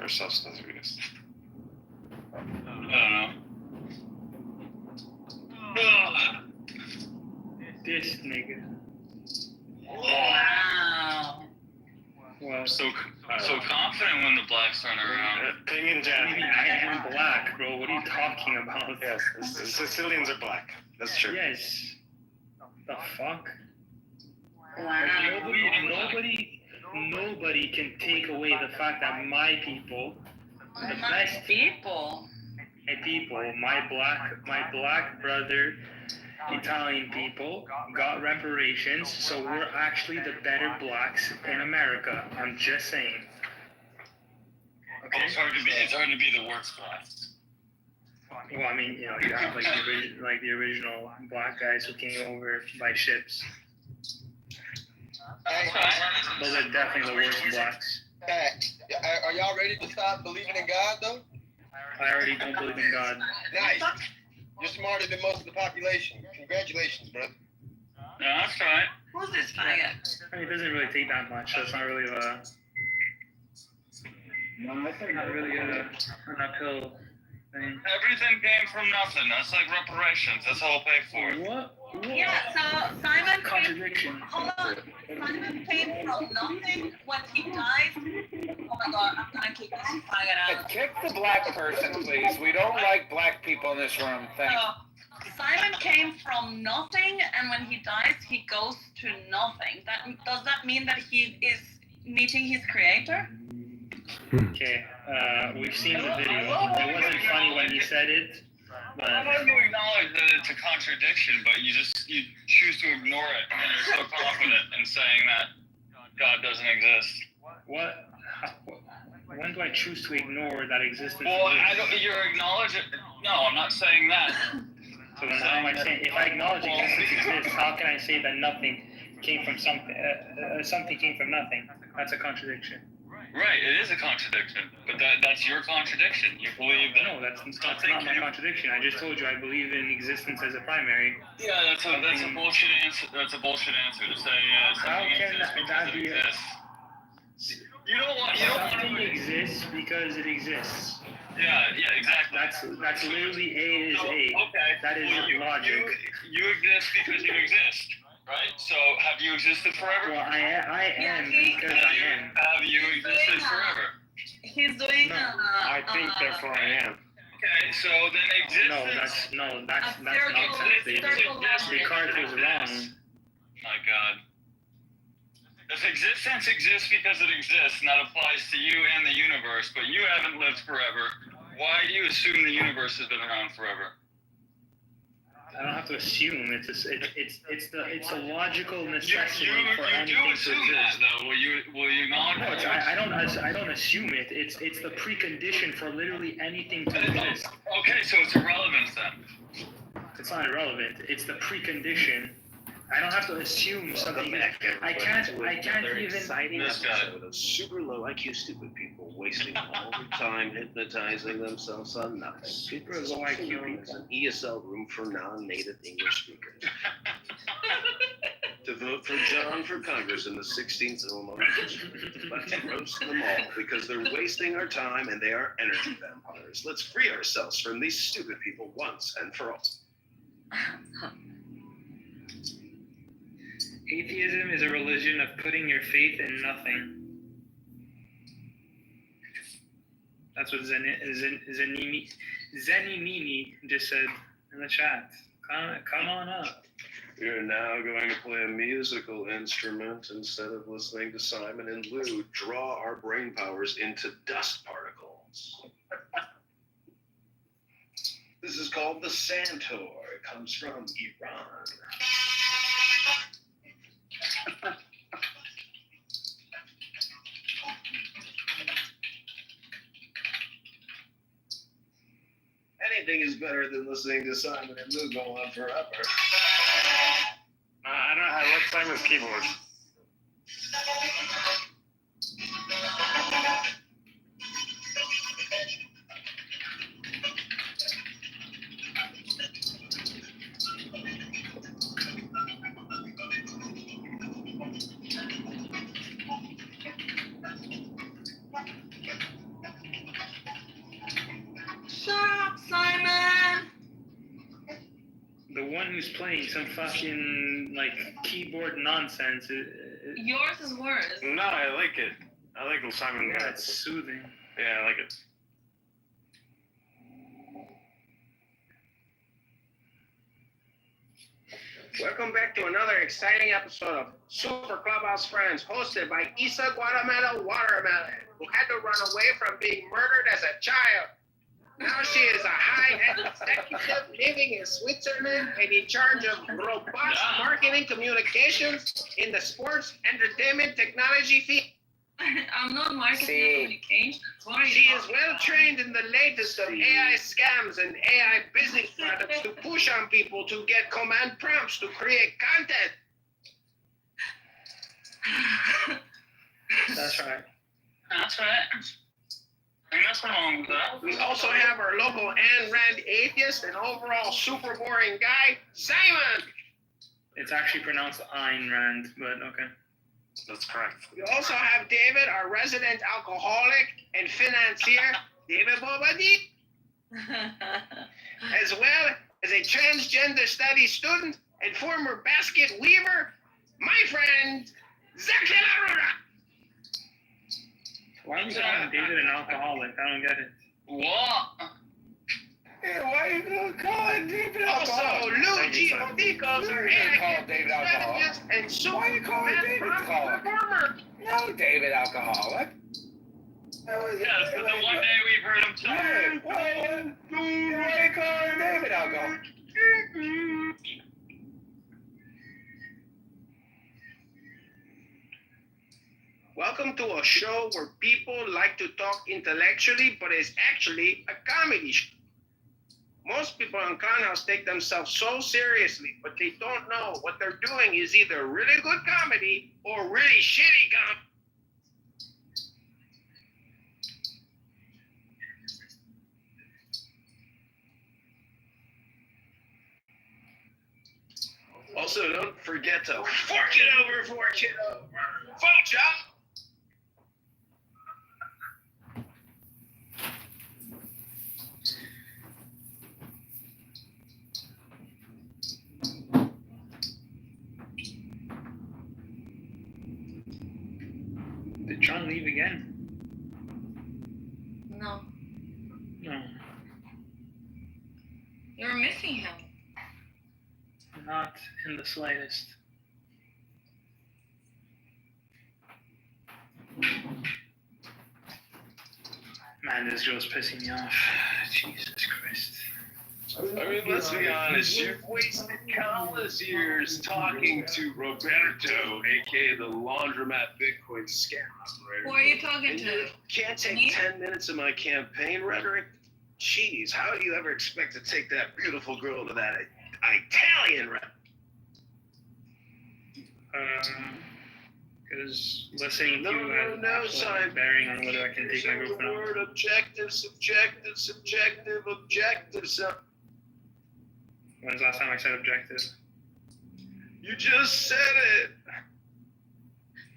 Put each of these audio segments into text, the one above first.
Or substance abuse. I don't know. This nigga. Wow. Well, So confident when the blacks turn around. Ping and Jack. I am black, bro. What are you talking about? Yes, the Sicilians are black. That's true. Yes. The fuck? Wow. Nobody can take away the fact that my people, the My best people. my black brother, Italian people got reparations, so we're actually the better blacks in America. I'm just saying. Okay. It's hard to be the worst blacks. Well, I mean, you know, you have like the original black guys who came over by ships. Those are definitely the worst blacks. Hey, are y'all ready to stop believing in God, though? I already don't believe in God. Nice. You're smarter than most of the population. Congratulations, brother. Yeah, that's right. Who's this faggot? I mean, it doesn't really take that much, so it's not really not really an uphill thing. Everything came from nothing. That's like reparations. That's all I'll pay for it. What? Yeah, so Simon Contradiction. Hold on. Simon came from nothing when he died. Oh my god, I'm gonna kick this faggot out. Kick the black person, please. We don't like black people in this room. Thanks. Simon came from nothing, and when he dies, he goes to nothing. Does that mean that he is meeting his creator? Okay, we've seen the video. It wasn't funny when he said it, but I want to acknowledge that it's a contradiction, but you choose to ignore it, and you're so confident in saying that God doesn't exist. what? When do I choose to ignore that existence? Well, you're acknowledging. No, I'm not saying that. So then how am I saying, if I acknowledge existence exists, how can I say that nothing came from something, something came from nothing? That's a contradiction. Right, it is a contradiction, but that's your contradiction. You believe that. No, that's not my contradiction. I just told you I believe in existence as a primary. Yeah, that's a bullshit answer. That's a bullshit answer to say How something can exists that because be? it exists. You don't want Something to. exists because it exists. Yeah, exactly. That's literally A is A. Okay. That is logic. You exist because you exist, right? So have you existed forever? Well, I am because I am. Have you existed forever? He's doing I think, therefore I am. Okay, so then existence. That's nonsense. Descartes was wrong. My God. If existence exists because it exists, and that applies to you and the universe, but you haven't lived forever, why do you assume the universe has been around forever? I don't have to assume. It's a logical necessity for You do anything to assume that, exist. though. Will you acknowledge No, that? I don't assume it. It's the precondition for literally anything to exist. Okay, so it's irrelevant then. It's not irrelevant. It's the precondition. I don't have to assume something. I can't even. This guy. Of super low IQ stupid people wasting all their time hypnotizing themselves on nothing. Super low IQ It's an ESL room for non-native English speakers. To vote for John for Congress in the 16th Illinois District. Let's roast them all because they're wasting our time and they are energy vampires. Let's free ourselves from these stupid people once and for all. Atheism is a religion of putting your faith in nothing. That's what Zenimini just said in the chat. Come on up. We are now going to play a musical instrument instead of listening to Simon and Lou draw our brain powers into dust particles. This is called the Santor. It comes from Iran. Anything is better than listening to Simon and Lou go on forever. I don't know. I like Simon's keyboard. The one who's playing some fucking like keyboard nonsense. Yours is worse. No, I like it. I like Simon. Yeah, it's soothing. Yeah, I like it. Welcome back to another exciting episode of Super Clubhouse Friends, hosted by Isa Guatemala Watermelon, who had to run away from being murdered as a child. Now she is a high-end executive living in Switzerland and in charge of robust marketing communications in the sports entertainment technology field. I'm not marketing See. communications. What are you She is talking well trained in the latest of AI scams and AI business products to push on people to get command prompts to create content. about? That's right. That's right. And that's wrong with that. We also have our local Ayn Rand atheist and overall super boring guy, Simon. It's actually pronounced Ayn Rand, but okay. That's correct. We also have David, our resident alcoholic and financier, David Bobadi, as well as a transgender studies student and former basket weaver, my friend, Zach Larura. Why are you calling David an alcoholic? I don't get it. What? Yeah, why are you gonna call it David Also, Alcohol? Lou Giordicos, our You're gonna call AI David Alcohol. strategist and super Why are you calling David Alcohol? performer. No, David Alcoholic. Yes, but the one day we've heard him talk. Hey, why are you calling David Alcohol? Welcome to a show where people like to talk intellectually, but it's actually a comedy show. Most people on Conhouse take themselves so seriously, but they don't know what they're doing is either really good comedy or really shitty comedy. Also, don't forget to fork it over, Vote, y'all. Did John leave again? No, No, you're missing him. not in the slightest. Man, this girl's pissing me off. Jesus Christ. I mean, let's be honest, you've wasted countless years talking to Roberto, aka the laundromat Bitcoin scam operator. Who are you talking And to? you can't take Me? 10 minutes of my campaign rhetoric? Jeez, how do you ever expect to take that beautiful girl to that Italian rep? Because listening to No, you has no, absolutely Simon. no bearing on whether I can take my Use the girlfriend out. word objective, subjective, so When's the last time I said objective? you just said it.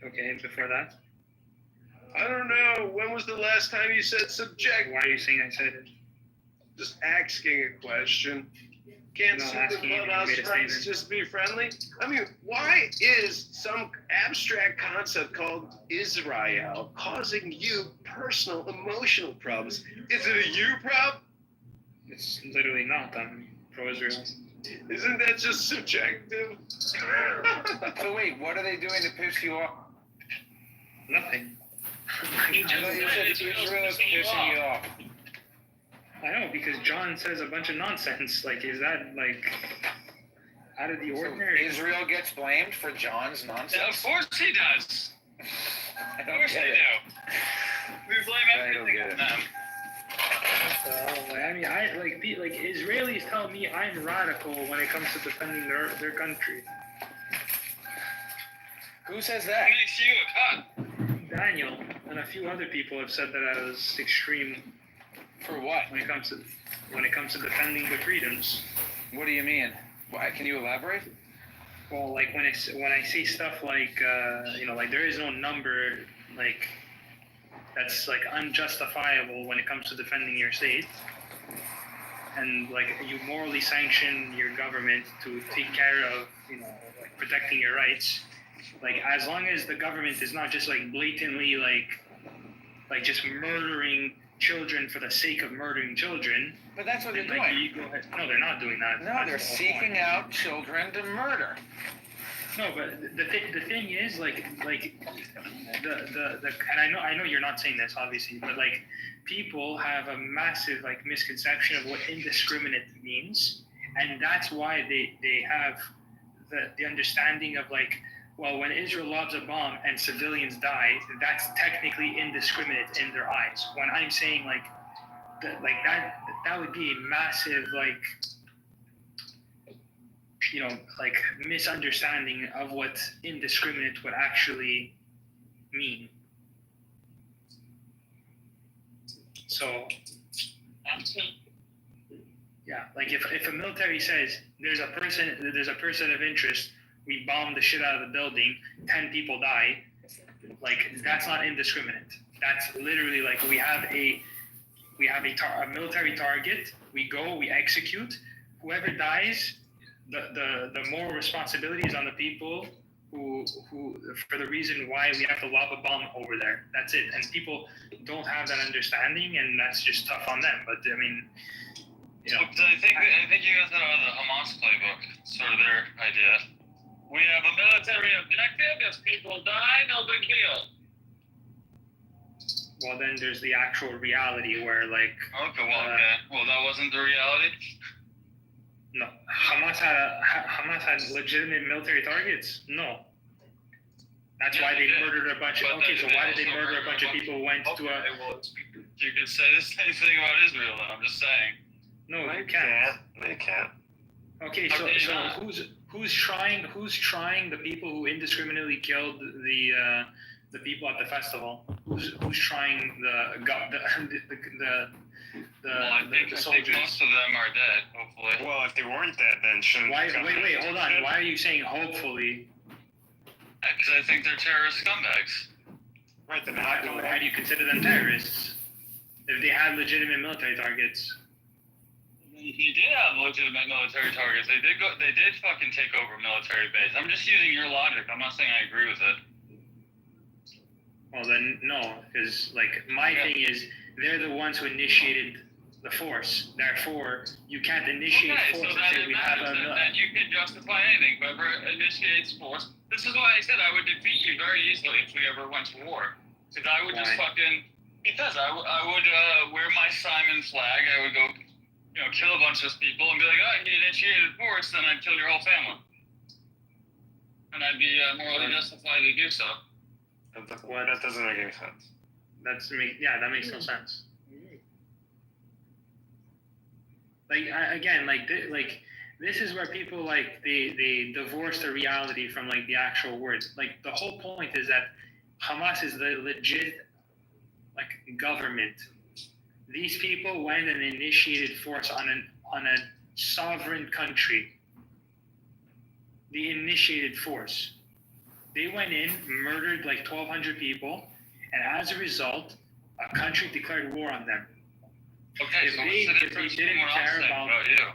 Okay, before that? I don't know. When was the last time you said subjective? Why are you saying I said it? Just asking a question. Can't Not super asking you, you clubhouse made a friends statement. just be friendly? I mean, why is some abstract concept called Israel causing you personal emotional problems? Is it a you problem? It's literally not. I'm pro-Israel. Isn't that just subjective? So wait, what are they doing to piss you off? Nothing. I thought you said Israel is pissing you off. I know, because John says a bunch of nonsense. Like, is that, like, out of the So ordinary? Israel gets blamed for John's Yeah, of nonsense? course he does. I Of don't course get they it. do. We blame I don't everything get on it. them. I mean, like Israelis tell me I'm radical when it comes to defending their country. Who says What that? makes you a cunt? Daniel and a few other people have said that I was extreme For what? when it comes to defending the freedoms. What do you mean? Why? Can you elaborate? Well, like when I say stuff like like there is no number like that's like unjustifiable when it comes to defending your state. and like you morally sanction your government to take care of, like protecting your rights. Like as long as the government is not just like blatantly like just murdering children for the sake of murdering children. But that's what they're then, like, doing. you go ahead. No, they're not doing that. No, That's they're the whole seeking point. out children to murder. No, but the thing is like the and I know you're not saying this obviously, but like people have a massive like misconception of what indiscriminate means, and that's why they have the understanding of like, well, when Israel lobs a bomb and civilians die, that's technically indiscriminate in their eyes. When I'm saying like that would be a massive like like misunderstanding of what indiscriminate would actually mean. So yeah, like if a military says there's a person of interest, we bomb the shit out of the building, 10 people die, like that's not indiscriminate. That's literally like we have a military target, we go, we execute, whoever dies, the moral responsibility is on the people who for the reason why we have to lob a bomb over there. That's it. And people don't have that understanding, and that's just tough on them. But I mean, I think you guys know the Hamas playbook, sort of their idea. We have a military objective. If people die, no big deal. Well, then there's the actual reality where like. Okay. Well, that wasn't the reality. No, Hamas had legitimate military targets. No, that's why they murdered a bunch of. Okay, so why did they murder a bunch of people who went to a? Well, you could say the same thing about Israel. Then I'm just saying. No, you can't. They can't. Okay, so who's trying the people who indiscriminately killed the people at the festival? Who's trying I think soldiers? most of them are dead. Hopefully. Well, if they weren't dead, then shouldn't. Wait, hold on. Why are you saying hopefully? Because I think they're terrorist scumbags. Right, then Why do you consider them terrorists? If they had legitimate military targets. He did have legitimate military targets. They did fucking take over military base. I'm just using your logic. I'm not saying I agree with it. Well then, no, because like my thing is they're the ones who initiated the force. Therefore, you can't initiate force and say we have a. Then you can justify anything. Whoever initiates force. This is why I said I would defeat you very easily if we ever went to war. Because I would just fucking. Because I would wear my Simon flag. I would go, kill a bunch of people and be like, oh, he initiated force, then I'd kill your whole family. And I'd be morally justified to do so. That doesn't make any sense. That makes no sense. Like this is where people like they divorce the reality from like the actual words. Like the whole point is that Hamas is the legit like government. These people went and initiated force on a sovereign country. They initiated force. They went in, murdered like 1,200 people, and as a result, a country declared war on them. Okay, so what's the difference between what I'm saying about you?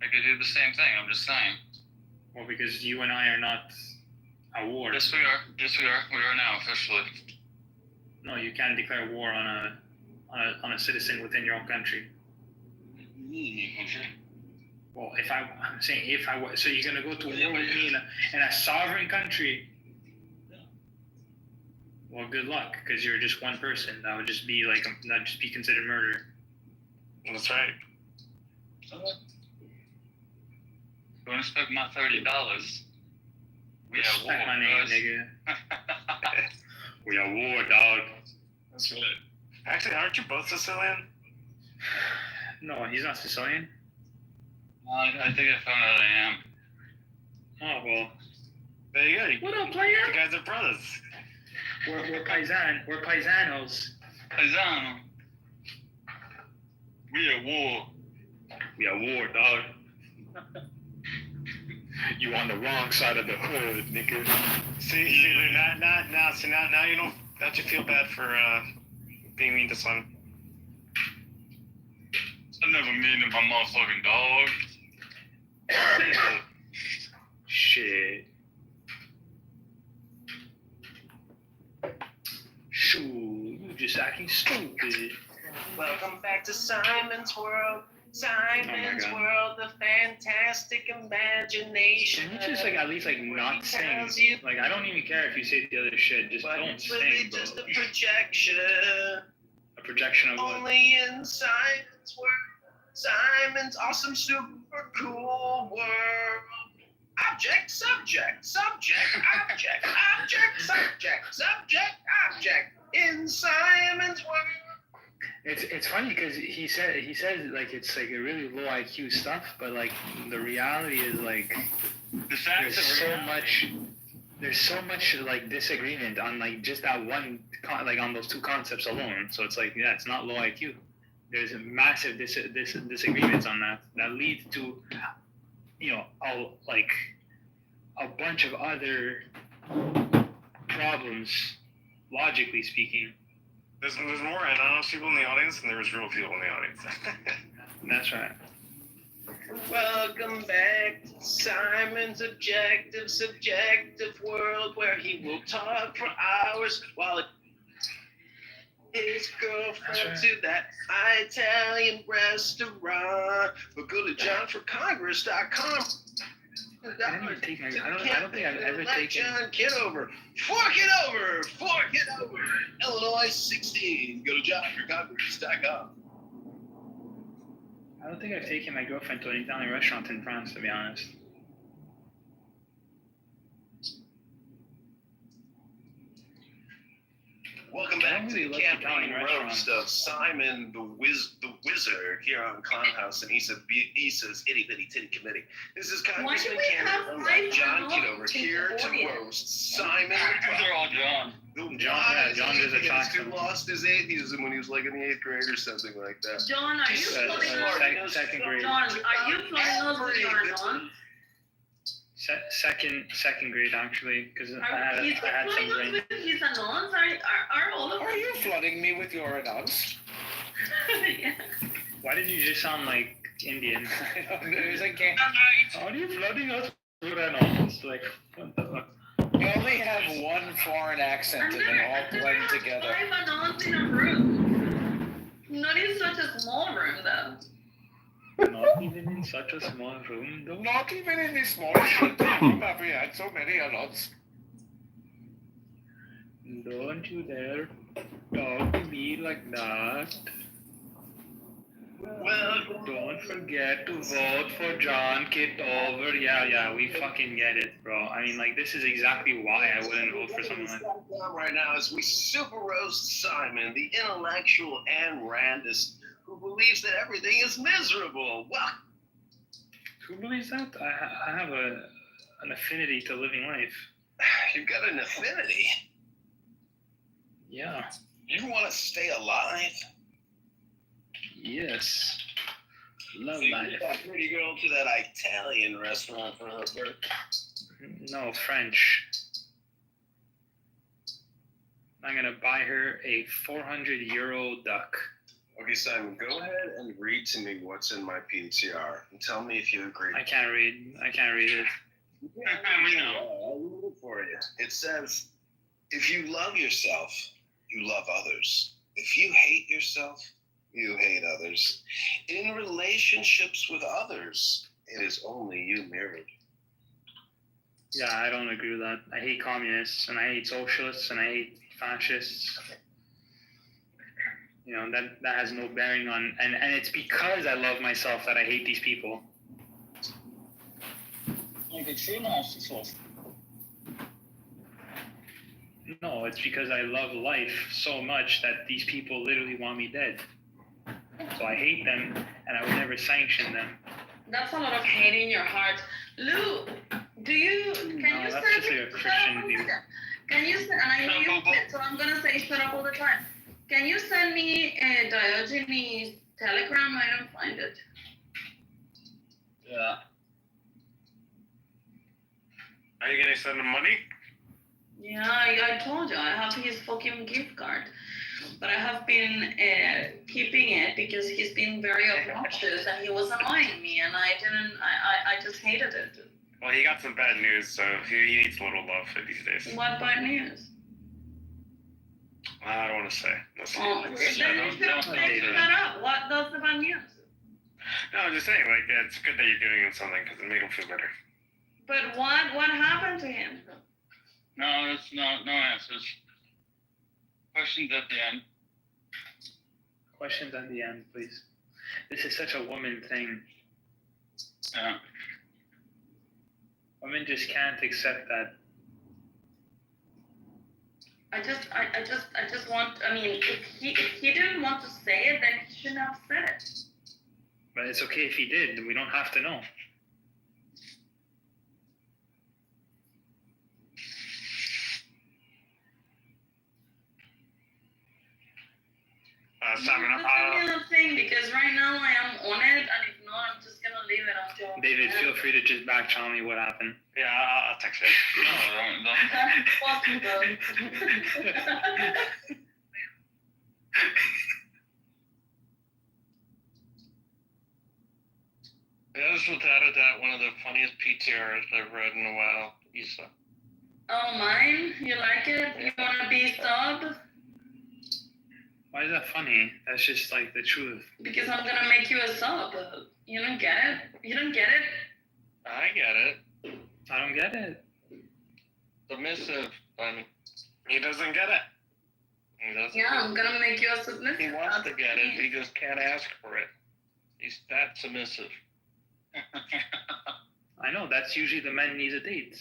I could do the same thing. I'm just saying. Well, because you and I are not at war. Yes, we are. We are now officially. No, you can't declare war on a citizen within your own country. Well, I'm saying so you're gonna go to war with me in a sovereign country. Well, good luck, because you're just one person. That would just be considered murder. That's right. Don't expect my $30. We have war, Respect my name, guys. nigga. We are war, dog. That's right. Actually, aren't you both Sicilian? No, he's not Sicilian. I think I found out I am. Oh well. There you go. What up, player? You guys are brothers. We're paisanos. Paisano. We at war. We are war, dog. You on the wrong side of the hood, nigga. See, now you don't you feel bad for being mean to Simon. I never mean to my motherfucking dog. Shit. Shoo, you just acting stupid. Welcome back to Simon's World. Simon's God. World, the fantastic imagination. Can you just like at least like not sing? Like I don't even care if you say the other shit. Just But don't it's sing, really bro. just a projection. A projection of what? Only in Simon's World. Simon's awesome, super cool world. Object, subject, subject, object, object, subject, subject, object. In Simon's World. It's funny because he says like it's like a really low IQ stuff, but like the reality is like The facts there's so much like disagreement on like just that one like on those two concepts alone. So it's like yeah, it's not low IQ. There's a massive disagreements on that leads to a bunch of other problems, logically speaking. There's more anonymous people in the audience than there was real people in the audience. That's right. Welcome back to Simon's objective, subjective world where he will talk for hours while his girlfriend to that Italian restaurant. But go to johnforcongress.com. I don't think I've ever taken. Kitover. Fork it over. Fork it over. Illinois 16. Go to johnforcongress.com. I don't think I've taken my girlfriend to an Italian restaurant in France, to be honest. Welcome back to the really like campaign Italian roast of Simon the Wizard here on Clownhouse and Issa's Itty Bitty Titty Committee. This is Congressman we have candidate John five Kitover here to audience? roast Simon They're all John. John is a He Jackson. lost his atheism when he was like in the 8th grade or something like that. John, are you flooding us? Second grade. John, are you flooding us with your anons? Second grade actually, because I had He's some flooding us brain. with his anons? Are all of Are you flooding me with your announce? Yeah. Why did you just sound like Indian? I don't know. It's like, can't- How are you flooding us with anons? Like what the fuck? you only have one foreign accent and they all blend together. 5 anons in a room. Not in such a small room, though. Not even in such a small room, though. Not even in this small shelter room have we had so many anons. Don't you dare talk to me like that. Well, Don't forget to vote for John Kitover. Yeah, we fucking get it, bro. I mean, like, this is exactly why I wouldn't vote for someone like that. right now as we super roast Simon, the intellectual and Randist, who believes that everything is miserable. Well, Who believes that? I have an affinity to living life. you've got an affinity. Yeah. You want to stay alive? Yes. Love So you life. get that pretty girl to that Italian restaurant for her birthday. No, French. I'm gonna buy her a 400 € duck. Okay, Simon, go ahead and read to me what's in my PTR and tell me if you agree. I can't read it. We know. I'll read it for you. It says, if you love yourself, you love others. If you hate yourself, you hate others. In relationships with others, it is only you mirrored. Yeah, I don't agree with that. I hate communists and I hate socialists and I hate fascists. You know, that has no bearing on, and it's because I love myself that I hate these people. Like a true narcissist. No, it's because I love life so much that these people literally want me dead. So I hate them and I would never sanction them. That's a lot of hate in your heart. Lou, can you that's send just me, like a Christian view. Can you send, and I know you did, so I'm gonna say shut up all the time. Can you send me a Diogenes telegram? I don't find it. Yeah. Are you gonna send him money? Yeah, I told you I have his fucking gift card, but I have been keeping it because he's been very obnoxious and he was annoying me, and I just hated it. Well, he got some bad news, so he needs a little love these days. What bad news? I don't want to say. Let's see. Oh, then you should have taken that up. What does the bad news? No, I'm just saying, like, it's good that you're giving him something because it made him feel better. But what happened to him? No, it's no answers. Questions at the end. Questions at the end, please. This is such a woman thing. Yeah. Women just can't accept that. I just want. I mean, if he didn't want to say it, then he shouldn't have said it. But it's okay if he did. We don't have to know. Simon, Just give me the thing, because right now I am on it, and if not, I'm just gonna leave it until. David, feel free to just back channel me what happened. yeah, I'll text it. No, That is without a doubt one of the funniest PTRs I've read in a while, Issa. Oh, mine? You like it? You wanna be sub? Why is that funny? That's just like the truth. Because I'm gonna make you a sub. You don't get it? You don't get it? I get it. I don't get it. Submissive, Simon. He doesn't get it. He doesn't. Yeah, I'm gonna make you a submissive. He wants to get it, he just can't ask for it. He's that submissive. I know, that's usually the men need a date.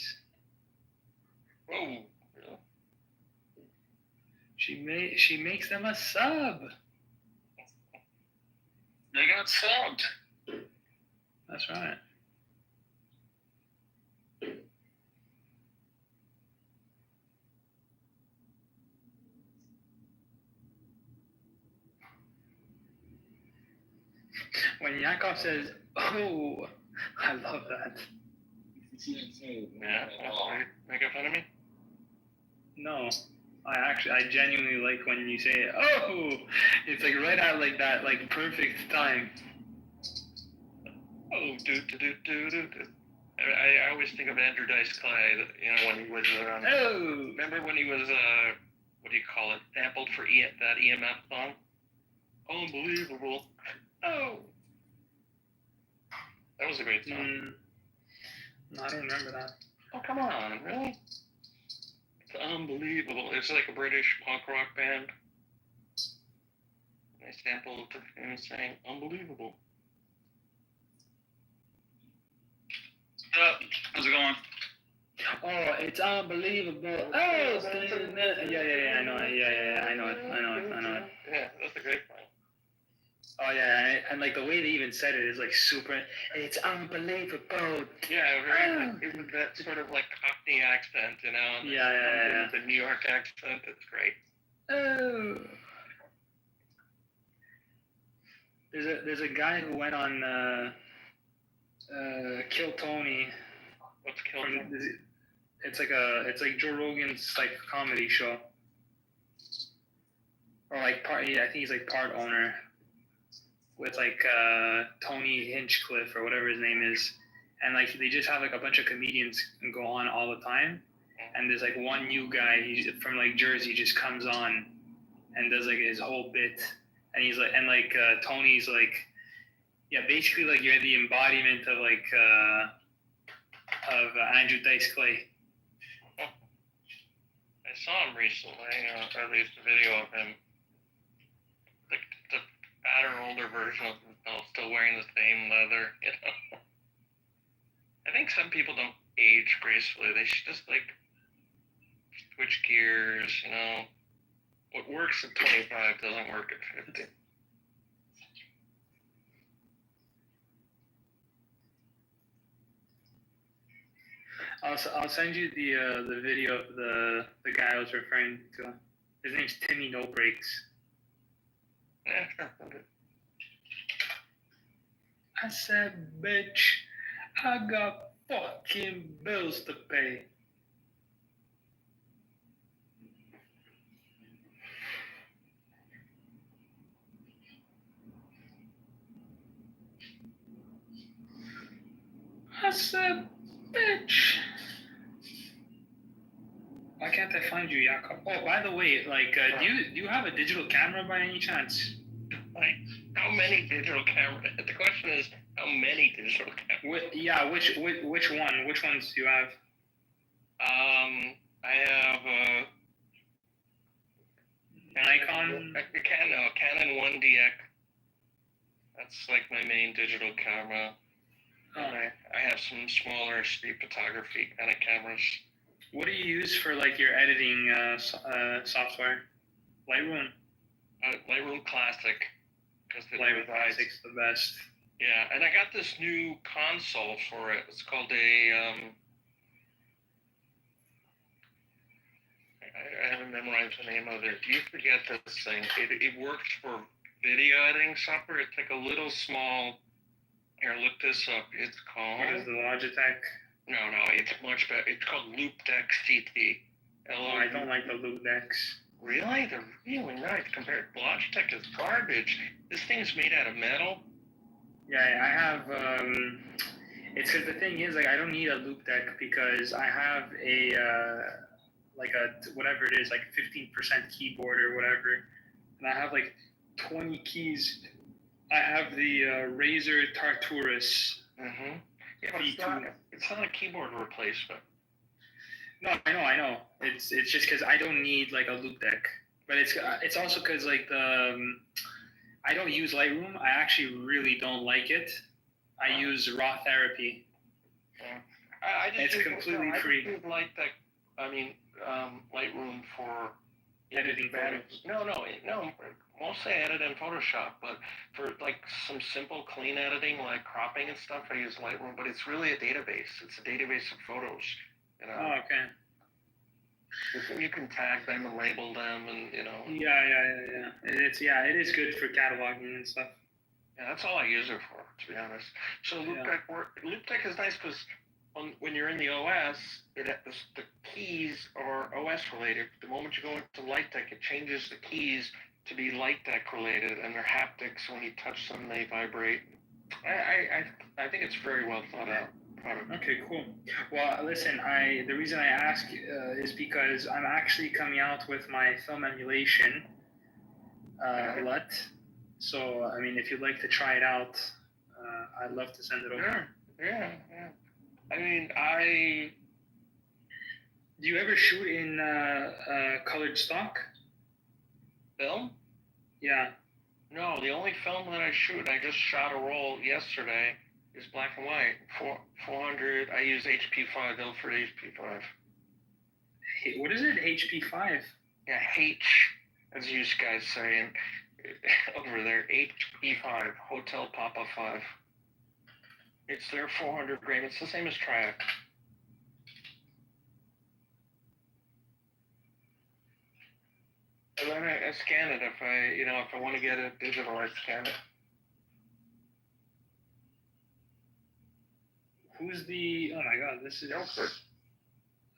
Whoa. She makes them a sub. They got subbed. That's right. When Yakov says, "Oh," I love that. Yeah, making fun of me? No, I genuinely like when you say, "Oh," it's like right at like that, like perfect time. Oh, do. I always think of Andrew Dice Clay, when he was around. Oh, Remember when he was, what do you call it, sampled for that EMF song? Unbelievable. Oh. That was a great song. No, I don't remember that. Oh, come on, really? It's unbelievable. It's like a British punk rock band. They sampled him saying, unbelievable. How's it going? Oh, it's unbelievable. Oh, yeah, I know it. Yeah, I know it. Yeah, that's a great song. Oh yeah, and like the way they even said it is like super. It's unbelievable. Yeah, right. Like, with that sort of like Cockney accent, and Yeah. the New York accent. It's great. Oh. There's a guy who went on Kill Tony. What's Kill Tony? It's like Joe Rogan's like comedy show. Or like part. Yeah, I think he's like part owner. With like Tony Hinchcliffe or whatever his name is, and like they just have like a bunch of comedians go on all the time, and there's like one new guy from like Jersey just comes on and does like his whole bit, and he's like, and like Tony's like, yeah, basically like you're the embodiment of like Andrew Dice Clay. I saw him recently, or at least a video of him. Like the fatter, older version of himself, still wearing the same leather, I think some people don't age gracefully. They should just like switch gears, What works at 25 doesn't work at 50. I'll send you the video of the guy I was referring to. His name's Timmy No Breaks. Yeah, sure. I said, bitch, I got fucking bills to pay. What's up, bitch? Why can't I find you, Jakob? Oh, by the way, like, do you have a digital camera by any chance? Like, how many digital cameras? The question is, how many digital cameras? Which one? Which ones do you have? I have Nikon. a Canon 1DX. That's like my main digital camera. Oh. And I have some smaller street photography kind of cameras. What do you use for like your editing software? Lightroom. Lightroom Classic. Because Lightroom Classic's the best. Yeah, and I got this new console for it. It's called a I haven't memorized the name of it. You forget this thing. It works for video editing software. It's like a little small. Here, look this up. It's called. What is the Logitech? No, it's much better. It's called Loopdex TT. Oh, I don't like the Loopdex. Really? They're really nice compared. Logitech is garbage. This thing's made out of metal. Yeah, I have. It's because the thing is, like, I don't need a Loopdeck because I have a whatever it is, like 15% keyboard or whatever, and I have like 20 keys. I have the Razer Tartarus. Mm-hmm. Yeah, but it's not a keyboard replacement. No, I know. It's just because I don't need like a Loopdeck, but it's also because like I don't use Lightroom. I actually really don't like it. I use Raw Therapy. Yeah. It's completely free. I just like that. I mean, Lightroom for editing photos. No. Mostly I edit in Photoshop, but for like some simple clean editing, like cropping and stuff, I use Lightroom. But it's really a database. It's a database of photos. You know. Oh, okay. You can tag them and label them, and you know. Yeah. It is good for cataloging and stuff. Yeah, that's all I use it for, to be honest. So Loopdeck is nice because when you're in the OS, the keys are OS related. The moment you go into LightDeck, it changes the keys to be LightDeck related, and they're haptics. So when you touch them, they vibrate. I think it's very well thought out product. Okay, cool. Well, listen, the reason I ask is because I'm actually coming out with my film emulation LUT. So, I mean, if you'd like to try it out, I'd love to send it over. Yeah. I mean, Do you ever shoot in colored stock? Film? Yeah. No, the only film that I shoot, I just shot a roll yesterday, is black and white. 400, I use HP5, Ilford HP5. What is it, HP5? Yeah, H, as you guys say, and over there, HP5, Hotel Papa 5. It's their 400 grain. It's the same as Triac. And then I scan it if I want to get it digital, I scan it. Who's the? Oh my God, this is Ilford.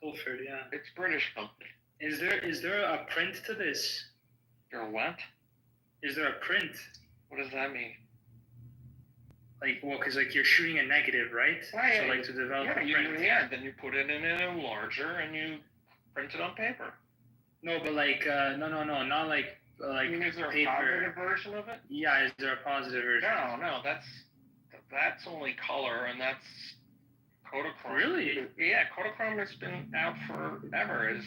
Ilford, yeah. It's British company. Is there a print to this? You're what? Is there a print? What does that mean? Like, well, because like you're shooting a negative, right? Right. So like to develop a print. Then you put it in a enlarger and you print it on paper. No, but like no, not like Is there a paper. positive version of it? Yeah, is there a positive version? No, that's only color, and that's Kodachrome. Really? Yeah, Kodachrome has been out forever. It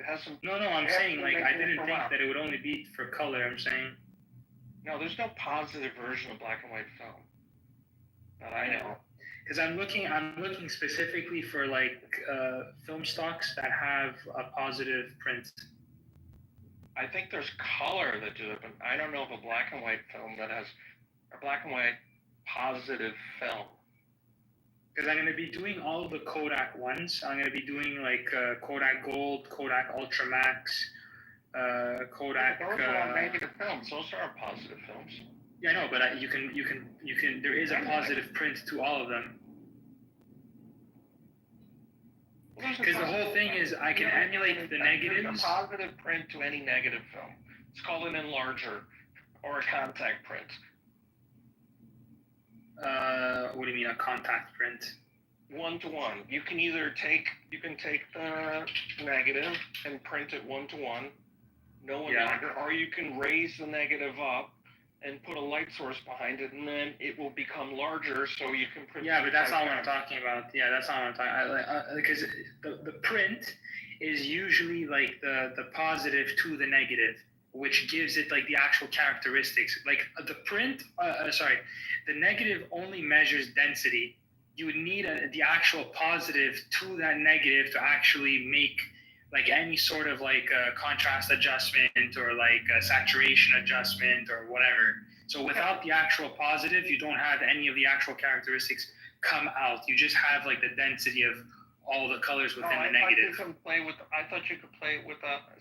hasn't. No, I'm saying like I didn't think that it would only be for color. I'm saying. No, there's no positive version of black and white film that I know. Because I'm looking specifically for like film stocks that have a positive print. I think there's color that do it, but I don't know of a black and white film that has a black and white positive film. Because I'm going to be doing all of the Kodak ones. I'm going to be doing like Kodak Gold, Kodak Ultra Max, Kodak. Those are all negative films. Those are positive films. Yeah, I know, but you can. There is a positive print to all of them. Because the whole thing is, I can emulate the negatives. There's a positive print to any negative film. It's called an enlarger or a contact print. What do you mean a contact print? 1-to-1. You can either take the negative and print it 1-to-1, no one Yeah. longer, or you can raise the negative up and put a light source behind it, and then it will become larger, so you can print. Yeah, but that's not what I'm talking about. Yeah, that's not what I'm talking about. Because the print is usually like the positive to the negative, which gives it like the actual characteristics. Like the print, the negative only measures density. You would need the actual positive to that negative to actually make like any sort of like a contrast adjustment or like a saturation adjustment or whatever. So without the actual positive, you don't have any of the actual characteristics come out. You just have like the density of all the colors within the negative. I thought you could play with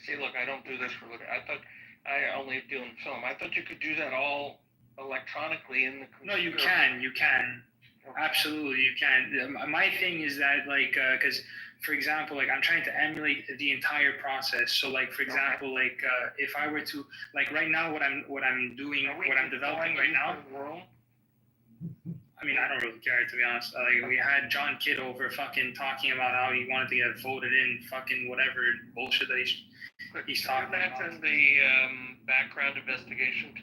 see, look, I don't do this for a living. I thought I only do in film. I thought you could do that all electronically in the computer. No, you can. Absolutely, you can. My thing is that, like, because, for example, like, I'm trying to emulate the entire process. So, like, for example, like, if I were to, like, right now, what I'm developing right now. I mean, I don't really care, to be honest. Like, we had John Kitover fucking talking about how he wanted to get voted in, fucking whatever bullshit that he's talking about. That's in the background investigation.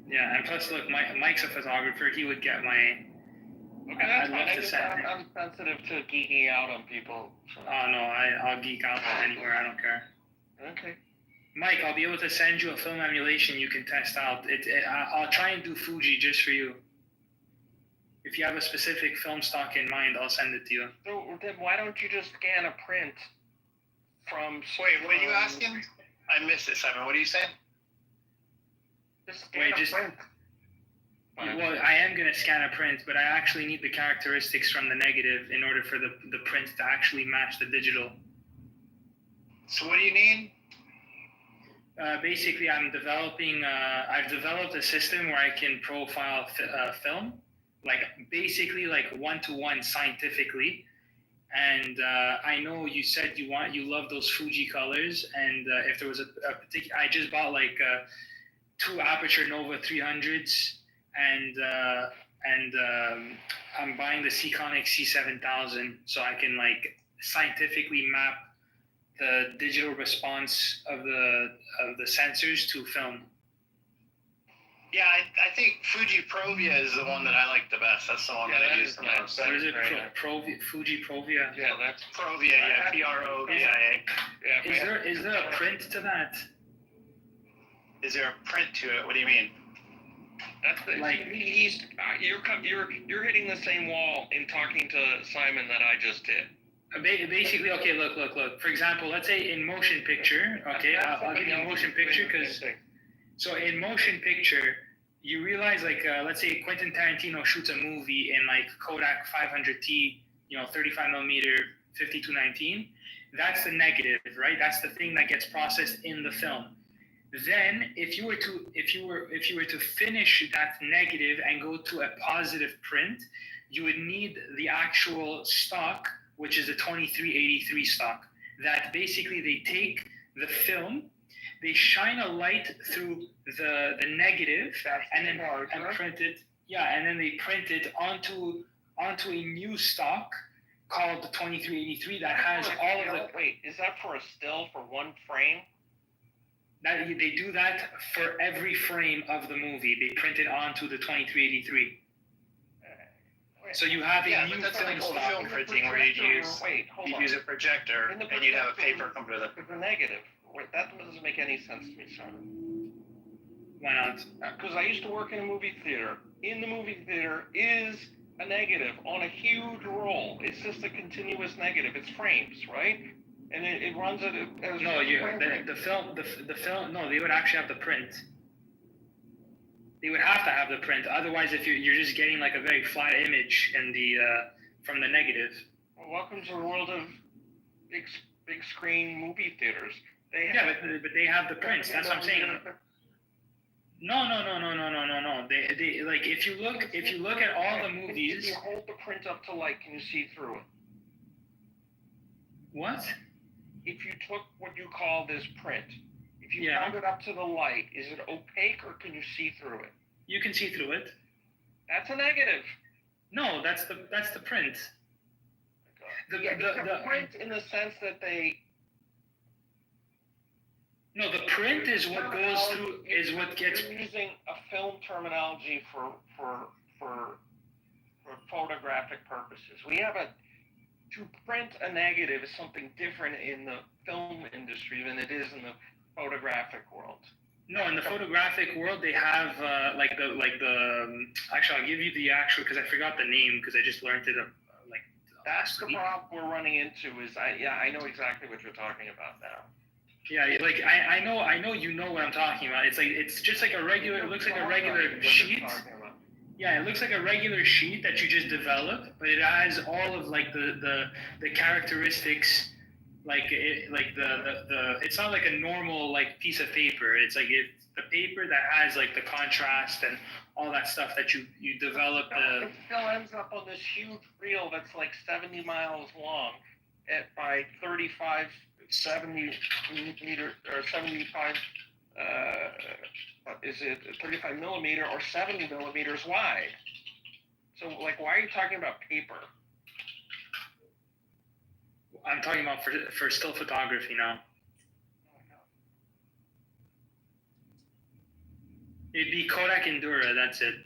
Yeah, and plus, look, Mike's a photographer. He would get my. Okay, I'd love to send. I'm sensitive to geeking out on people. So. Oh no, I'll geek out anywhere. I don't care. Okay. Mike, I'll be able to send you a film emulation you can test out. I'll try and do Fuji just for you. If you have a specific film stock in mind, I'll send it to you. So then why don't you just scan a print from? Wait, what are you asking? I missed it, Simon. What are you saying? Just scan a print. Well, I am going to scan a print, but I actually need the characteristics from the negative in order for the print to actually match the digital. So what do you need? Basically, I've developed a system where I can profile film, like basically like 1-to-1 scientifically. And I know you said you love those Fuji colors, and if there was a particular, I just bought like 2 Aperture Nova 300s, and I'm buying the Seaconic C7000 so I can like scientifically map the digital response of the sensors to film. Yeah, I think Fuji Provia is the one that I like the best. That's the one that I use the most. What is it? Fuji Provia? Yeah, that's Provia, yeah, Provia. yeah. Is there a print to that? Is there a print to it? What do you mean? That's the, like you're hitting the same wall in talking to Simon that I just did. Basically, okay, look. For example, let's say in motion picture, okay, I'll give you a motion picture because, so in motion picture, you realize like, let's say Quentin Tarantino shoots a movie in like Kodak 500T, 35 millimeter, 5219. That's the negative, right? That's the thing that gets processed in the film. Then, if you were to finish that negative and go to a positive print, you would need the actual stock, which is a 2383 stock. That basically they take the film, they shine a light through the negative, and print it. Yeah, and then they print it onto a new stock called the 2383 that has all of the. Wait, is that for a still for one frame? That they do that for every frame of the movie. They print it onto the 2383. So you have a new film stock. Film printing where you'd use a projector and you'd have a paper come to the negative. Wait, that doesn't make any sense to me, Simon. Why not? Because I used to work in a movie theater. In the movie theater is a negative on a huge roll. It's just a continuous negative. It's frames, right? And it runs at as no, the film. No, they would actually have the print. They would have to have the print. Otherwise, if you're just getting like a very flat image in the from the negative. Well, welcome to the world of big screen movie theaters. But they have the prints. That's what I'm saying. No. They like if you look at all the movies. If you hold the print up to light, can you see through it? What? If you took what you call this print, if you held it up to the light, is it opaque or can you see through it? You can see through it. That's a negative. No, that's the print. The print in the sense that they. No, the print is what goes through, is what gets. You're using a film terminology for photographic purposes. We have to print a negative is something different in the film industry than it is in the photographic world. No, in the photographic world, they have actually, I'll give you the actual, because I forgot the name, because I just learned it That's the problem we're running into. I know exactly what you're talking about now. Yeah, like I know you know what I'm talking about. It's just like a regular. It looks like a regular sheet. Yeah, it looks like a regular sheet that you just develop, but it has all of like the characteristics, it's not like a normal like piece of paper. It's like it's the paper that has like the contrast and all that stuff that you develop. It still ends up on this huge reel that's like 70 miles long, by 70 meter or 75. Is it 35 millimeter or 70 millimeters wide? So, like, why are you talking about paper? I'm talking about for still photography now. It'd be Kodak Endura, that's it.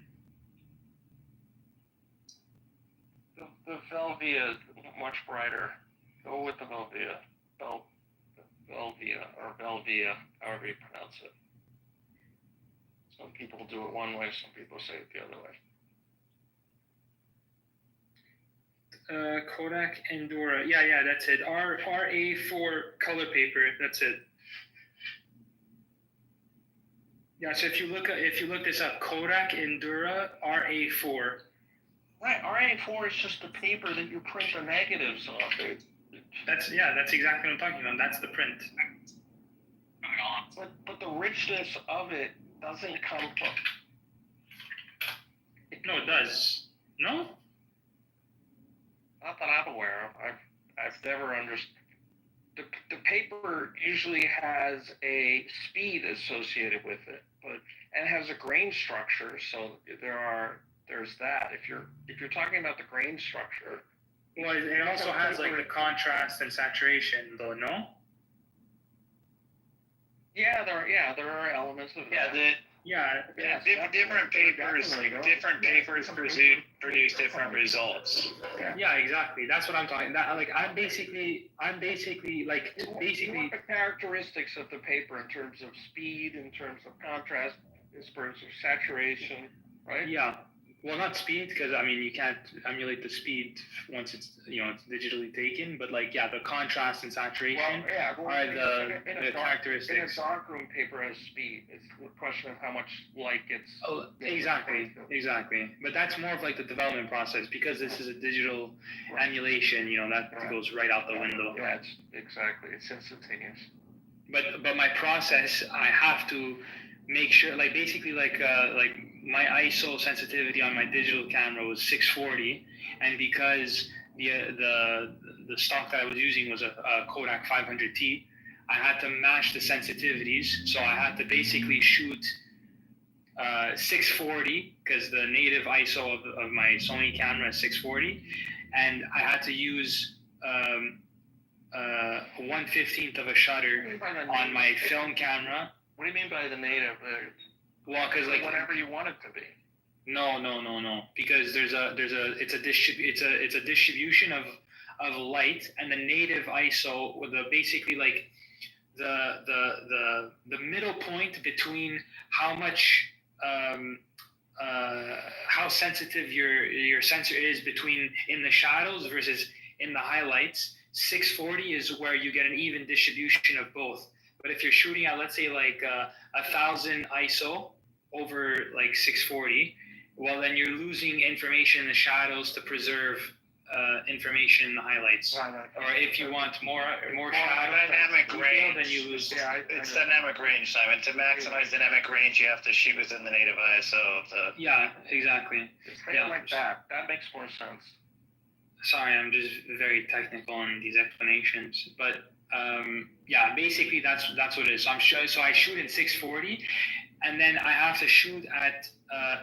The Velvia is much brighter. Go with the Velvia. Velvia, or Velvia, however you pronounce it. Some people do it one way, some people say it the other way. Kodak Endura. Yeah, that's it. RA4 color paper. That's it. Yeah. So if you look this up, Kodak Endura RA4. Right. RA4 is just the paper that you print the negatives off. That's exactly what I'm talking about. That's the print. But the richness of it doesn't come from. No, it does. No. Not that I'm aware of. I've never understood. The paper usually has a speed associated with it, and has a grain structure. So there's that. If you're talking about the grain structure. Well, it also has like the contrast and saturation, though. No. Yeah, there are elements of that. Different papers produce different results. Yeah, exactly. That's what I'm talking. I'm basically like You want the characteristics of the paper in terms of speed, in terms of contrast, in terms of saturation, right? Yeah. Well, not speed, because I mean you can't emulate the speed once it's digitally taken. But the contrast and saturation are the characteristics. In a darkroom, paper has speed. It's a question of how much light gets. Oh, exactly. But that's more of like the development process, because this is a digital emulation. That goes right out the window. Yeah, it's instantaneous. But my process, I have to make sure, basically my ISO sensitivity on my digital camera was 640, and because the stock that I was using was a Kodak 500T, I had to match the sensitivities. So I had to basically shoot 640, because the native ISO of my Sony camera is 640, and I had to use 1/15 of a shutter on my film camera. What do you mean by the native? Well, because whatever you want it to be. No. Because it's a distribution of light, and the native ISO with basically the middle point between how much how sensitive your sensor is between in the shadows versus in the highlights. 640 is where you get an even distribution of both. But if you're shooting at, let's say, 1,000 ISO over 640, well, then you're losing information in the shadows to preserve information in the highlights. Or if you want more shadow, dynamic range, then you lose. It's dynamic range, Simon. To maximize dynamic range, you have to shoot within the native ISO of the. Yeah, exactly. Like that. That makes more sense. Sorry, I'm just very technical in these explanations, but basically that's what it is. So I shoot in 640, and then I have to shoot at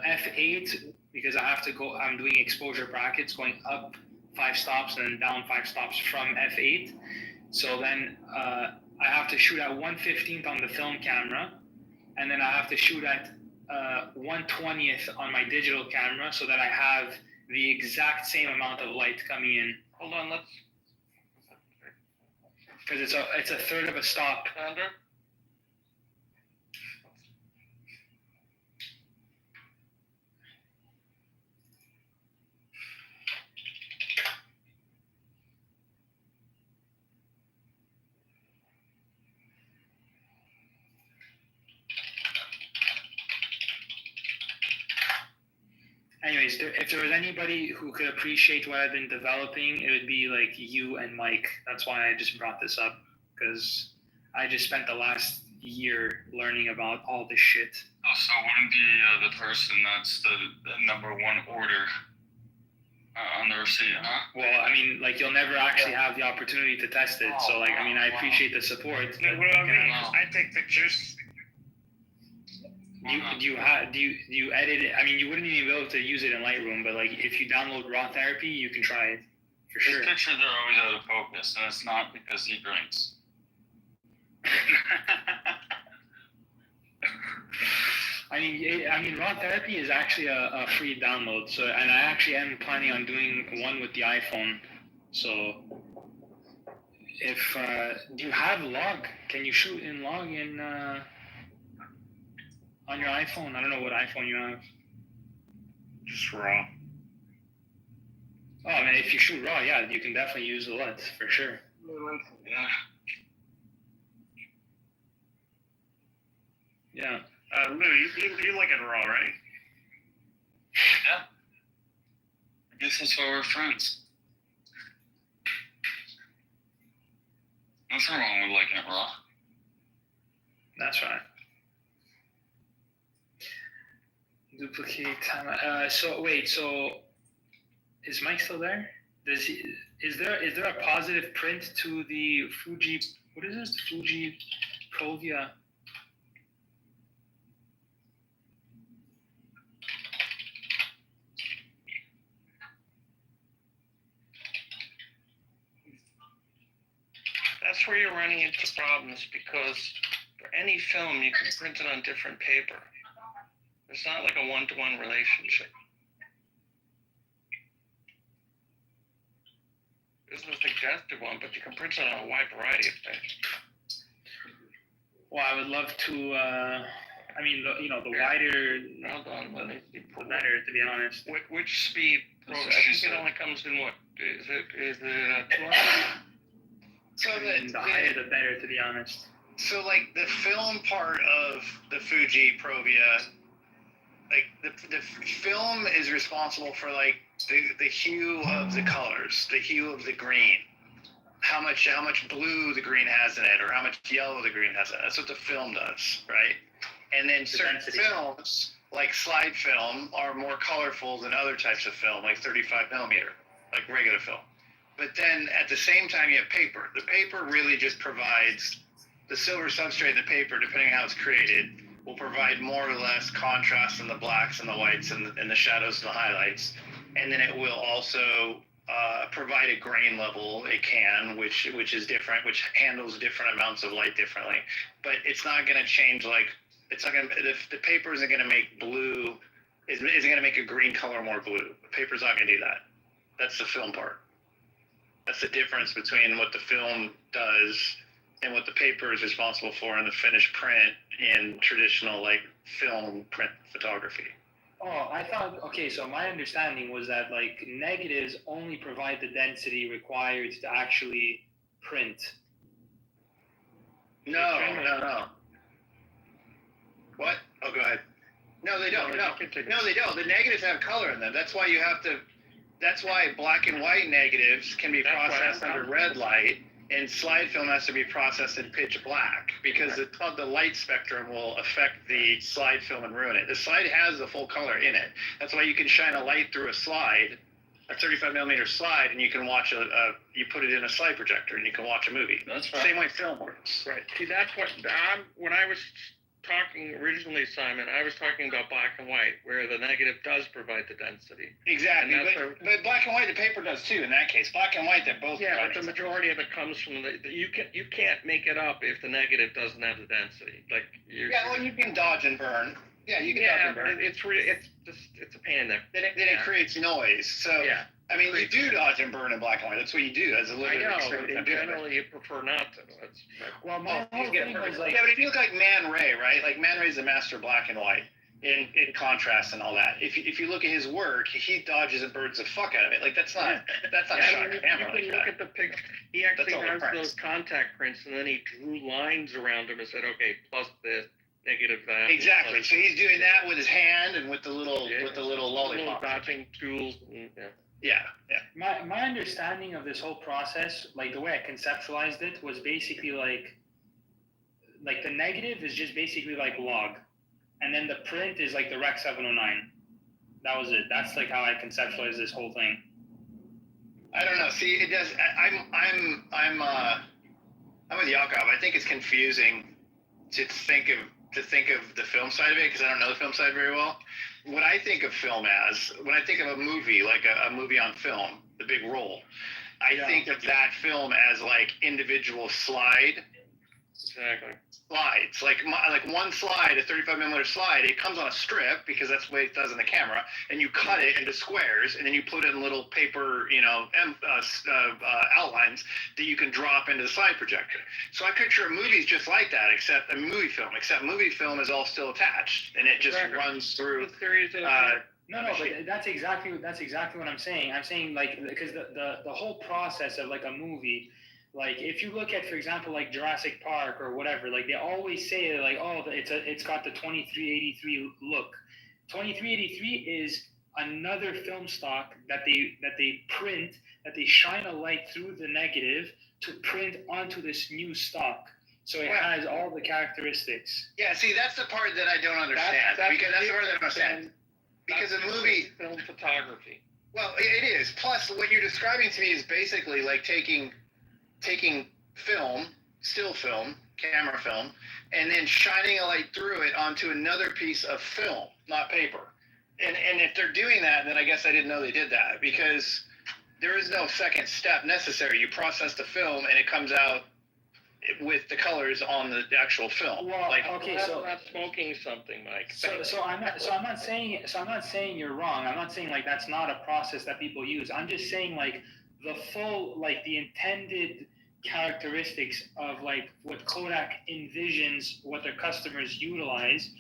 f8 because I have to go. I'm doing exposure brackets going up 5 stops and then down 5 stops from f8. So then I have to shoot at 1/15th on the film camera, and then I have to shoot at 1/20th on my digital camera so that I have the exact same amount of light coming in. Hold on, let's. Because it's a third of a stop. Sandra? Anyways, if there was anybody who could appreciate what I've been developing, it would be like you and Mike. That's why I just brought this up, because I just spent the last year learning about all this shit. Oh, so wouldn't be the person that's the number one order on the receipt, huh? Well, I mean, like, you'll never actually have the opportunity to test it. So, like, I mean, I appreciate the support. What do I mean? I take pictures. Do you edit it? I mean, you wouldn't even be able to use it in Lightroom, but like if you download Raw Therapy, you can try it for sure. His pictures are always out of focus, and it's not because he drinks. I mean, Raw Therapy is actually a free download. So, and I actually am planning on doing one with the iPhone. So, if do you have Log? Can you shoot in Log in? On your iPhone? I don't know what iPhone you have. Just raw. Oh, I mean, if you shoot RAW, yeah, you can definitely use the LUT for sure. Yeah. Yeah. Lou, you look at raw, right? Yeah. I guess that's why we're friends. Nothing wrong with liking it raw. That's right. Duplicate time. So wait. So is Mike still there? Is there a positive print to the Fuji? What is this? Fuji Provia. That's where you're running into problems, because for any film you can print it on different paper. It's not like a one-to-one relationship. This is a suggested one, but you can print it on a wide variety of things. Well, I would love to. I mean, the wider, Hold on, let me see. the better. To be honest. Which speed? I think it only comes in what? Is it 200? So The higher, the better. To be honest. So like the film part of the Fuji Provia, like the film is responsible for like the hue of the colors, the hue of the green, how much blue the green has in it, or how much yellow the green has in it. That's what the film does, right? And then certain films, like slide film, are more colorful than other types of film, like 35 millimeter, like regular film. But then at the same time, you have paper. The paper really just provides the silver substrate of the paper, depending on how it's created, will provide more or less contrast in the blacks and the whites and the shadows and the highlights. And then it will also provide a grain level, it can, which is different, which handles different amounts of light differently. But it's not going to change, like, it's not going to, the paper isn't going to make blue, isn't going to make a green color more blue. The paper's not going to do that. That's the film part. That's the difference between what the film does and what the paper is responsible for in the finished print in traditional, like, film print photography. Oh, I thought, okay, so my understanding was that, like, negatives only provide the density required to actually print. No. What? Oh, go ahead. No, they don't. No, they don't. The negatives have color in them. That's why black and white negatives can be processed under red light, and slide film has to be processed in pitch black, because the light spectrum will affect the slide film and ruin it. The slide has the full color in it. That's why you can shine a light through a slide, a 35 millimeter slide, and you can watch you put it in a slide projector and you can watch a movie. That's right. Same way film works. Right. See, that's what when I was talking originally, Simon, I was talking about black and white, where the negative does provide the density. Exactly, And that's but black and white, the paper does too. In that case, black and white, they're both. Yeah, but the majority of it comes from you can't make it up if the negative doesn't have the density. Like well, you can dodge and burn. Yeah, you can dodge and burn. It's a pain in there. Then it creates noise. So Yeah. I mean, you do dodge and burn in black and white. That's what you do as a I living know, experience. but generally you prefer not to. Well, my whole thing was like, yeah, but if you look like Man Ray, right? Like Man Ray's the master of black and white in contrast and all that. If you look at his work, he dodges and burns the fuck out of it. Like that's not shot you camera can like look that. at the picture. He actually That's all the has prints. those contact prints, and then he drew lines around them and said, okay, plus this, negative that. Exactly. plus So he's doing that with his hand and with the little little lollipop. dodging tools. Yeah. my understanding of this whole process, like the way I conceptualized it, was basically like the negative is just basically like log, and then the print is like the Rec 709. That was it. That's like how I conceptualized this whole thing. I don't know. See, it does. I'm with Yakov. I think it's confusing to think of the film side of it because I don't know the film side very well. What I think of film as, when I think of a movie, like a movie on film, the big roll, I think of that film as like individual slides, like one slide, a 35 millimeter slide. It comes on a strip because that's the way it does in the camera, and you cut it into squares, and then you put it in little paper, outlines that you can drop into the slide projector. So I picture a movie just like that, except movie film is all still attached, and it just runs through. No, but that's exactly what I'm saying. I'm saying like because the whole process of like a movie. Like if you look at, for example, like Jurassic Park or whatever, like they always say like, oh, it's got the 2383 look. 2383 is another film stock that they print, that they shine a light through the negative to print onto this new stock. So it has all the characteristics. Yeah, see, that's the part that I don't understand. Because that's the part that I don't understand. Because a movie film photography. Well, it is. Plus, what you're describing to me is basically like taking film, still film, camera film, and then shining a light through it onto another piece of film, not paper. And if they're doing that, then I guess I didn't know they did that because there is no second step necessary. You process the film and it comes out with the colors on the actual film. Well, okay, I'm so not smoking something, Mike. So I'm not saying you're wrong. I'm not saying like that's not a process that people use. I'm just saying like the full, like the intended characteristics of like what Kodak envisions, what their customers utilize,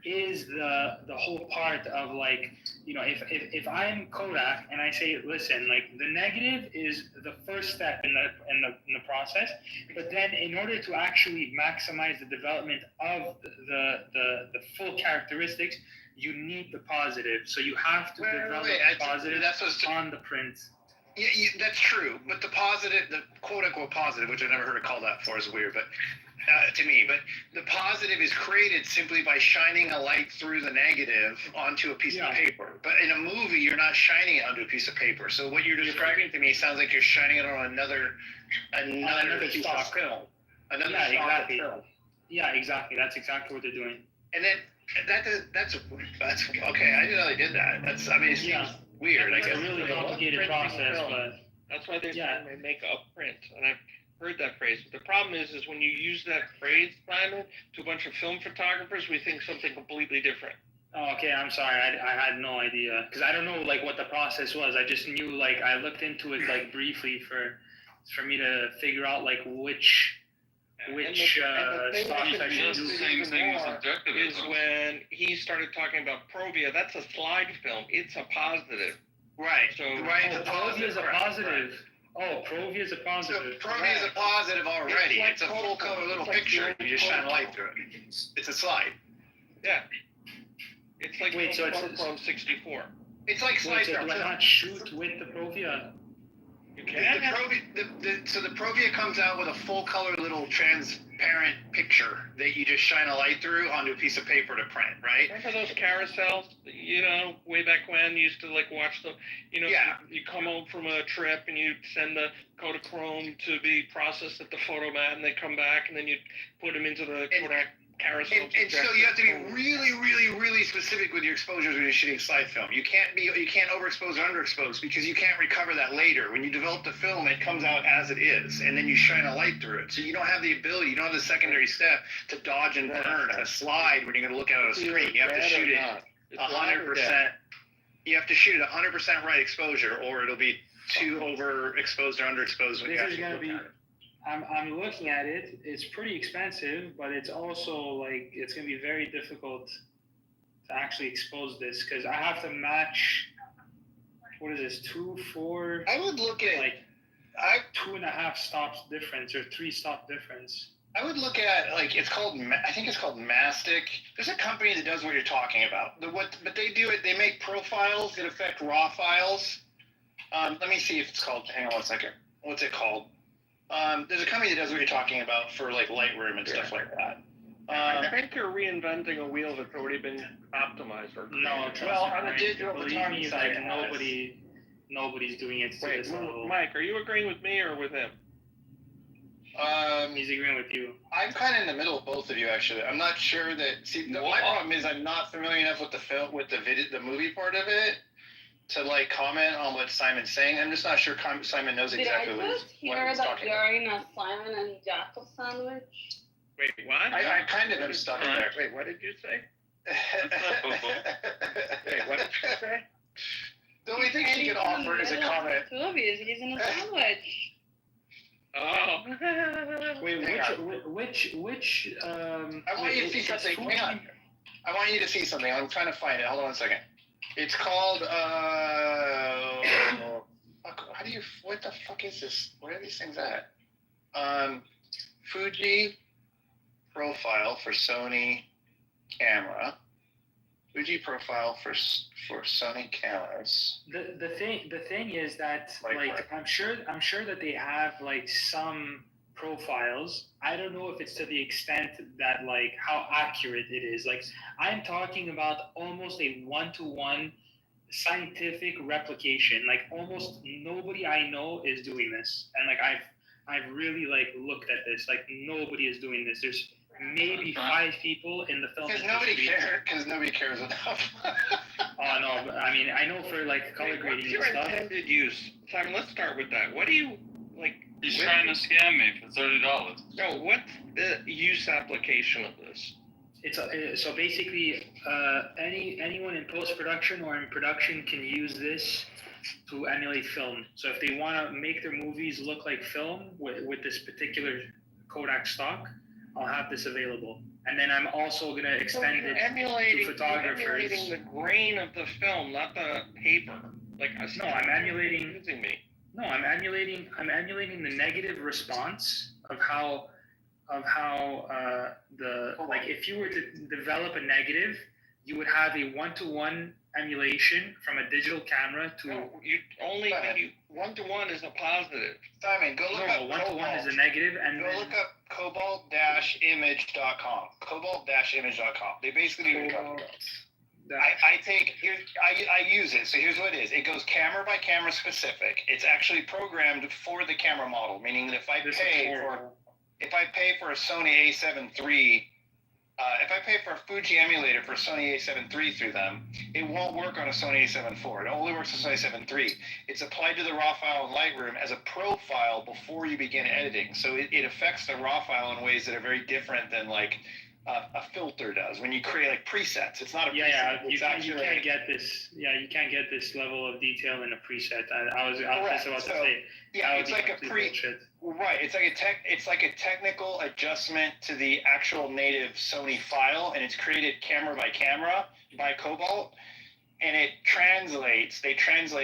is the whole part of like, if I'm Kodak and I say, listen, like the negative is the first step in the process, but then in order to actually maximize the development of the full characteristics, you need the positive. So you have to develop the positive on the print. Yeah, that's true. But the quote-unquote positive, which I've never heard it called that before, is weird, but to me. But the positive is created simply by shining a light through the negative onto a piece of paper. But in a movie, you're not shining it onto a piece of paper. So what you're describing to me sounds like you're shining it on another piece of film. Exactly. Yeah, exactly. That's exactly what they're doing. And then that's okay. I didn't know they did that. It seems weird. I guess It's a really complicated process, but that's why they make a print. And I've heard that phrase. But the problem is when you use that phrase, Simon, to a bunch of film photographers, we think something completely different. Oh, okay, I'm sorry. I had no idea because I don't know like what the process was. I just knew like I looked into it like briefly for me to figure out like which stocks I should do. The same thing as objective is when he started talking about Provia. That's a slide film. It's a positive. Right. So Provia is a positive. Oh, Provia is a positive. So Provia is a positive already. It's a full color little picture. You just shine a light through it. It's a slide. Yeah. It's like so it's from 64. It's like slide film. Do I not shoot with the Provia? You can. So the Provia comes out with a full color little transparent picture that you just shine a light through onto a piece of paper to print, right? Remember those carousels, way back when you used to like watch them, you come home from a trip and you send the Kodachrome to be processed at the photomat and they come back and then you put them into the Kodak carousel. And so you have to be really, really, really specific with your exposures when you're shooting slide film. You can't overexpose or underexpose because you can't recover that later. When you develop the film, it comes out as it is, and then you shine a light through it. So you don't have the ability, you don't have the secondary step to dodge and burn a slide when you're going to look at it on a screen. You have to shoot it 100%. You have to shoot it 100% right exposure, or it'll be too overexposed or underexposed when you This is actually gonna look be. at it. I'm looking at it. It's pretty expensive, but it's also like it's gonna be very difficult to actually expose this because I have to match. What is this? 2, 4, I would look at like I 2.5 stops difference or 3 stop difference. I would look at I think it's called Mastic. There's a company that does what you're talking about. But they do it. They make profiles that affect raw files. Let me see if it's called. Hang on one second. What's it called? There's a company that does what you're talking about for like Lightroom and stuff like that. I think you're reinventing a wheel that's already been optimized. Or No, Well, on the digital believe photography me, side, like nobody's doing it to wait, this level. Mike, are you agreeing with me or with him? He's agreeing with you. I'm kind of in the middle of both of you, actually. I'm not sure that. See, my problem is I'm not familiar enough with the film, with the movie part of it, to like comment on what Simon's saying. I'm just not sure Simon knows exactly Did I what just he's hear that talking you're about. in a Simon and Jacob sandwich? Wait, what? I kind of am stuck in there. Wait, what did you say? Wait, what did you say? The only thing she could offer is a comment. Two of you, he's in a sandwich. Oh. Wait, Hang which I want you to see something. Hang on. I want you to see something. I'm trying to find it. Hold on a second. It's called what the fuck is this? Where are these things at? Fuji profile for Sony camera. Fuji profile for Sony cameras. The thing is that Like I'm sure that they have like some profiles. I don't know if it's to the extent that like how accurate it is. Like I'm talking about almost a 1-to-1 scientific replication. Like almost nobody I know is doing this, and like I've really like looked at this. Like nobody is doing this. There's maybe 5 people in the film Because industry. nobody cares enough. Oh no, but I mean I know for like color Wait, grading what's your and stuff. intended use? Simon, let's start with that. What do you, like... He's trying to scam me for $30. No, what's the use application of this? So basically, anyone in post production or in production can use this to emulate film. So if they want to make their movies look like film with this particular Kodak stock, I'll have this available. And then I'm also gonna extend it to photographers. You're emulating the grain of the film, not the paper. Like No, I'm emulating. Using me. No, I'm emulating the negative response of how if you were to develop a negative, you would have a 1-to-1 emulation from a digital camera to. No, you only when you 1-to-1 is a positive. Simon, go look up 1-to-1 is a negative, and Go then look up cobalt-image.com. Cobalt-image.com. They basically do what you're talking about. I use it. So here's what it is. It goes camera by camera specific. It's actually programmed for the camera model, meaning that if I pay for a Sony A7 III, if I pay for a Fuji emulator for a Sony A7 III through them, it won't work on a Sony A7 IV. It only works on Sony A7 III. It's applied to the raw file in Lightroom as a profile before you begin editing. So it affects the raw file in ways that are very different than like a filter does when you create like presets. It's not a preset. you can't get this. Yeah, you can't get this level of detail in a preset. I was just about to say. Yeah, it's like a bullshit. Right. It's like a technical adjustment to the actual native Sony file, and it's created camera by camera by Cobalt, and they translate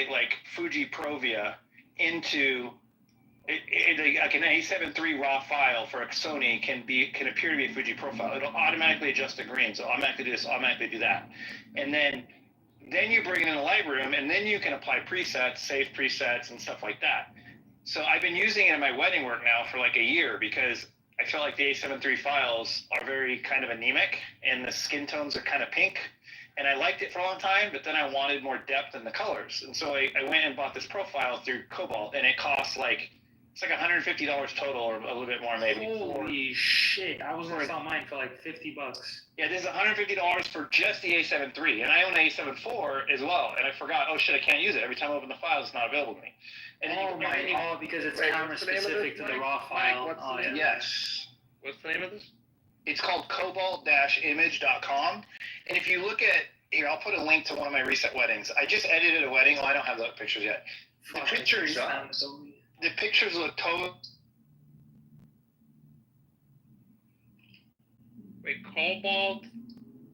like Fuji Provia into like an A7 III raw file for a Sony can appear to be a Fuji profile. It'll automatically adjust the green, so automatically do this, automatically do that, and then you bring it in Lightroom, and then you can apply presets, save presets, and stuff like that. So I've been using it in my wedding work now for like a year because I feel like the A7 III files are very kind of anemic, and the skin tones are kind of pink. And I liked it for a long time, but then I wanted more depth in the colors, and so I went and bought this profile through Cobalt, and it costs like It's like $150 total, or a little bit more maybe. Holy shit! I was gonna sell mine for like $50. Yeah, this is $150 for just the A7 III, and I own the A7 IV as well. And I forgot. Oh shit! I can't use it. Every time I open the file, it's not available to me. And then Because it's Wait, camera what's the name of specific this, to the Mike? raw Mike, file. what's the Oh, name? yeah. Yes. What's the name of this? It's called cobalt-image.com. And if you look at here, I'll put a link to one of my recent weddings. I just edited a wedding. Oh, I don't have the pictures yet. The Fuck, pictures, it's the pictures look totally. Wait, Cobalt.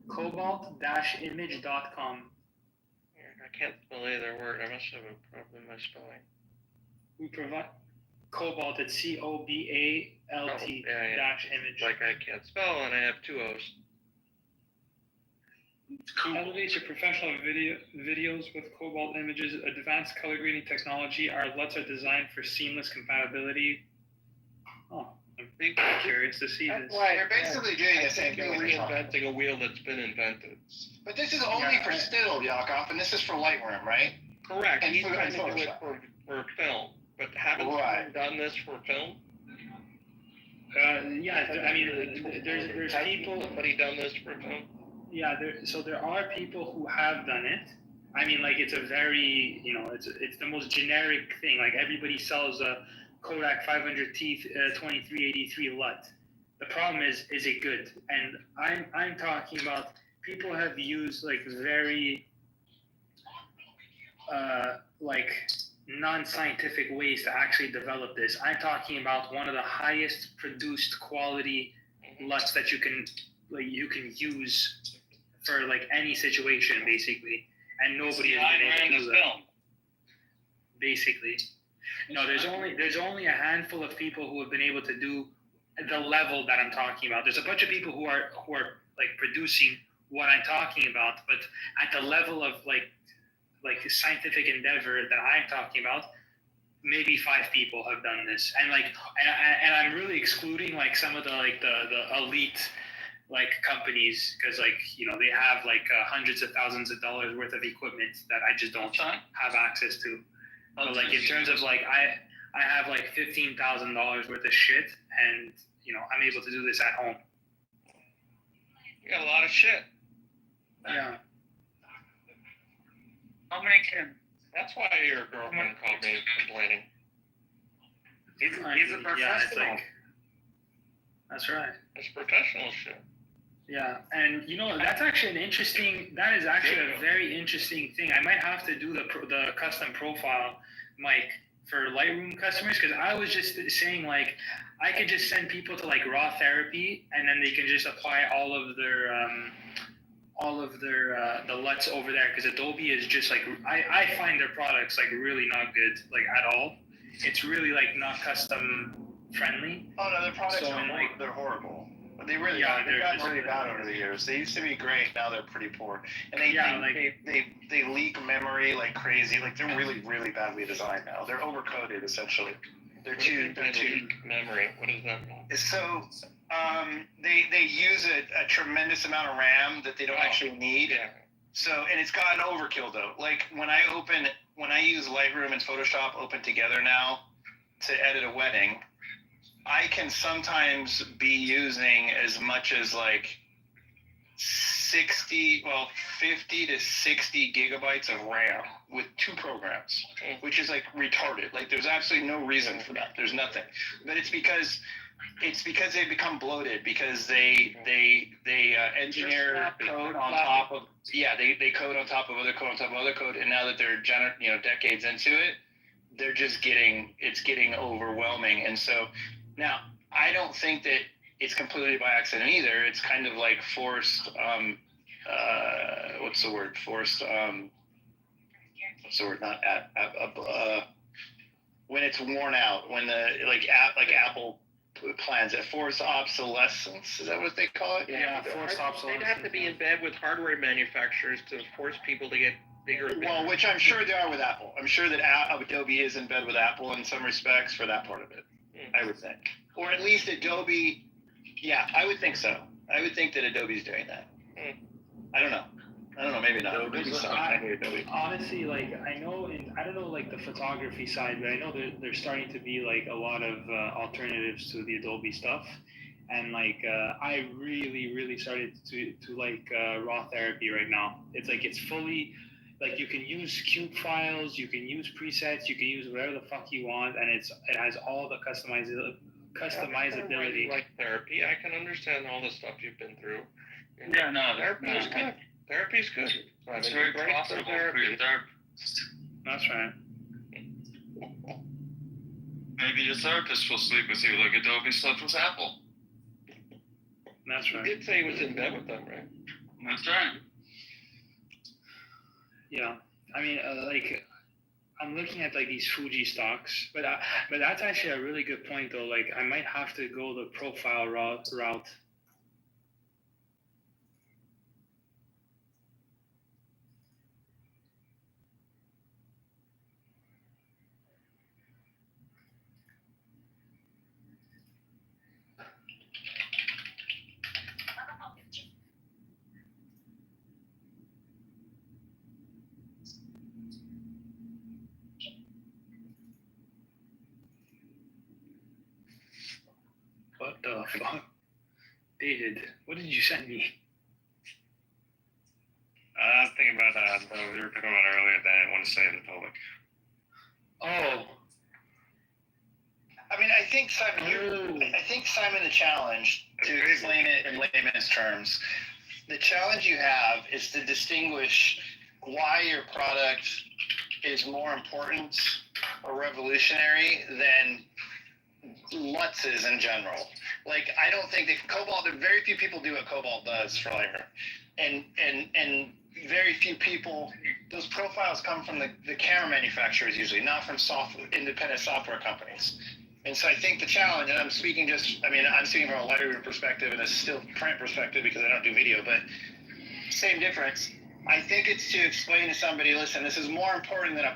Cobalt-image.com. I can't spell either word. I must have a problem with my spelling. We provide Cobalt. It's COBALT Oh, yeah. dash image. Like I can't spell and I have two O's. Elevate your professional videos with Cobalt images. Advanced color grading technology. Our LUTs are designed for seamless compatibility. Oh, I'm curious to see this. They're basically doing the same thing. You're reinventing a wheel that's been invented. But this is only for still, Yakov, and this is for Lightroom, right? Correct. And He's for- trying to and do it Photoshop. for film. But haven't Right. you done this for film? Yeah, I mean, there's people. Somebody done this for film? Yeah, there are people who have done it. I mean, like it's a very, it's the most generic thing. Like everybody sells a Kodak 500T 2383 LUT. The problem is it good? And I'm talking about people have used like very like non-scientific ways to actually develop this. I'm talking about one of the highest produced quality LUTs that you can use for like any situation, basically, and nobody has been able to do that. Film. Basically, no. There's only a handful of people who have been able to do the level that I'm talking about. There's a bunch of people who are like producing what I'm talking about, but at the level of like scientific endeavor that I'm talking about, maybe 5 people have done this, and I'm really excluding like some of the elite like companies, because they have like hundreds of thousands of dollars worth of equipment that I just don't have access to. But like in terms of like I have like $15,000 worth of shit, and I'm able to do this at home. You got a lot of shit. Yeah. How many can? That's why your girlfriend called me complaining. He's a professional. Yeah, it's like, that's right. It's professional shit. Yeah, and that is actually a very interesting thing. I might have to do the custom profile, Mike, for Lightroom customers, because I was just saying like I could just send people to like raw therapy, and then they can just apply all of their the LUTs over there, because Adobe is just like I find their products like really not good, like at all. It's really like not custom friendly. Oh no, their products So, are like, they're horrible. But they really Yeah, they've they're gotten just- really bad over the years. They used to be great, now they're pretty poor. And they they leak memory like crazy. Like they're really, really badly designed now. They're overcoded essentially. They're What do you too mean by leak memory? What does that mean? so they use a tremendous amount of RAM that they don't actually need. Yeah. So, and it's gotten overkill though. Like when I use Lightroom and Photoshop open together now to edit a wedding, I can sometimes be using as much as like 50 to 60 gigabytes of RAM with 2 programs, which is like retarded. Like there's absolutely no reason for that. There's nothing. But it's because they become bloated, because they engineer code on top of they code on top of other code on top of other code, and now that they're decades into it, they're just getting overwhelming. And so now I don't think that it's completely by accident either. It's kind of like forced what's the word? Forced when it's worn out, when the like Apple plans it, forced obsolescence, is that what they call it? Yeah, forced obsolescence. They'd have to be in bed with hardware manufacturers to force people to get bigger and bigger. Well, which I'm sure they are with Apple. I'm sure that Adobe is in bed with Apple in some respects for that part of it. I would think, or at least Adobe. Yeah, I would think so. I would think that Adobe's doing that. I don't know. I don't know, maybe not. Adobe's Maybe some. I- Maybe Adobe. Honestly, like I know, I don't know like the photography side, but I know there's starting to be like a lot of alternatives to the Adobe stuff, and like I really started to like raw therapy right now. It's like it's fully like you can use cube files, you can use presets, you can use whatever the fuck you want, and it has all the customizability. Like therapy, I can understand all the stuff you've been through. Yeah, no, Therapy's good. Therapy's good. It's very Great profitable for your therapist. That's right. Maybe your therapist will sleep with you like Adobe slept with Apple. That's He right. did say he was in bed with them, right? That's right. Yeah, I mean, like, I'm looking at like these Fuji stocks, but that's actually a really good point though. Like, I might have to go the profile route. What the fuck, David? What did you send me? I was thinking about what we were talking about earlier that I didn't want to say in the public. Oh, I mean, I think Simon, the challenge to explain it in layman's terms, the challenge you have is to distinguish why your product is more important or revolutionary than Lutz's in general. Like, I don't think that Cobalt, very few people do what Cobalt does for flavor. And very few people, those profiles come from the camera manufacturers usually, not from independent software companies. And so I think the challenge, and I'm speaking from a Lightroom perspective and a still print perspective because I don't do video, but same difference. I think it's to explain to somebody, listen, this is more important than a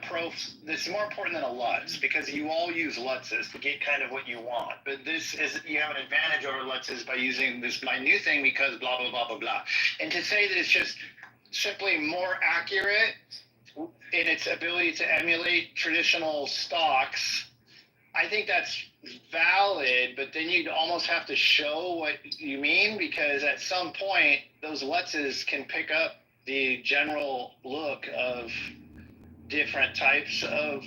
Lutz, because you all use Lutzes to get kind of what you want. But you have an advantage over Lutzes by using my new thing because blah, blah, blah, blah, blah. And to say that it's just simply more accurate in its ability to emulate traditional stocks, I think that's valid, but then you'd almost have to show what you mean, because at some point, those Lutzes can pick up the general look of different types of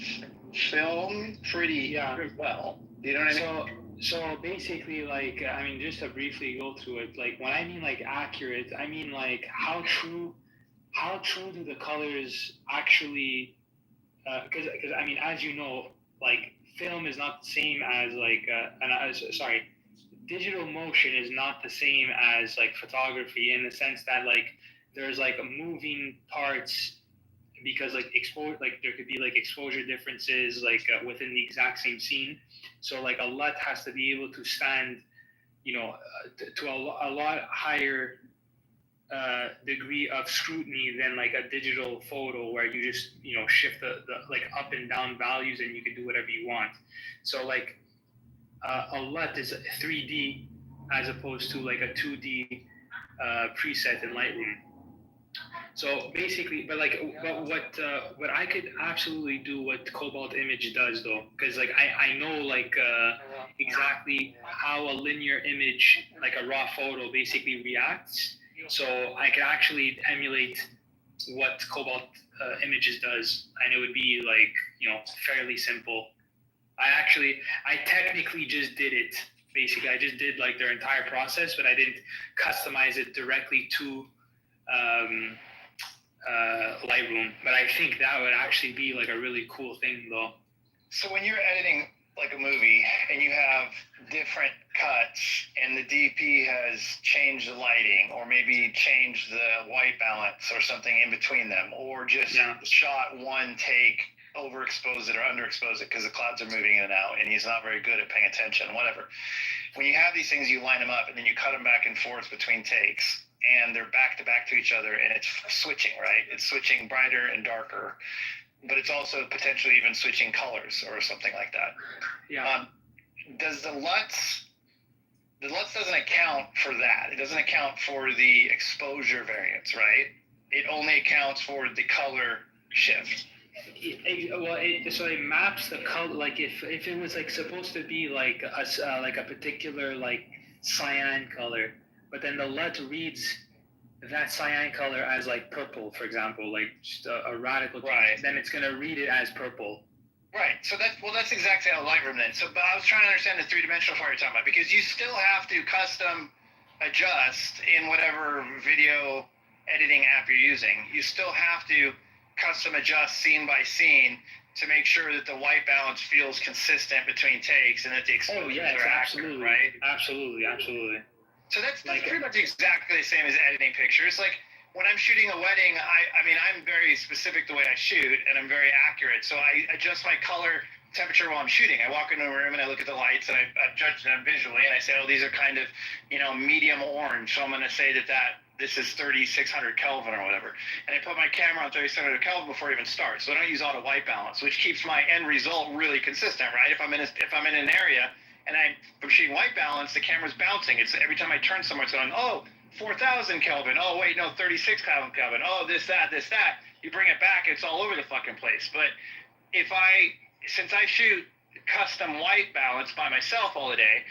film pretty well. You know what I mean? So basically, like, I mean, just to briefly go through it, like, when I mean like accurate, I mean like how true do the colors actually? Because I mean, as you know, like, film is not the same as like, digital motion is not the same as like photography, in the sense that like there's like moving parts, because like there could be like exposure differences like within the exact same scene. So like a LUT has to be able to stand, to a lot higher degree of scrutiny than like a digital photo where you just shift the like up and down values and you can do whatever you want. So like a LUT is 3D as opposed to like a 2D preset in Lightroom. So basically, but what I could absolutely do what Cobalt Image does though, because like I know like exactly how a linear image, like a raw photo, basically reacts. So I could actually emulate what Cobalt Images does, and it would be like fairly simple. I technically just did it. Basically, I just did like their entire process, but I didn't customize it directly to Lightroom. But I think that would actually be like a really cool thing, though. So when you're editing like a movie and you have different cuts and the DP has changed the lighting or maybe changed the white balance or something in between them, or just shot one take, overexpose it or underexpose it because the clouds are moving in and out and he's not very good at paying attention, whatever. When you have these things, you line them up and then you cut them back and forth between takes, and they're back to each other, and it's switching, right? It's switching brighter and darker, but it's also potentially even switching colors or something like that. Yeah. Does the LUTs doesn't account for that. It doesn't account for the exposure variance, right? it only accounts for the color shift. So it maps the color. Like if it was like supposed to be like a particular like cyan color, but then the LUT reads that cyan color as like purple, for example, like just a radical change. Right. Then it's gonna read it as purple. Right. So that's exactly how Lightroom then. So, but I was trying to understand the three-dimensional part you're talking about, because you still have to custom adjust in whatever video editing app you're using. You still have to custom adjust scene by scene to make sure that the white balance feels consistent between takes and that the exposures are accurate, right? Absolutely. So that's pretty much exactly the same as editing pictures. Like when I'm shooting a wedding, I mean, I'm very specific the way I shoot, and I'm very accurate. So I adjust my color temperature while I'm shooting. I walk into a room and I look at the lights and I judge them visually, and I say, oh, these are kind of, medium orange. So I'm going to say that this is 3600 Kelvin or whatever. And I put my camera on 3600 Kelvin before it even starts. So I don't use auto white balance, which keeps my end result really consistent, right? If I'm in an area and I'm shooting white balance, the camera's bouncing. It's every time I turn somewhere, it's going, oh, 4,000 Kelvin. Oh, wait, no, 36,000 Kelvin. Oh, this, that. You bring it back, it's all over the fucking place. But since I shoot custom white balance by myself all the day,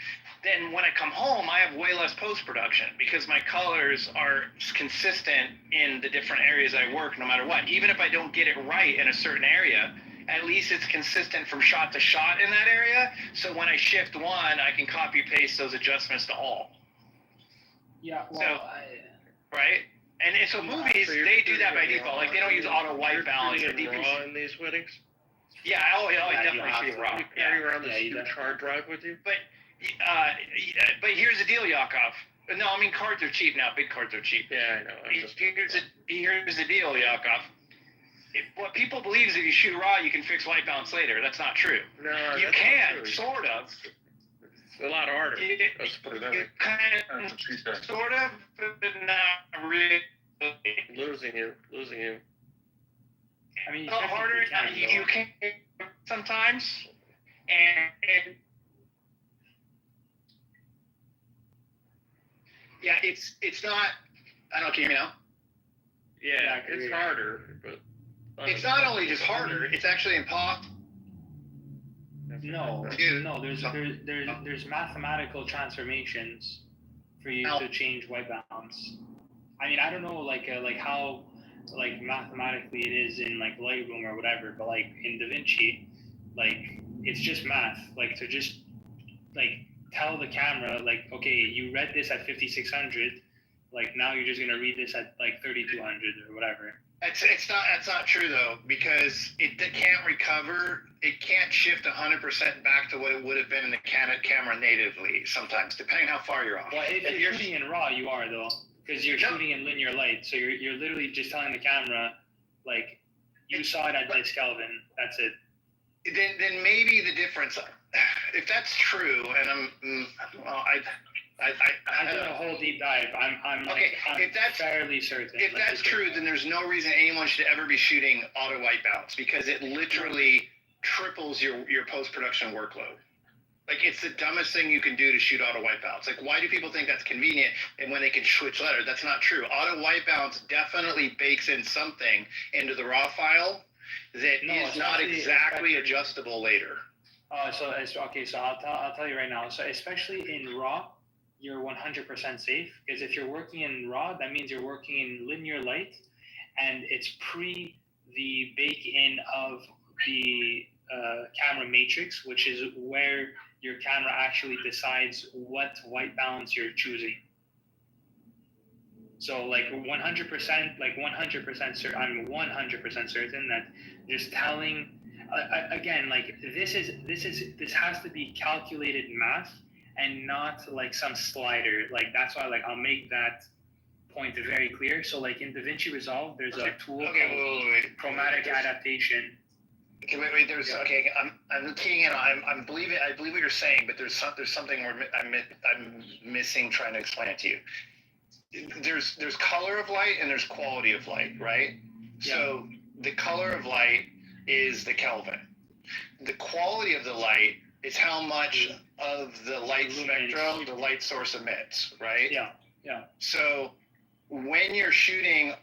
then when I come home, I have way less post-production because my colors are consistent in the different areas I work no matter what. Even if I don't get it right in a certain area, at least it's consistent from shot to shot in that area. So when I shift one, I can copy-paste those adjustments to all. Yeah, right? And so movies, they do that by default. Like, they don't use auto white balance. You're shooting raw in these weddings? Yeah, I definitely shoot raw. You carry around this huge hard drive with you? But here's the deal, Yakov. No, I mean, cards are cheap now. Big cards are cheap. Yeah, I know. Here's the deal, Yakov. What people believe is if you shoot raw, you can fix white balance later. That's not true. No, you can, sort of. It's a lot harder. Let's put it that way. You can, sort of, but not really. Losing you. I mean, harder. You can sometimes, and yeah, it's not. I don't know. Can you hear me now? Yeah, it's harder, but it's not only just harder. It's actually impossible. No. There's mathematical transformations for you to change white balance. I mean, I don't know how mathematically it is in like Lightroom or whatever, but like in DaVinci, like it's just math. Like to just like tell the camera like, okay, you read this at 5600, like now you're just gonna read this at like 3200 or whatever. That's not true though, because it can't recover. It can't shift 100% back to what it would have been in the camera natively. Sometimes, depending how far you're off. Well, if you're shooting in RAW, you are though, because you're shooting in linear light. So you're literally just telling the camera, like, you saw it at this Kelvin. That's it. Then maybe the difference, if that's true, and I did a whole deep dive. I'm fairly certain. If that's true, then there's no reason anyone should ever be shooting auto white balance, because it literally triples your post-production workload. Like, it's the dumbest thing you can do to shoot auto white balance. Like, why do people think that's convenient and when they can switch letters? That's not true. Auto white balance definitely bakes in something into the raw file that is not exactly adjustable later. So I'll tell you right now. So especially in RAW, you're 100% safe, because if you're working in RAW, that means you're working in linear light, and it's pre the bake in of the camera matrix, which is where your camera actually decides what white balance you're choosing. So like 100% certain, I'm 100% certain that just telling again, like this has to be calculated math and not like some slider. Like that's why I'll make that point very clear. So like in DaVinci Resolve, there's a tool called chromatic adaptation. Okay, wait. There's I'm keying in. I believe what you're saying, but there's something I'm missing trying to explain it to you. There's color of light and there's quality of light, right? Yeah. So the color of light is the Kelvin. The quality of the light is how much of the light spectrum the light source emits, right? Yeah. So when you're shooting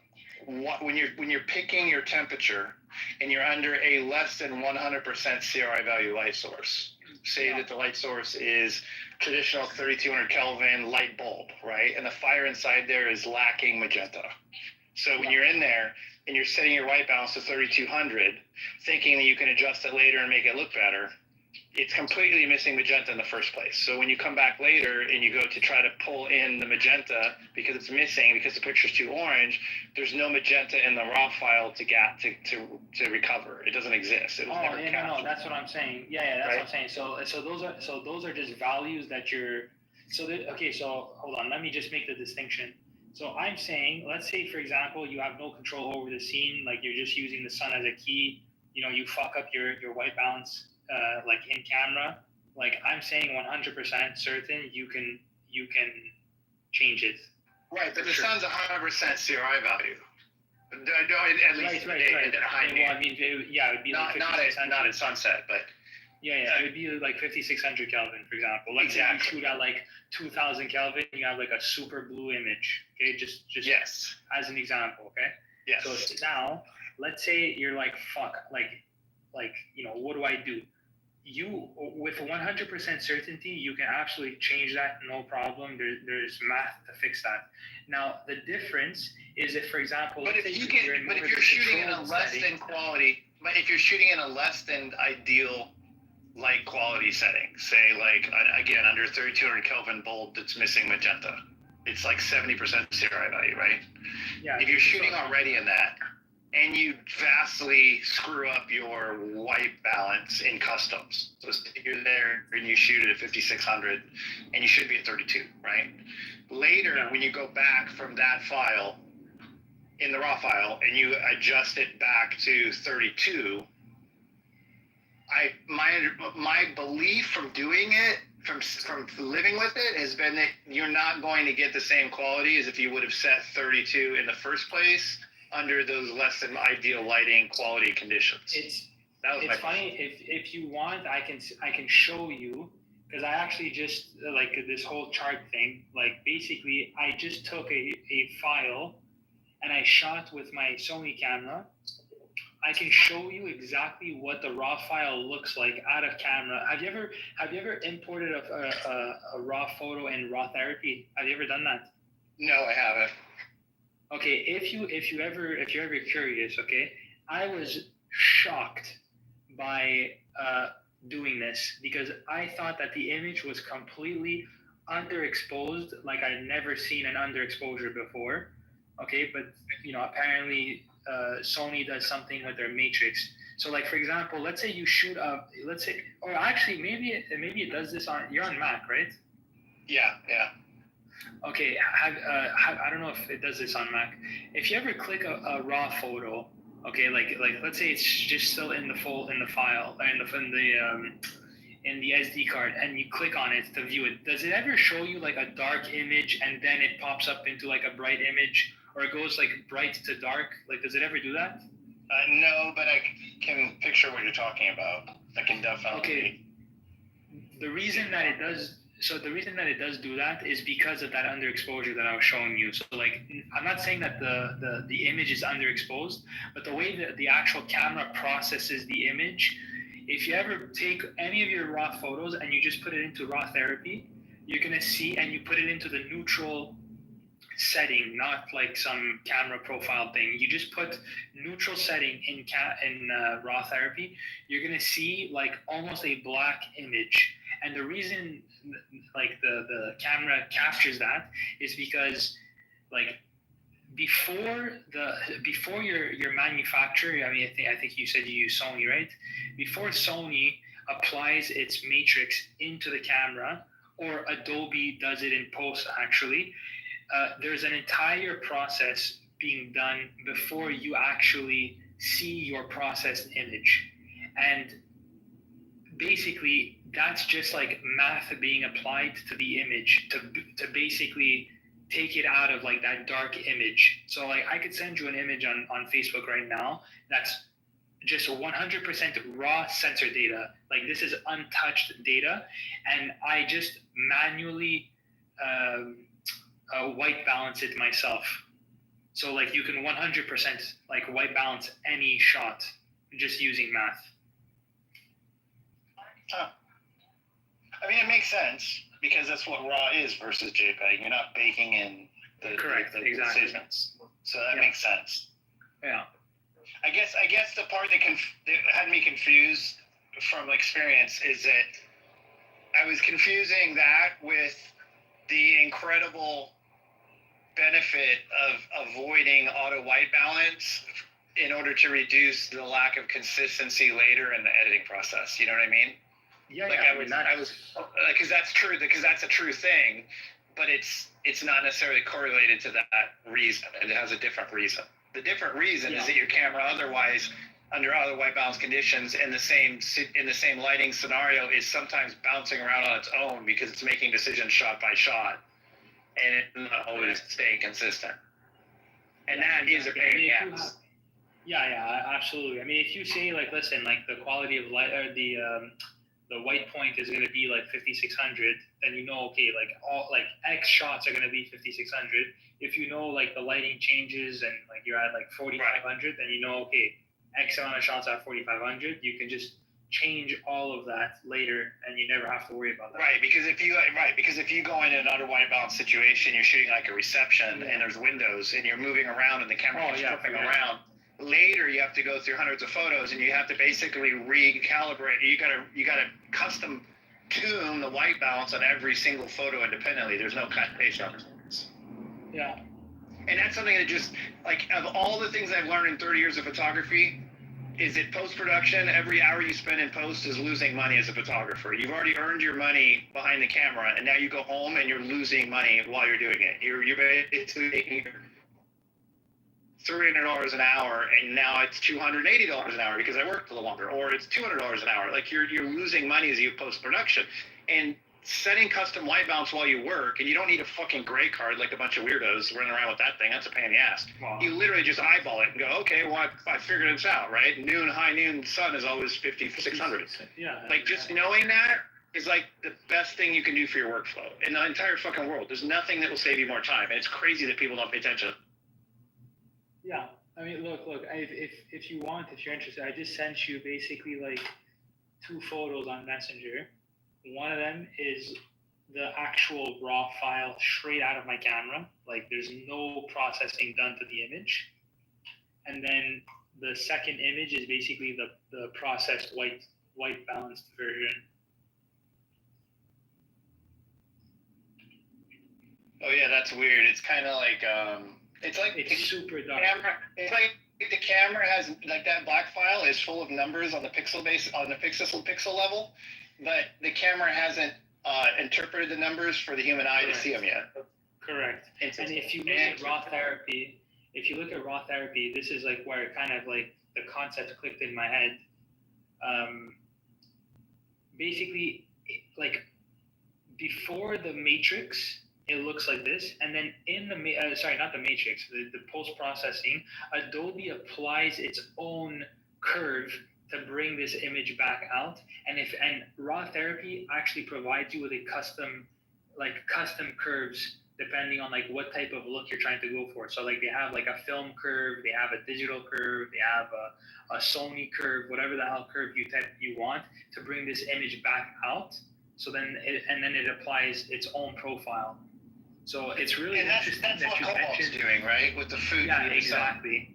when you're picking your temperature and you're under a less than 100% CRI value light source. Say that the light source is traditional 3200 Kelvin light bulb, right? And the fire inside there is lacking magenta. So when you're in there and you're setting your white balance to 3200, thinking that you can adjust it later and make it look better, it's completely missing magenta in the first place. So when you come back later and you go to try to pull in the magenta because it's missing, because the picture's too orange, there's no magenta in the raw file to recover. It doesn't exist. It was never captured. No, that's what I'm saying. Yeah, that's what I'm saying. So those are just values that you're. So hold on. Let me just make the distinction. So I'm saying, let's say for example, you have no control over the scene, like you're just using the sun as a key. You fuck up your white balance. Like in camera, like I'm saying 100% certain you can change it. Right, but the sun's 100% CRI value. At least right. at high noon. Well, I mean, it would be not at sunset, but yeah, it would be like 5600 Kelvin, for example. Let's say you shoot at like 2000 Kelvin, you have like a super blue image. Okay, just yes, as an example. Okay. Yes. So now, let's say you're like fuck, like what do I do? You, with 100% certainty, you can absolutely change that, no problem. There's math to fix that. Now, the difference is if, for example, if you're shooting in a less than quality, but if you're shooting in a less than ideal light quality setting, say like again under 3200 Kelvin bulb that's missing magenta, it's like 70% CRI value, right? Yeah. If you're shooting already in that, and you vastly screw up your white balance in customs. So you're there and you shoot it at 5600 and you should be at 32, right? Later, when you go back from that file in the raw file and you adjust it back to 32, my belief from doing it, from living with it, has been that you're not going to get the same quality as if you would have set 32 in the first place under those less than ideal lighting quality conditions. It's funny. If you want, I can show you, because I actually just like this whole chart thing. Like basically, I just took a file and I shot with my Sony camera. I can show you exactly what the raw file looks like out of camera. Have you ever imported a raw photo in raw therapy? Have you ever done that? No, I haven't. Okay, if you're ever curious, okay, I was shocked by doing this because I thought that the image was completely underexposed, like I'd never seen an underexposure before. Okay, but apparently Sony does something with their matrix. So, like for example, let's say you shoot up, or actually maybe it does this you're on Mac, right? Yeah. Okay, I don't know if it does this on Mac. If you ever click a raw photo, okay, like let's say it's just still in the file, in the SD card, and you click on it to view it, does it ever show you like a dark image and then it pops up into like a bright image, or it goes like bright to dark? Like, does it ever do that? No, but I can picture what you're talking about. I can definitely. Okay. The reason that it does do that is because of that underexposure that I was showing you. So like, I'm not saying that the image is underexposed, but the way that the actual camera processes the image, if you ever take any of your raw photos and you just put it into raw therapy, you're gonna see, and you put it into the neutral setting, not like some camera profile thing. You just put neutral setting in raw therapy, you're gonna see like almost a black image. And the reason like the camera captures that is because like before your manufacturer, I mean I think you said you use Sony, right? Before Sony applies its matrix into the camera, or Adobe does it in post actually, there's an entire process being done before you actually see your processed image. And basically that's just like math being applied to the image to basically take it out of like that dark image. So like I could send you an image on Facebook right now that's just 100% raw sensor data. Like this is untouched data, and I just manually white balance it myself. So like you can 100% like white balance any shot just using math. I mean, it makes sense because that's what RAW is versus JPEG. You're not baking in the Exactly. decisions, so that Yeah. makes sense. Yeah. I guess the part that had me confused from experience is that I was confusing that with the incredible benefit of avoiding auto white balance in order to reduce the lack of consistency later in the editing process. You know what I mean? Yeah, Like yeah. I was, because that's true, because that's a true thing, but it's not necessarily correlated to that reason. It has a different reason. The different reason is that your camera otherwise, under other white balance conditions, in the same lighting scenario, is sometimes bouncing around on its own because it's making decisions shot by shot, and it's not always staying consistent. And that is a pain in the ass. Yeah, absolutely. I mean, if you say like, listen, like the quality of light or the white point is going to be like 5600, then you know, okay, like all like X shots are going to be 5600. If you know like the lighting changes and like you're at like 4500, then you know, okay, X amount of shots at 4500. You can just change all of that later, and you never have to worry about that. Right, because if you go into an under white balance situation, you're shooting like a reception, and there's windows, and you're moving around, and the camera's flipping around. Later, you have to go through hundreds of photos, and you have to basically recalibrate. You gotta custom tune the white balance on every single photo independently. There's no cut and paste opportunities. Yeah. And that's something that just, like, of all the things I've learned in 30 years of photography, is that post-production, every hour you spend in post is losing money as a photographer. You've already earned your money behind the camera, and now you go home and you're losing money while you're doing it. You're basically making $300 an hour, and now it's $280 an hour because I worked a little longer, or it's $200 an hour. Like you're losing money as you post-production. And setting custom white balance while you work, and you don't need a fucking gray card like a bunch of weirdos running around with that thing. That's a pain in the ass. Wow. You literally just eyeball it and go, okay, well, I figured this out, right? High noon sun is always 5600. Yeah. Like, just knowing that is like the best thing you can do for your workflow in the entire fucking world. There's nothing that will save you more time, and it's crazy that people don't pay attention. Yeah. I mean, look. If you want, if you're interested, I just sent you basically like 2 photos on Messenger. One of them is the actual raw file straight out of my camera. Like there's no processing done to the image. And then the second image is basically the processed white balanced version. Oh yeah, that's weird. It's kind of like it's super dark. It's like the camera has like that black file is full of numbers on the pixel pixel level, but the camera hasn't interpreted the numbers for the human eye to see them yet. Correct. And if you look at raw therapy, this is like where kind of like the concept clicked in my head. Basically, like before the matrix, it looks like this, and then in the not the matrix, the post processing, Adobe applies its own curve to bring this image back out, and raw therapy actually provides you with a custom curves depending on like what type of look you're trying to go for. So like they have like a film curve, they have a digital curve, they have a Sony curve, whatever the hell curve you want to bring this image back out. So then it applies its own profile. So it's really interesting that's that what you Cobalt's mentioned doing, right? With the food. Yeah, exactly.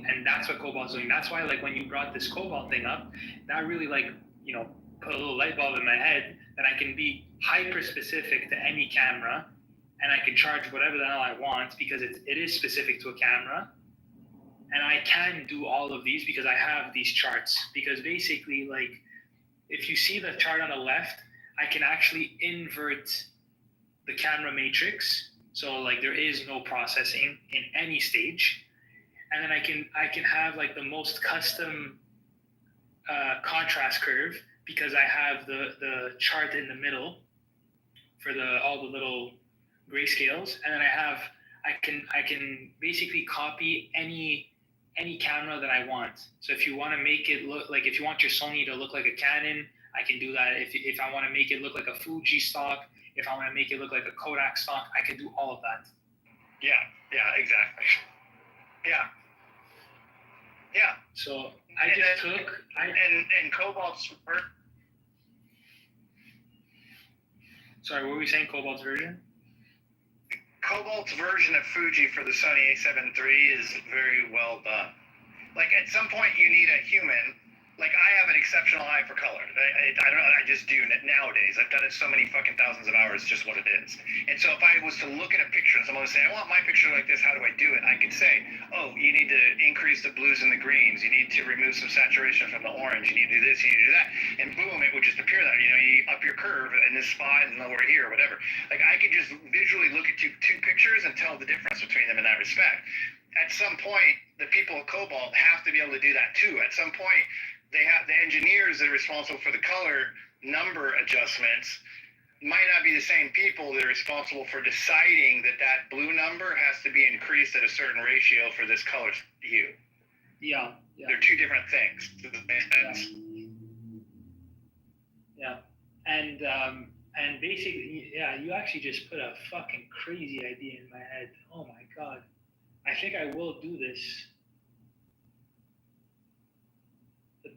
And that's what Cobalt's doing. That's why like when you brought this Cobalt thing up, that really like, you know, put a little light bulb in my head that I can be hyper specific to any camera, and I can charge whatever the hell I want because it is specific to a camera. And I can do all of these because I have these charts. Because basically, like, if you see the chart on the left, I can actually invert the camera matrix. So like there is no processing in any stage. And then I can have like the most custom contrast curve because I have the chart in the middle for all the little grayscales. And then I can basically copy any camera that I want. So if you want to make it look like, if you want your Sony to look like a Canon, I can do that. If I want to make it look like a Fuji stock, if I want to make it look like a Kodak stock, I can do all of that. Yeah, exactly. Yeah. Yeah. So I just took And Cobalt's sorry, what were we saying? Cobalt's version? Cobalt's version of Fuji for the Sony A7 III is very well done. Like at some point you need a human. Like I have an exceptional eye for color. I don't know. I just do nowadays. I've done it so many fucking thousands of hours. Just what it is. And so if I was to look at a picture and someone would say, "I want my picture like this. How do I do it?" I could say, "Oh, you need to increase the blues and the greens. You need to remove some saturation from the orange. You need to do this. You need to do that." And boom, it would just appear that. You up your curve in this spot and nowhere here, or whatever. Like I could just visually look at two pictures and tell the difference between them in that respect. At some point, the people at Cobalt have to be able to do that too. At some point, they have the engineers that are responsible for the color number adjustments might not be the same people that are responsible for deciding that blue number has to be increased at a certain ratio for this color hue. Yeah. They're two different things. Does that make sense? Yeah. And basically, yeah, you actually just put a fucking crazy idea in my head. Oh my god. I think I will do this.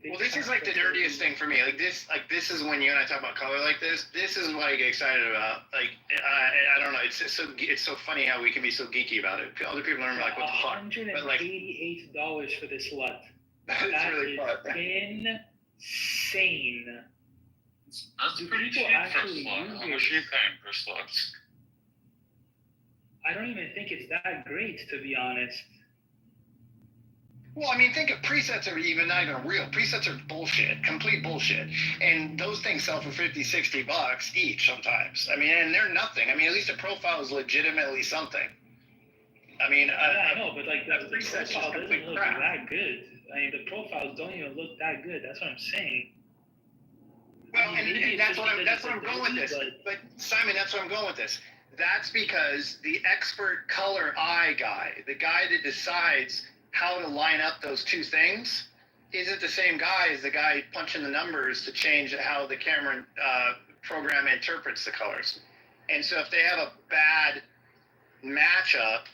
Well, this is like the nerdiest thing for me. Like this is when you and I talk about color like this. This is what I get excited about. Like I don't know. It's so funny how we can be so geeky about it. Other people are like, what the fuck? But like $188 for this LUT. That's really fun. Insane. That's pretty cheap for slugs. How much are you paying for slugs? I don't even think it's that great, to be honest. Well, I mean, think of presets are even not even real. Presets are bullshit, complete bullshit. And those things sell for $50-$60 each sometimes. I mean, and they're nothing. I mean, at least a profile is legitimately something. I mean, I know, but like the preset profile doesn't look that good. I mean, the profiles don't even look that good. That's what I'm saying. Well, and that's what I'm going with this. But Simon, that's what I'm going with this. That's because the expert color eye guy, the guy that decides how to line up those two things, isn't the same guy as the guy punching the numbers to change how the camera program interprets the colors. And so if they have a bad matchup,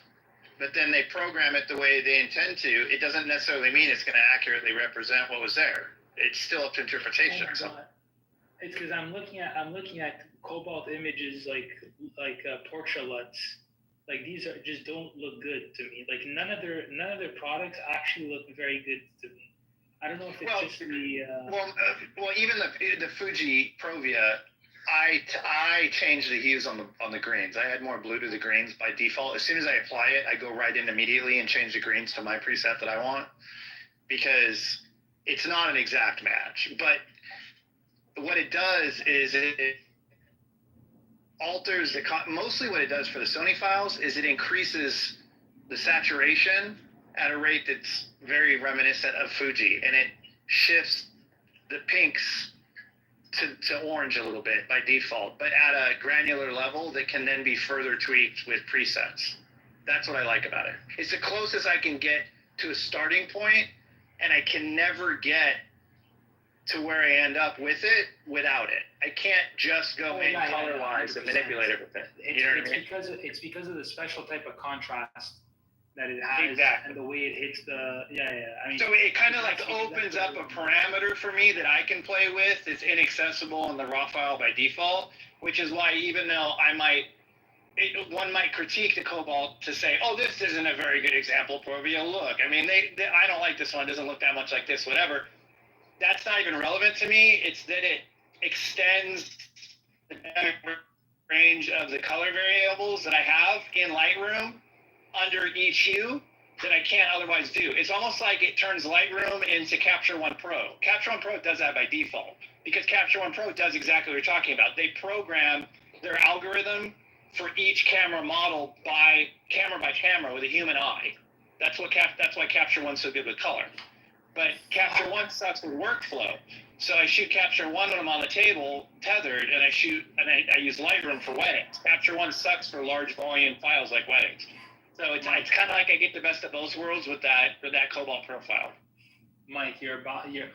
but then they program it the way they intend to, it doesn't necessarily mean it's going to accurately represent what was there. It's still up to interpretation. Oh my God. It's because I'm looking at Cobalt images like Porsche LUTs. Like these just don't look good to me. Like none of their products actually look very good to me. I don't know if it's just the. Well, even the Fuji Provia, I changed the hues on the greens. I had more blue to the greens by default. As soon as I apply it, I go right in immediately and change the greens to my preset that I want, because it's not an exact match. But what it does is it alters mostly what it does for the Sony files is it increases the saturation at a rate that's very reminiscent of Fuji, and it shifts the pinks to orange a little bit by default, but at a granular level that can then be further tweaked with presets. That's what I like about it. It's the closest I can get to a starting point, and I can never get to where I end up with it without it. I can't just go in color-wise and manipulate it with it. You know what I mean? It's because of the special type of contrast that it has, exactly, and the way it hits the I mean, so it kind of like opens up a parameter for me that I can play with. It's inaccessible in the raw file by default, which is why even though one might critique the Cobalt to say, oh, this isn't a very good example, Provia. Look, I mean, I don't like this one. It doesn't look that much like this, whatever. That's not even relevant to me. It's that it extends the range of the color variables that I have in Lightroom under each hue that I can't otherwise do. It's almost like it turns Lightroom into Capture One Pro. Capture One Pro does that by default because Capture One Pro does exactly what you're talking about. They program their algorithm for each camera model by camera with a human eye. That's why Capture One's so good with color. But Capture One sucks with workflow. So I shoot Capture One when I'm on the table, tethered, and I use Lightroom for weddings. Capture One sucks for large volume files like weddings. So it's kind of like I get the best of both worlds with that Cobalt profile. Mike, you're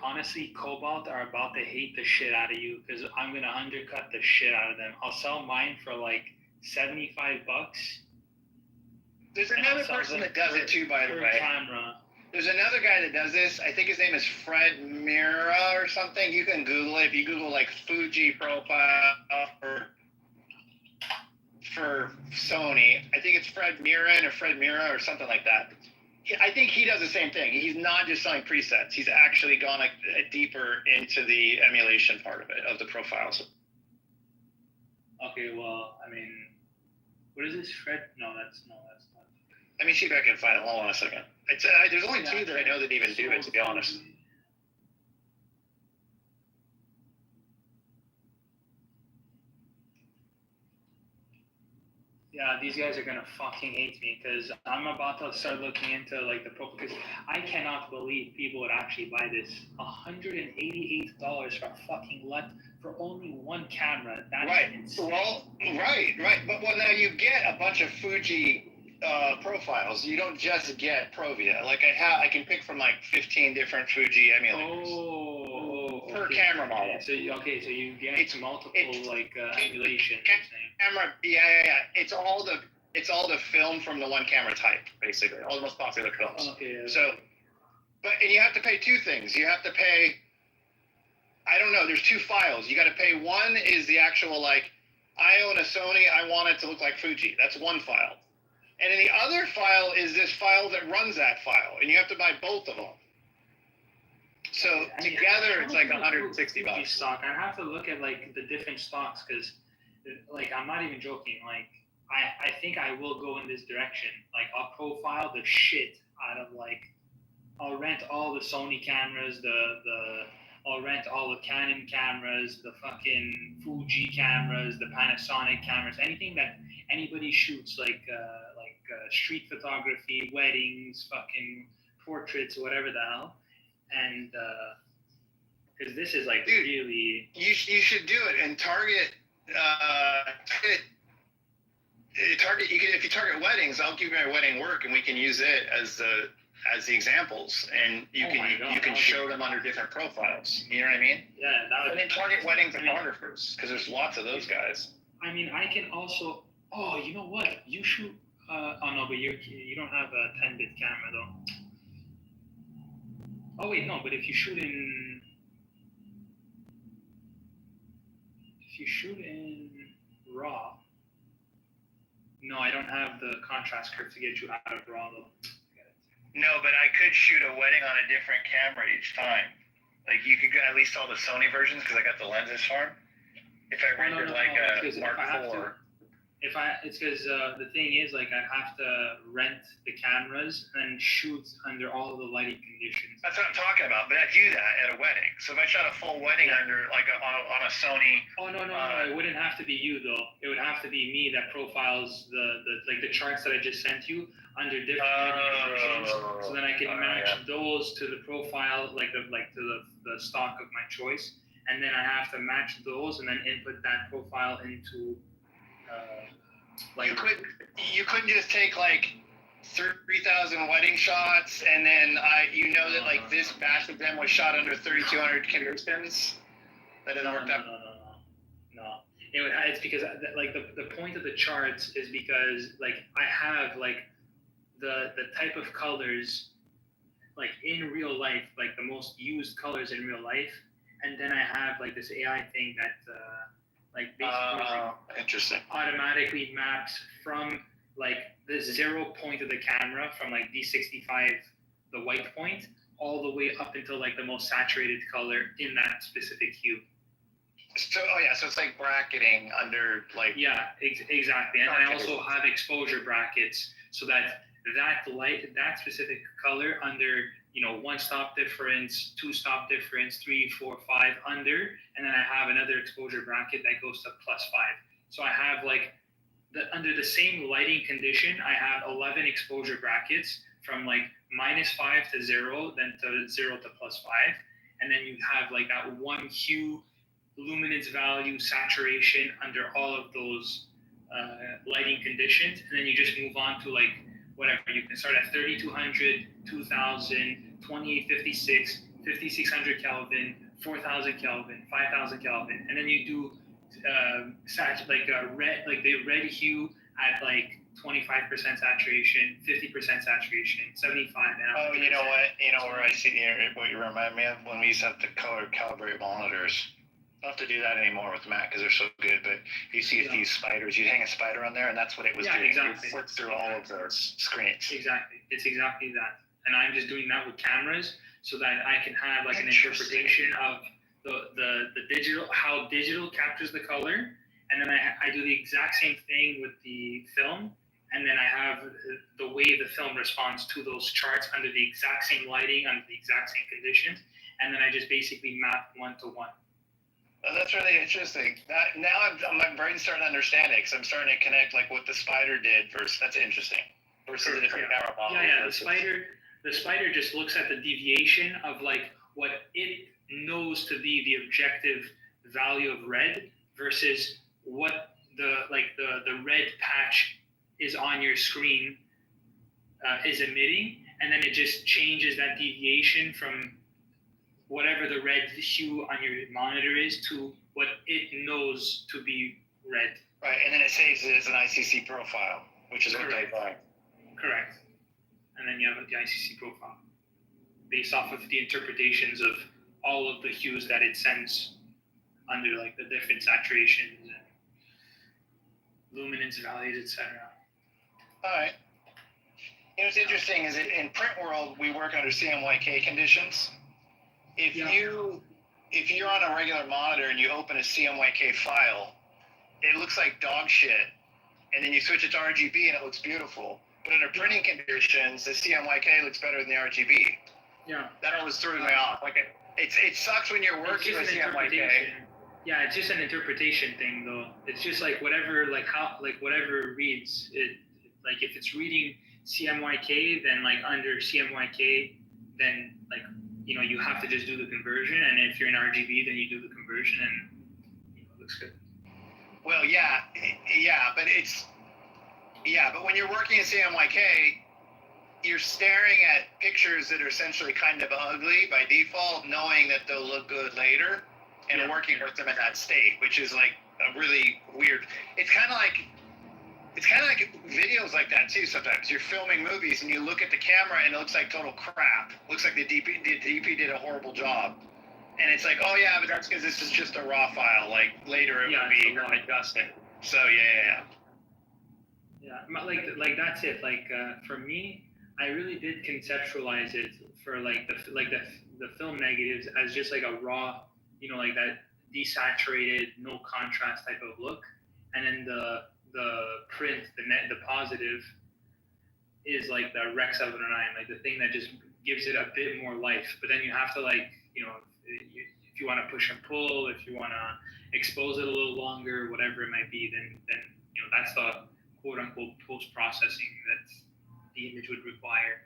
honestly, Cobalt are about to hate the shit out of you because I'm gonna undercut the shit out of them. I'll sell mine for like $75. There's another person that does it too, by the per way. camera. There's another guy that does this. I think his name is Fred Mira or something. You can Google it. If you Google like Fuji profile for Sony, I think it's Fred Mira or something like that. I think he does the same thing. He's not just selling presets. He's actually gone like deeper into the emulation part of it, of the profiles. Okay, well, I mean, what is this, Fred? No, that's not. Let me see if I can find it. Hold on a second. There's only two that I know that even do it, to be honest. Yeah, these guys are gonna fucking hate me because I'm about to start looking into like the pro, because I cannot believe people would actually buy this $188 for a fucking for only one camera. That's right. insane. Well, right. But now you get a bunch of Fuji profiles. You don't just get Provia. Like I can pick from like 15 different Fuji emulators. Per camera model. So you get multiple emulations. Camera, yeah. It's all the film from the one camera type, basically. All the most popular films. Okay. So, and you have to pay two things. You have to pay. I don't know. There's two files. You got to pay. One is the actual like, I own a Sony. I want it to look like Fuji. That's one file. And then the other file is this file that runs that file, and you have to buy both of them. So together, it's like $160. Stock. I have to look at like the different stocks because, like, I'm not even joking. Like, I think I will go in this direction. Like, I'll profile the shit out of like, I'll rent all the Sony cameras, I'll rent all the Canon cameras, the fucking Fuji cameras, the Panasonic cameras, anything that anybody shoots, like street photography, weddings, fucking portraits, whatever the hell. And because this is like, dude, really, you should do it and target. You can, if you target weddings, I'll give you my wedding work, and we can use it as the examples, and you can show them under different profiles. You know what I mean? Yeah. And then target wedding photographers, because there's lots of those guys. I mean, I can also. Oh, you know what? You shoot. Oh no, but you don't have a 10-bit camera though. Oh wait, no. But if you shoot in RAW. No, I don't have the contrast curve to get you out of RAW though. No, but I could shoot a wedding on a different camera each time. Like you could get at least all the Sony versions because I got the lenses for them. If I rendered a Mark IV. It's because the thing is, like, I'd have to rent the cameras and shoot under all of the lighting conditions. That's what I'm talking about. But I do that at a wedding. So if I shot a full wedding under like on a Sony. Oh no! It wouldn't have to be you though. It would have to be me that profiles the charts that I just sent you under different conditions. So then I can match those to the profile, to the stock of my choice, and then I have to match those and then input that profile into. You couldn't just take like 3,000 wedding shots and then that like this batch of them was shot under 3,200 conditions. That didn't work out. No. It's because like the point of the charts is because like I have like the type of colors like in real life, like the most used colors in real life, and then I have like this AI thing that. Interesting. Automatically maps from like the 0 point of the camera from like D65, the white point, all the way up until like the most saturated color in that specific hue. So it's like bracketing under like. Yeah, exactly. And I also have exposure brackets so that specific color under, 1 stop difference, 2 stop difference, 3, 4, 5 under, and then I have another exposure bracket that goes to +5. So I have like under the same lighting condition, I have 11 exposure brackets from like -5 to 0, then to 0 to +5, and then you have like that one hue, luminance value, saturation under all of those lighting conditions, and then you just move on to like whatever. You can start at 3200, 2000, 2856, 5600 Kelvin, 4000 Kelvin, 5000 Kelvin, and then you do the red hue at like 25% saturation, 50% saturation, 75. And Oh, you know what? You know where I see what you remind me of? When we used to have to color calibrate monitors. Don't have to do that anymore with Mac because they're so good, but you see a few spiders. You'd hang a spider on there, and that's what it was doing. Exactly. It flipped through all of those screens. Exactly. It's exactly that. And I'm just doing that with cameras so that I can have like an Interesting. interpretation of the digital, how digital captures the color. And then I do the exact same thing with the film. And then I have the way the film responds to those charts under the exact same lighting, under the exact same conditions. And then I just basically map 1-to-1. Oh, that's really interesting. My brain's starting to understand it because I'm starting to connect like what the spider did versus that's interesting versus a different camera model. Yeah. The spider just looks at the deviation of like what it knows to be the objective value of red versus what the red patch is on your screen is emitting, and then it just changes that deviation from whatever the red hue on your monitor is to what it knows to be red. Right, and then it saves it as an ICC profile, which is what they buy. Correct. And then you have the ICC profile based off of the interpretations of all of the hues that it sends under like the different saturations and luminance values, etc. All right. You know what's interesting is that in print world we work under CMYK conditions. If you're on a regular monitor and you open a CMYK file, it looks like dog shit, and then you switch it to RGB and it looks beautiful. But under printing conditions, the CMYK looks better than the RGB. Yeah. That always threw me off. Like it sucks when you're working with CMYK. Yeah, it's just an interpretation thing, though. It's just like whatever, whatever reads it. Like if it's reading CMYK, then like under CMYK, then like you have to just do the conversion. And if you're in RGB, then you do the conversion, and it looks good. Well, but when you're working in CMYK, you're staring at pictures that are essentially kind of ugly by default, knowing that they'll look good later, and working with them in that state, which is like a really weird. It's kind of like videos like that too. Sometimes you're filming movies and you look at the camera and it looks like total crap. Looks like the DP did a horrible job, and it's like, oh yeah, but that's because this is just a raw file. Like later it will be adjusted. So yeah. Like that's it. Like for me, I really did conceptualize it for like the film negatives as just like a raw, like that desaturated, no contrast type of look, and then the print, the positive is like the Rex 709, like the thing that just gives it a bit more life. But then you have to if you want to push and pull, if you want to expose it a little longer, whatever it might be, then that's the quote unquote post processing that the image would require.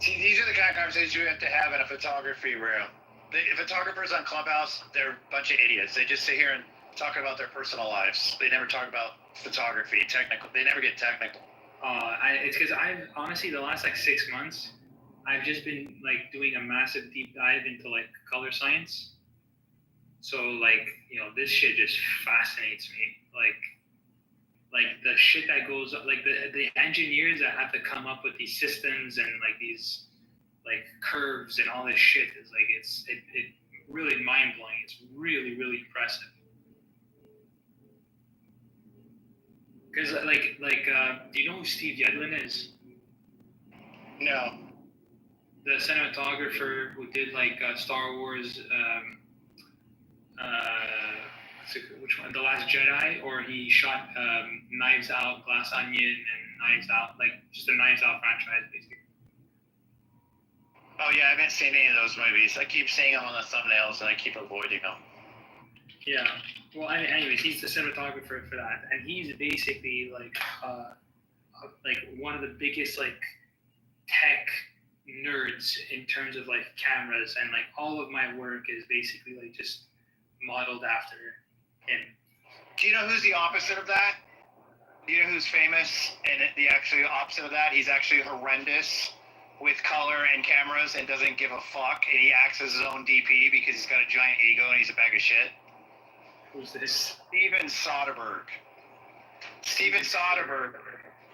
See, these are the kind of conversations you have to have in a photography room. The photographers on Clubhouse, they're a bunch of idiots. They just sit here and talk about their personal lives. They never talk about photography, technical. They never get technical. It's because I've honestly the last 6 months, I've just been doing a massive deep dive into color science. So this shit just fascinates me. Like the shit that goes the engineers that have to come up with these systems and these curves and all this shit is it really mind blowing. It's really, really impressive. Because do you know who Steve Yedlin is? No. The cinematographer who did Star Wars, which one? The Last Jedi, or he shot Knives Out, Glass Onion, and Knives Out, just the Knives Out franchise, basically. Oh yeah, I haven't seen any of those movies. I keep seeing them on the thumbnails, and I keep avoiding them. Yeah. Well, anyways, he's the cinematographer for that, and he's basically one of the biggest tech nerds in terms of cameras, and all of my work is basically just modeled after him. Do you know who's the opposite of that? Do you know who's famous and the actual opposite of that? He's actually horrendous with color and cameras and doesn't give a fuck, and he acts as his own DP because he's got a giant ego and he's a bag of shit. Who's this? Steven Soderbergh. Steven Soderbergh.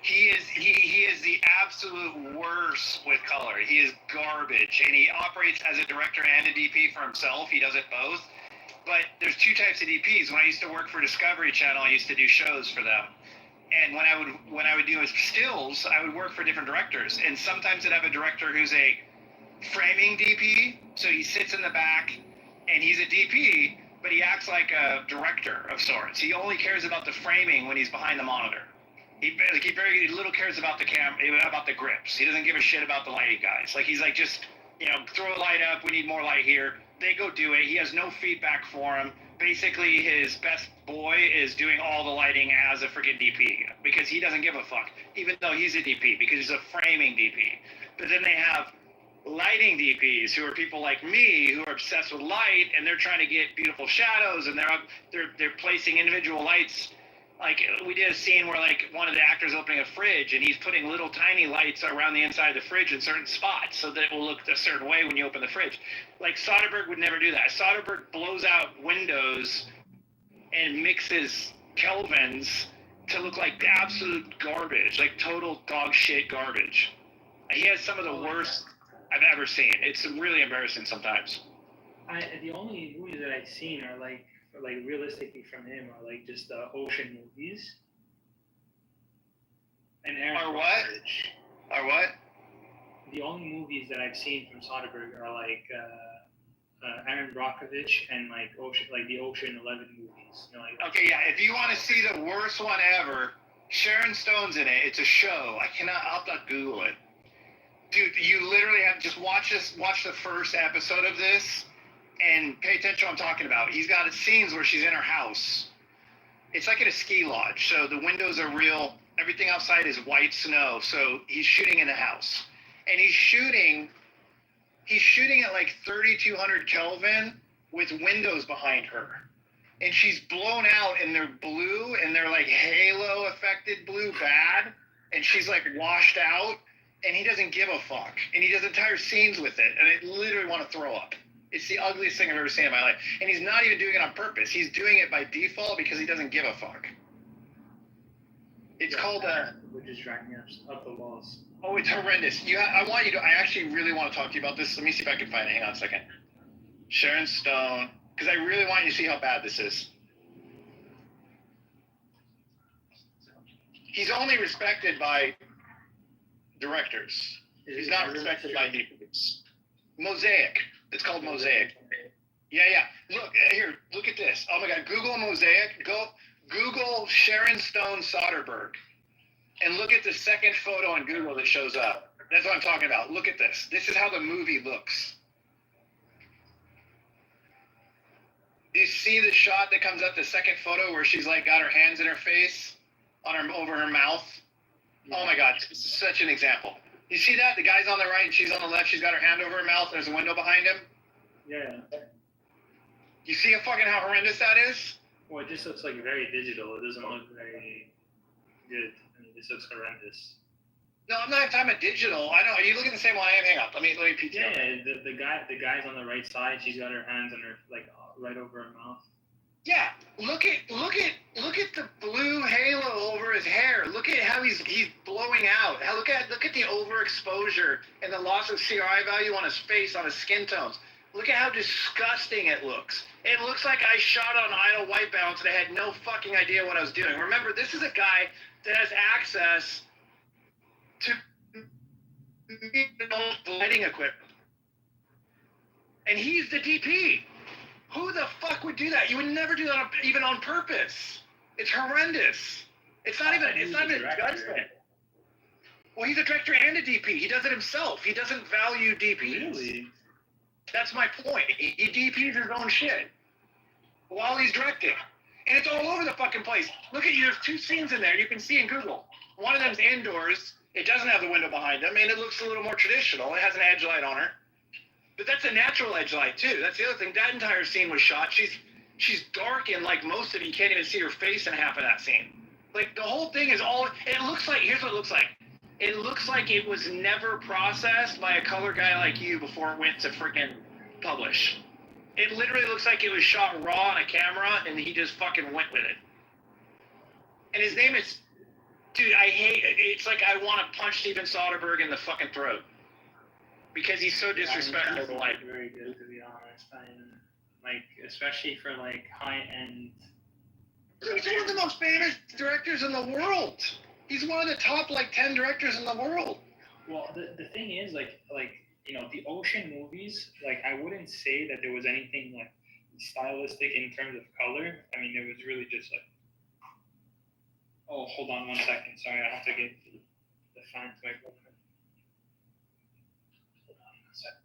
He is the absolute worst with color. He is garbage, and he operates as a director and a DP for himself. He does it both. But there's two types of DPs. When I used to work for Discovery Channel, I used to do shows for them. And when I would do his stills, I would work for different directors. And sometimes I'd have a director who's a framing DP, so he sits in the back, and he's a DP, but he acts like a director of sorts. He only cares about the framing when he's behind the monitor. He very little cares about the about the grips. He doesn't give a shit about the lighting guys. Like, he's like, just, throw a light up. We need more light here. They go do it. He has no feedback for him. Basically, his best boy is doing all the lighting as a freaking DP because he doesn't give a fuck, even though he's a DP, because he's a framing DP. But then they have lighting DPs who are people like me who are obsessed with light, and they're trying to get beautiful shadows, and they're placing individual lights. Like, we did a scene where, like, one of the actors opening a fridge, and he's putting little tiny lights around the inside of the fridge in certain spots so that it will look a certain way when you open the fridge. Like, Soderbergh would never do that. Soderbergh blows out windows and mixes kelvins to look like absolute garbage, like total dog shit garbage. He has some of the worst I've ever seen. It's really embarrassing sometimes. The only movies that I've seen are like realistically from him are like just the ocean movies. And Aaron Are what? Brockovich. Or what? The only movies that I've seen from Soderbergh are like Aaron Brockovich and like the Ocean 11 movies. Okay, yeah. If you want to see the worst one ever, Sharon Stone's in it. It's a show. I'll have to Google it. Dude, you literally have to just watch the first episode of this and pay attention to what I'm talking about. He's got scenes where she's in her house. It's like at a ski lodge, so the windows are real. Everything outside is white snow, so he's shooting in the house. And he's shooting at like 3,200 Kelvin with windows behind her. And she's blown out, and they're blue, and they're like halo affected blue bad, and she's like washed out, and he doesn't give a fuck. And he does entire scenes with it, and I literally want to throw up. It's the ugliest thing I've ever seen in my life. And he's not even doing it on purpose. He's doing it by default because he doesn't give a fuck. It's called Which is dragging up the walls. Oh, it's horrendous. I actually really want to talk to you about this. Let me see if I can find it. Hang on a second. Sharon Stone, because I really want you to see how bad this is. He's only respected by directors. He's not respected by DPs. Mosaic. It's called Mosaic. Yeah. Look at this. Oh my God, Google Mosaic. Google Sharon Stone Soderbergh. And look at the second photo on Google that shows up. That's what I'm talking about. Look at this. This is how the movie looks. Do you see the shot that comes up, the second photo where she's like got her hands in her face, over her mouth? Yeah. Oh my God, this is such an example. You see that? The guy's on the right and she's on the left. She's got her hand over her mouth. There's a window behind him. Yeah. You see how horrendous that is? Well, it just looks like very digital. It doesn't look very good. I mean, this looks horrendous. No, I'm not talking about digital. I know. Are you looking at the same one I am? Hang up. Let me PTO. Yeah, the guy's on the right side. She's got her hands on her right over her mouth. Yeah, look at the blue halo over his hair. Look at how he's blowing out. Look at the overexposure and the loss of CRI value on his face, on his skin tones. Look at how disgusting it looks. It looks like I shot on idle white balance and I had no fucking idea what I was doing. Remember, this is a guy that has access to lighting equipment, and he's the DP. Who the fuck would do that? You would never do that even on purpose. It's horrendous. It's not even a judgment. Well, he's a director and a DP. He does it himself. He doesn't value DPs. Really? That's my point. He DPs his own shit while he's directing. And it's all over the fucking place. Look at you. There's two scenes in there you can see in Google. One of them's indoors. It doesn't have the window behind them, and it looks a little more traditional. It has an edge light on her. But that's a natural edge light too. That's the other thing. That entire scene was shot. She's dark, and like most of you can't even see her face in half of that scene. Like the whole thing is all. It looks like. Here's what it looks like. It looks like it was never processed by a color guy like you before it went to freaking publish. It literally looks like it was shot raw on a camera, and he just fucking went with it. And his name is Dude, I hate it. It's like I want to punch Steven Soderbergh in the fucking throat because he's so disrespectful to life. Very good, to be honest. Like, especially for like high end. He's one of the most famous directors in the world. He's one of the top like 10 directors in the world. Well, the thing is, like the ocean movies. Like, I wouldn't say that there was anything like stylistic in terms of color. I mean, it was really just like. Oh, hold on 1 second. Sorry, I have to get the fan to my girlfriend. Hold on 1 second.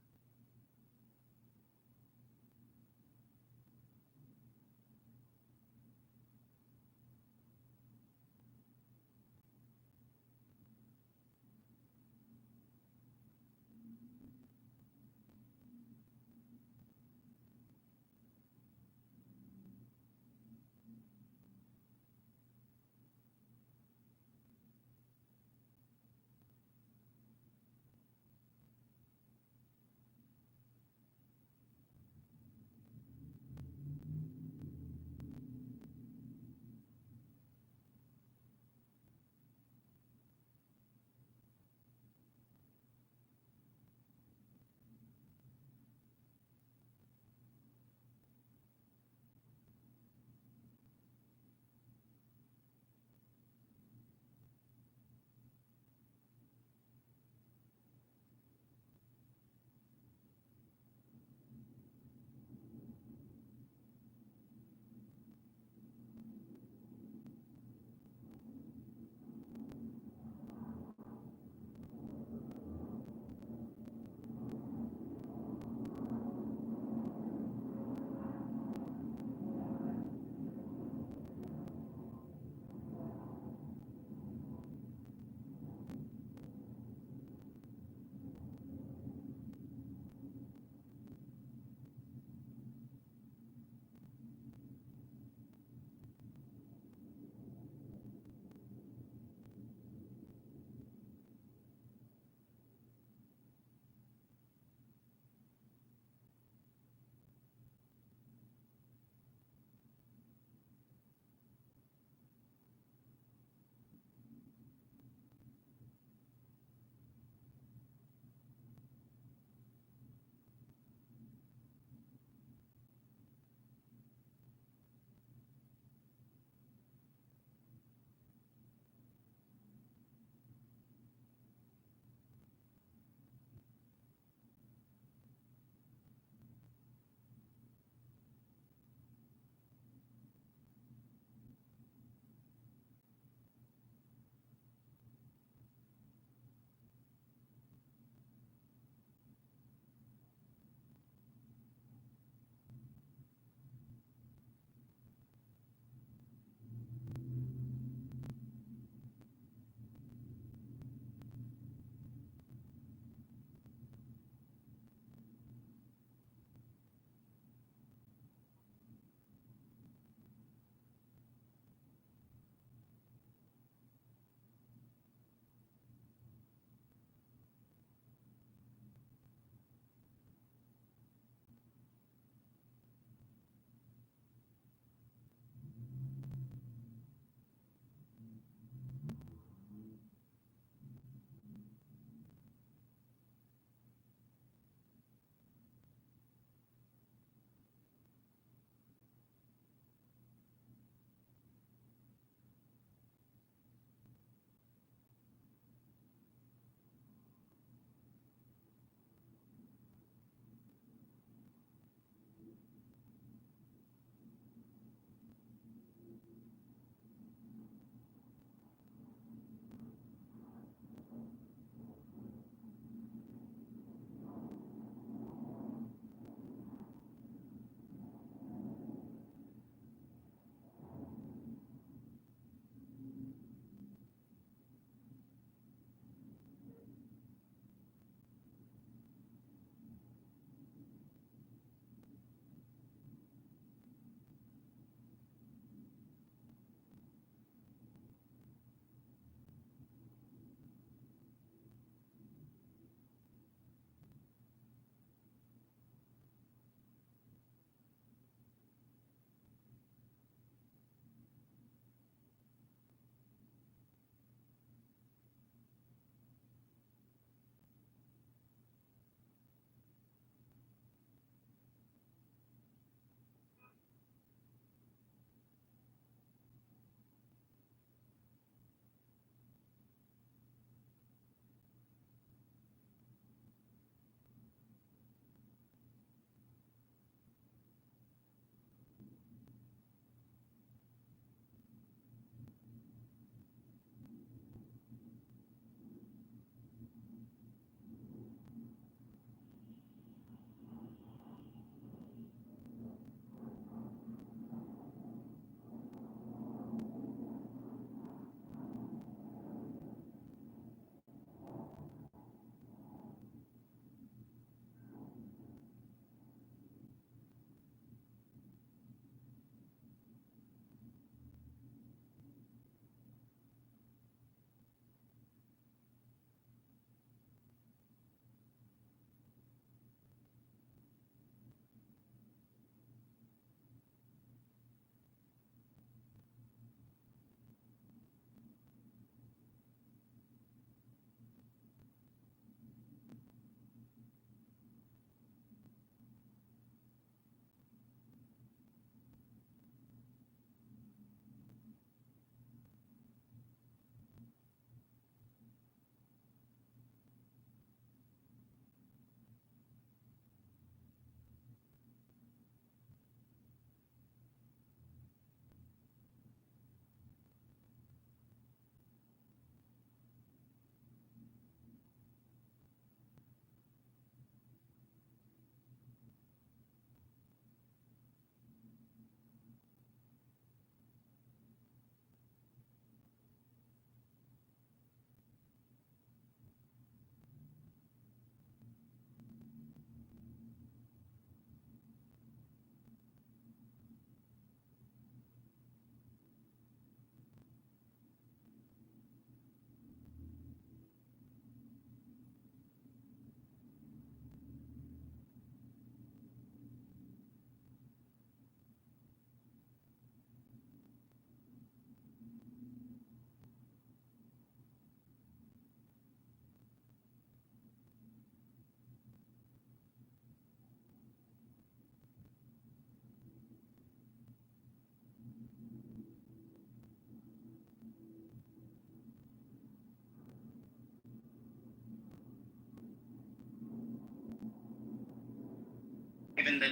given that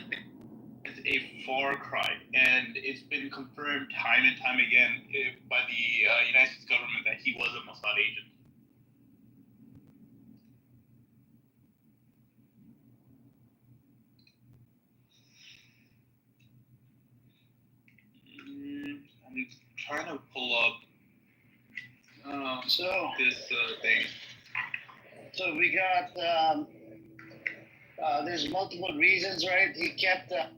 it's a far cry, and it's been confirmed time and time again by the United States government that he was a Mossad agent. I'm trying to pull up this thing. So we got there's multiple reasons, right? He kept a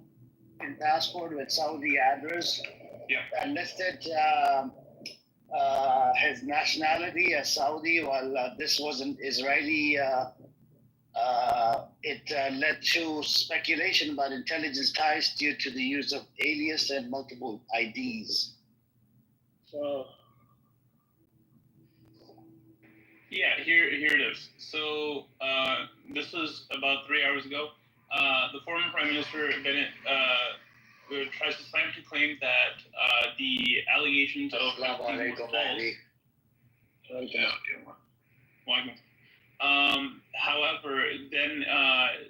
passport with Saudi address. Yeah. And listed his nationality as Saudi, while this was an Israeli. It led to speculation about intelligence ties due to the use of alias and multiple IDs. So. Yeah, here it is. So this was about 3 hours ago. The former Prime Minister Bennett tries to scientifically claim that the allegations of Epstein were false. However, then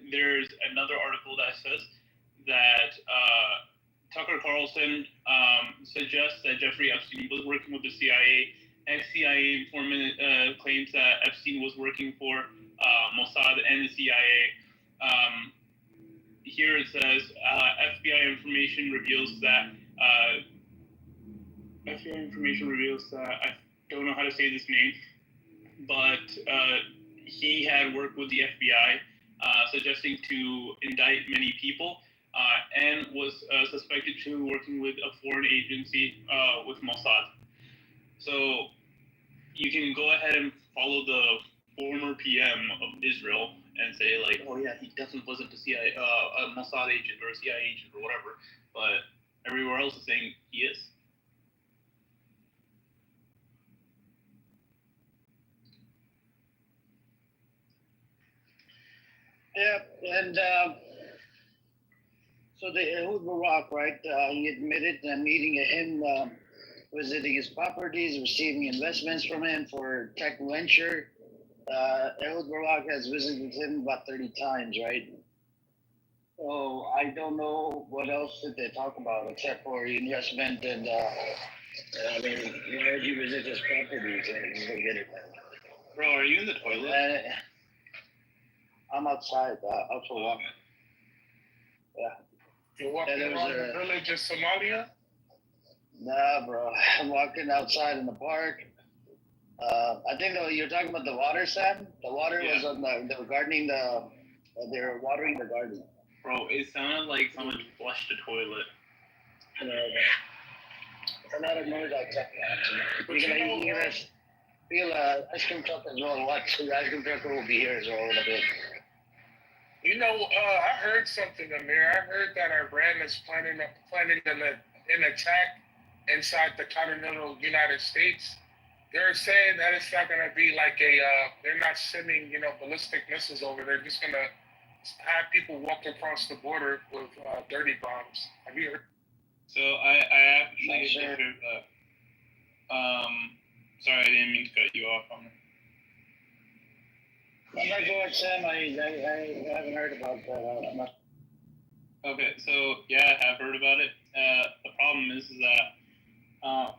there's another article that says that Tucker Carlson suggests that Jeffrey Epstein was working with the CIA. Ex-CIA informant claims that Epstein was working for Mossad and the CIA. Here it says FBI information reveals that I don't know how to say this name, but he had worked with the FBI, suggesting to indict many people, and was suspected to working with a foreign agency with Mossad. So you can go ahead and follow the former PM of Israel and say like, oh yeah, he definitely wasn't a CIA, a Mossad agent or a CIA agent or whatever, but everywhere else is saying he is. Yeah, and so the Ehud Barak, right? He admitted meeting him, visiting his properties, receiving investments from him for tech venture. Ehud Barak has visited him about 30 times, right? So I don't know what else did they talk about except for investment and I mean, where did you visit his properties and go get it? Bro, are you in the toilet? I'm outside, out for a walk. Yeah. You're walking around the village of Somalia? Nah, bro. I'm walking outside in the park. I think you're talking about the water, Sam. The water was on they were gardening they were watering the garden. Bro, it sounded like someone flushed a toilet. It's a lot of noise outside. You're gonna feel ice cream truck as well. Watch, the ice cream truck will be here as well in a bit. You know, I heard something, Amir. I heard that Iran is planning an attack inside the continental United States. They're saying that it's not going to be like they're not sending, ballistic missiles over. They're just going to have people walk across the border with dirty bombs. Have you heard? So I actually heard that. Sorry, I didn't mean to cut you off on it. I'm not going, Sam. I haven't heard about that. Okay, so yeah, I have heard about it. The problem is that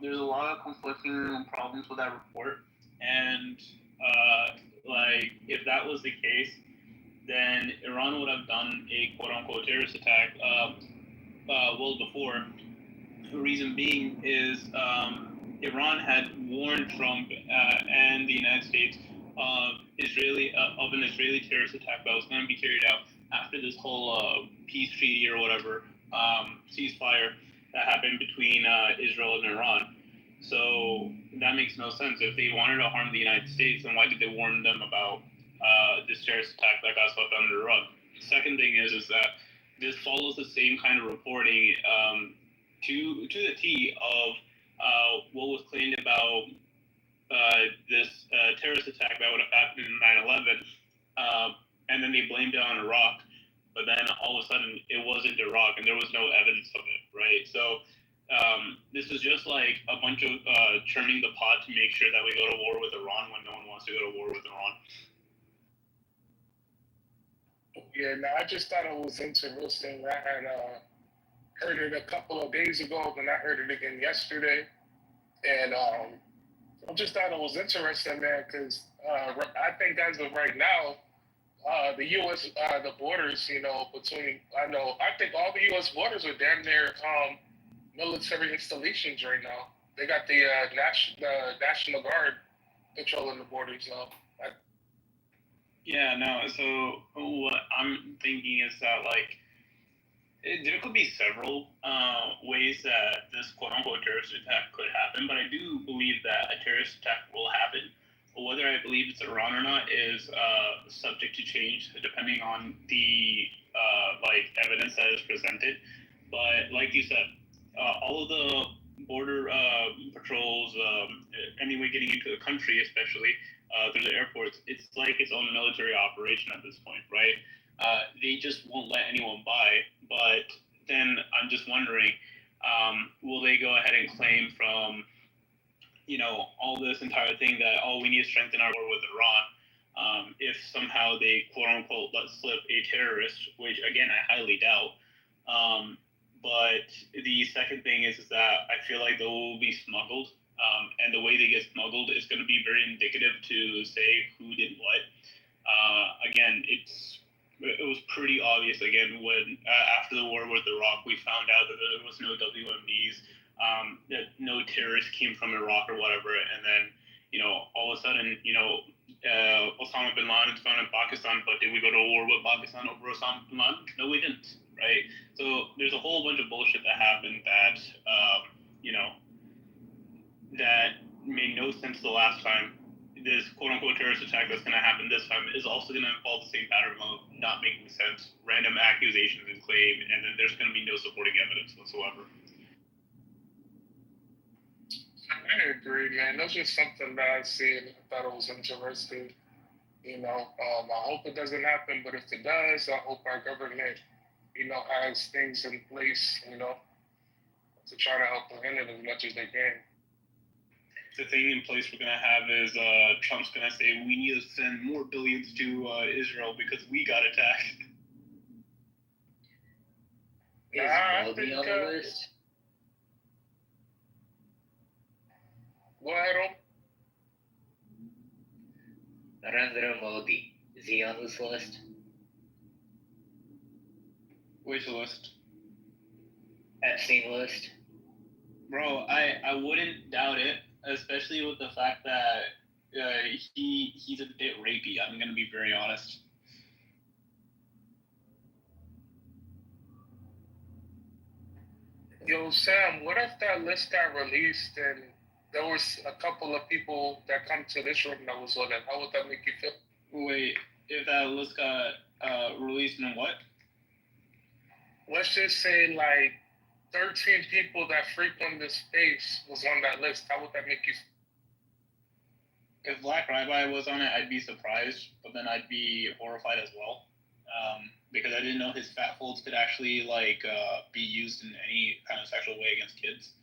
there's a lot of conflicting problems with that report, and if that was the case, then Iran would have done a quote-unquote terrorist attack well before. The reason being is Iran had warned Trump and the United States of an Israeli terrorist attack that was going to be carried out after this whole peace treaty or whatever ceasefire that happened between Israel and Iran. So that makes no sense. If they wanted to harm the United States, then why did they warn them about this terrorist attack that got swept under the rug? The second thing is that this follows the same kind of reporting to the T of what was claimed about this terrorist attack that would have happened in 9/11, and then they blamed it on Iraq. But then all of a sudden it wasn't Iraq, and there was no evidence of it, right? So this is just like a bunch of churning the pot to make sure that we go to war with Iran when no one wants to go to war with Iran. Yeah, no, I just thought it was interesting. I had heard it a couple of days ago, and I heard it again yesterday. And I just thought it was interesting, man, because I think as of right now, the U.S. The borders, between I think all the U.S. borders are damn near military installations right now. They got the National Guard patrolling the borders now. Yeah, no. So what I'm thinking is that there could be several ways that this quote-unquote terrorist attack could happen, but I do believe that a terrorist attack will happen. Whether I believe it's Iran or not is subject to change depending on the evidence that is presented. But like you said, all of the border patrols, anyway, getting into the country, especially through the airports, it's like its own military operation at this point, right? They just won't let anyone by. But then I'm just wondering, will they go ahead and claim from all this entire thing that we need to strengthen our war with Iran, if somehow they quote unquote let slip a terrorist, which again I highly doubt. But the second thing is that I feel like they will be smuggled, and the way they get smuggled is going to be very indicative to say who did what. Again, it was pretty obvious again when after the war with Iraq we found out that there was no WMDs. That no terrorists came from Iraq or whatever, and then all of a sudden Osama bin Laden is found in Pakistan, but did we go to war with Pakistan over Osama bin Laden? No, we didn't, right? So there's a whole bunch of bullshit that happened that that made no sense the last time. This quote-unquote terrorist attack that's going to happen this time is also going to involve the same pattern of not making sense, random accusations and claim, and then there's going to be no supporting evidence whatsoever. I agree, man. That's just something that I seen. I thought it was interesting. I hope it doesn't happen, but if it does, I hope our government, has things in place, to try to help prevent it as much as they can. The thing in place we're going to have is Trump's going to say we need to send more billions to Israel because we got attacked. Is Modi on the list? Go ahead, Narendra Modi. Is he on this list? Which list? Epstein list? Bro, I wouldn't doubt it, especially with the fact that he's a bit rapey. I'm going to be very honest. Yo, Sam, what if that list got released and there was a couple of people that come to this room that was on it? How would that make you feel? Wait, if that list got released in what? Let's just say 13 people that frequent this space was on that list. How would that make you feel? If Black Rabbi was on it, I'd be surprised, but then I'd be horrified as well. Because I didn't know his fat folds could actually be used in any kind of sexual way against kids.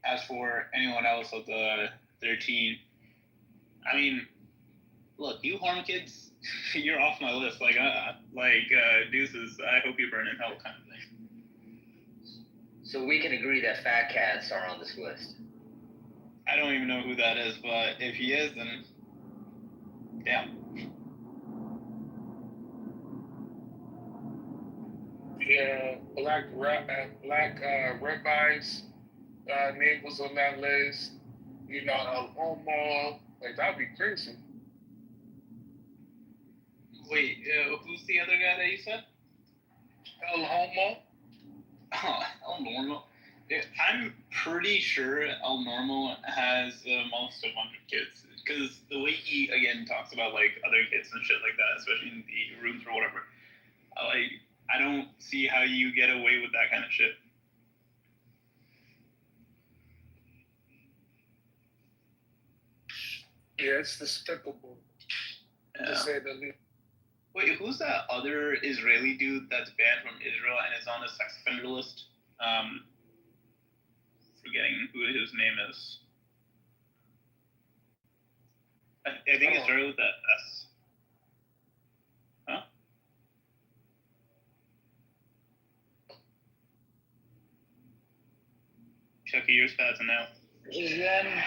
As for anyone else of the 13, I mean, look, you harm kids, you're off my list. Deuces, I hope you burn in hell kind of thing. So we can agree that fat cats are on this list. I don't even know who that is, but if he is, then damn. Yeah, Black Rabbis name was on that list. El Homo, that'd be crazy. Wait, who's the other guy that you said? El Homo. Oh, El Normo. I'm pretty sure El Normo has most of 100 kids, because the way he again talks about other kids and shit like that, especially in the rooms or whatever, I don't see how you get away with that kind of shit. Yeah, it's despicable. To say the least. Wait, who's that other Israeli dude that's banned from Israel and is on the sex offender list? Forgetting who his name is. I think it started with that S. Chucky, you're spazzing out. Ghislaine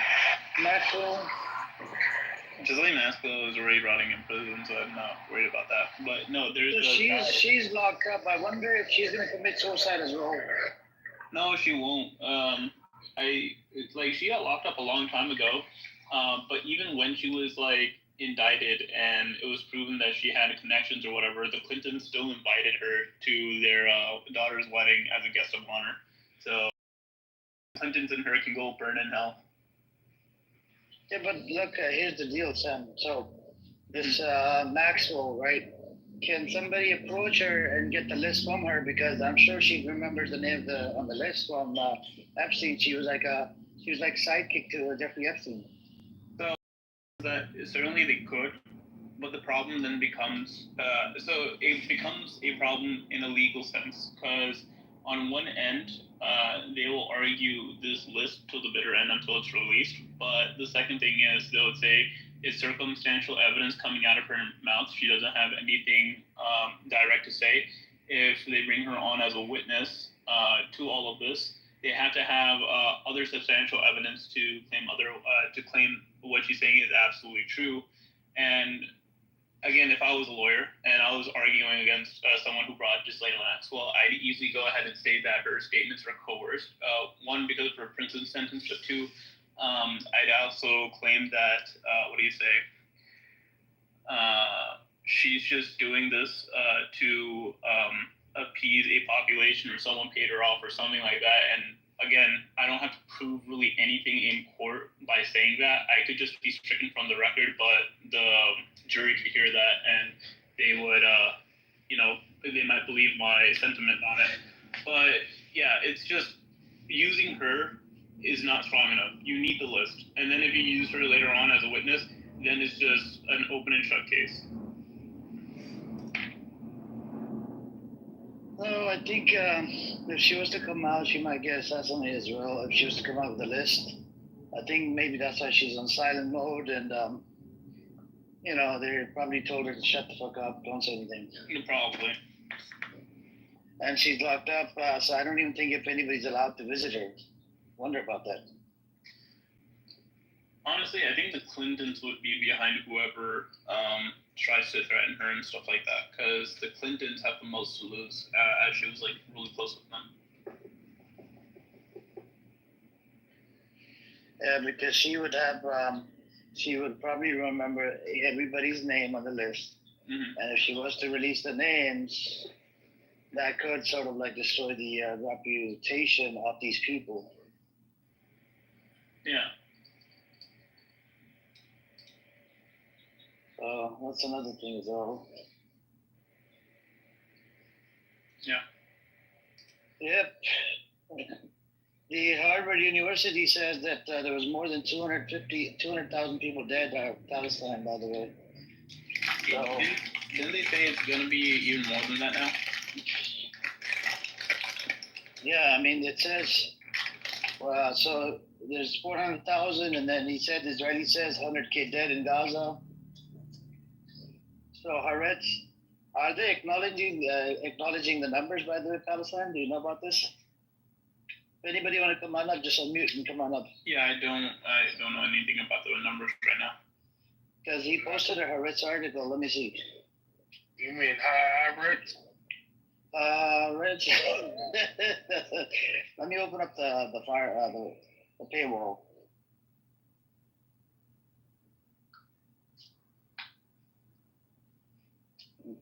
Maxwell. Ghislaine Maxwell is already rotting in prison, so I'm not worried about that. But no, there's So she's locked up. I wonder if she's gonna commit suicide as well. No, she won't. It's like she got locked up a long time ago. But even when she was like indicted and it was proven that she had connections or whatever, the Clintons still invited her to their daughter's wedding as a guest of honor. So Clintons and her can go burn in hell. Yeah, but look, here's the deal, Sam. So this Maxwell, right? Can somebody approach her and get the list from her? Because I'm sure she remembers the name on the list from Epstein. She was like sidekick to Jeffrey Epstein. So that certainly they could, but the problem then becomes it becomes a problem in a legal sense, because on one end they will argue this list till the bitter end until it's released, but the second thing is they would say it's circumstantial evidence coming out of her mouth. She doesn't have anything direct to say. If they bring her on as a witness to all of this, they have to have other substantial evidence to claim what she's saying is absolutely true. And again, if I was a lawyer and I was arguing against someone who brought Ghislaine Maxwell, I'd easily go ahead and say that her statements are coerced. One, because of her prison sentence, but two, I'd also claim that, she's just doing this to appease a population, or someone paid her off or something like that. And again, I don't have to prove really anything in court by saying that. I could just be stricken from the record, but the jury could hear that and they would, they might believe my sentiment on it. But yeah, it's just using her is not strong enough. You need the list. And then if you use her later on as a witness, then it's just an open and shut case. No, I think if she was to come out, she might get assassinated as well. If she was to come out with the list, I think maybe that's why she's on silent mode, and they probably told her to shut the fuck up, don't say anything. Probably. And she's locked up, so I don't even think if anybody's allowed to visit her. Wonder about that. Honestly, I think the Clintons would be behind whoever tries to threaten her and stuff like that, because the Clintons have the most to lose, as she was like really close with them. Yeah, because she would probably remember everybody's name on the list, and if she was to release the names, that could sort of like destroy the reputation of these people. Yeah. That's another thing as well. Yeah. Yep. The Harvard University says that there was more than 200,000 people dead in Palestine, by the way. So, didn't they say it's going to be even more than that now? Yeah, I mean, it says, so there's 400,000, and then Israeli says 100K dead in Gaza. So, Haaretz, are they acknowledging the numbers, by the way, Palestine? Do you know about this? If anybody want to come on up, just unmute and come on up. Yeah, I don't know anything about the numbers right now. Because he posted a Haaretz article. Let me see. You mean Haaretz? Haaretz. Let me open up the paywall.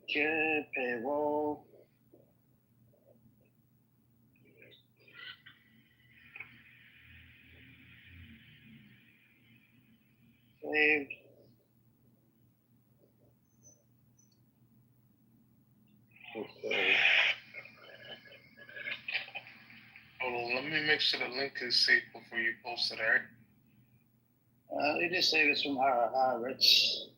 Okay, paywall. Save. Okay. Hold on, let me make sure the link is safe before you post it, alright? You just save it from Haaretz.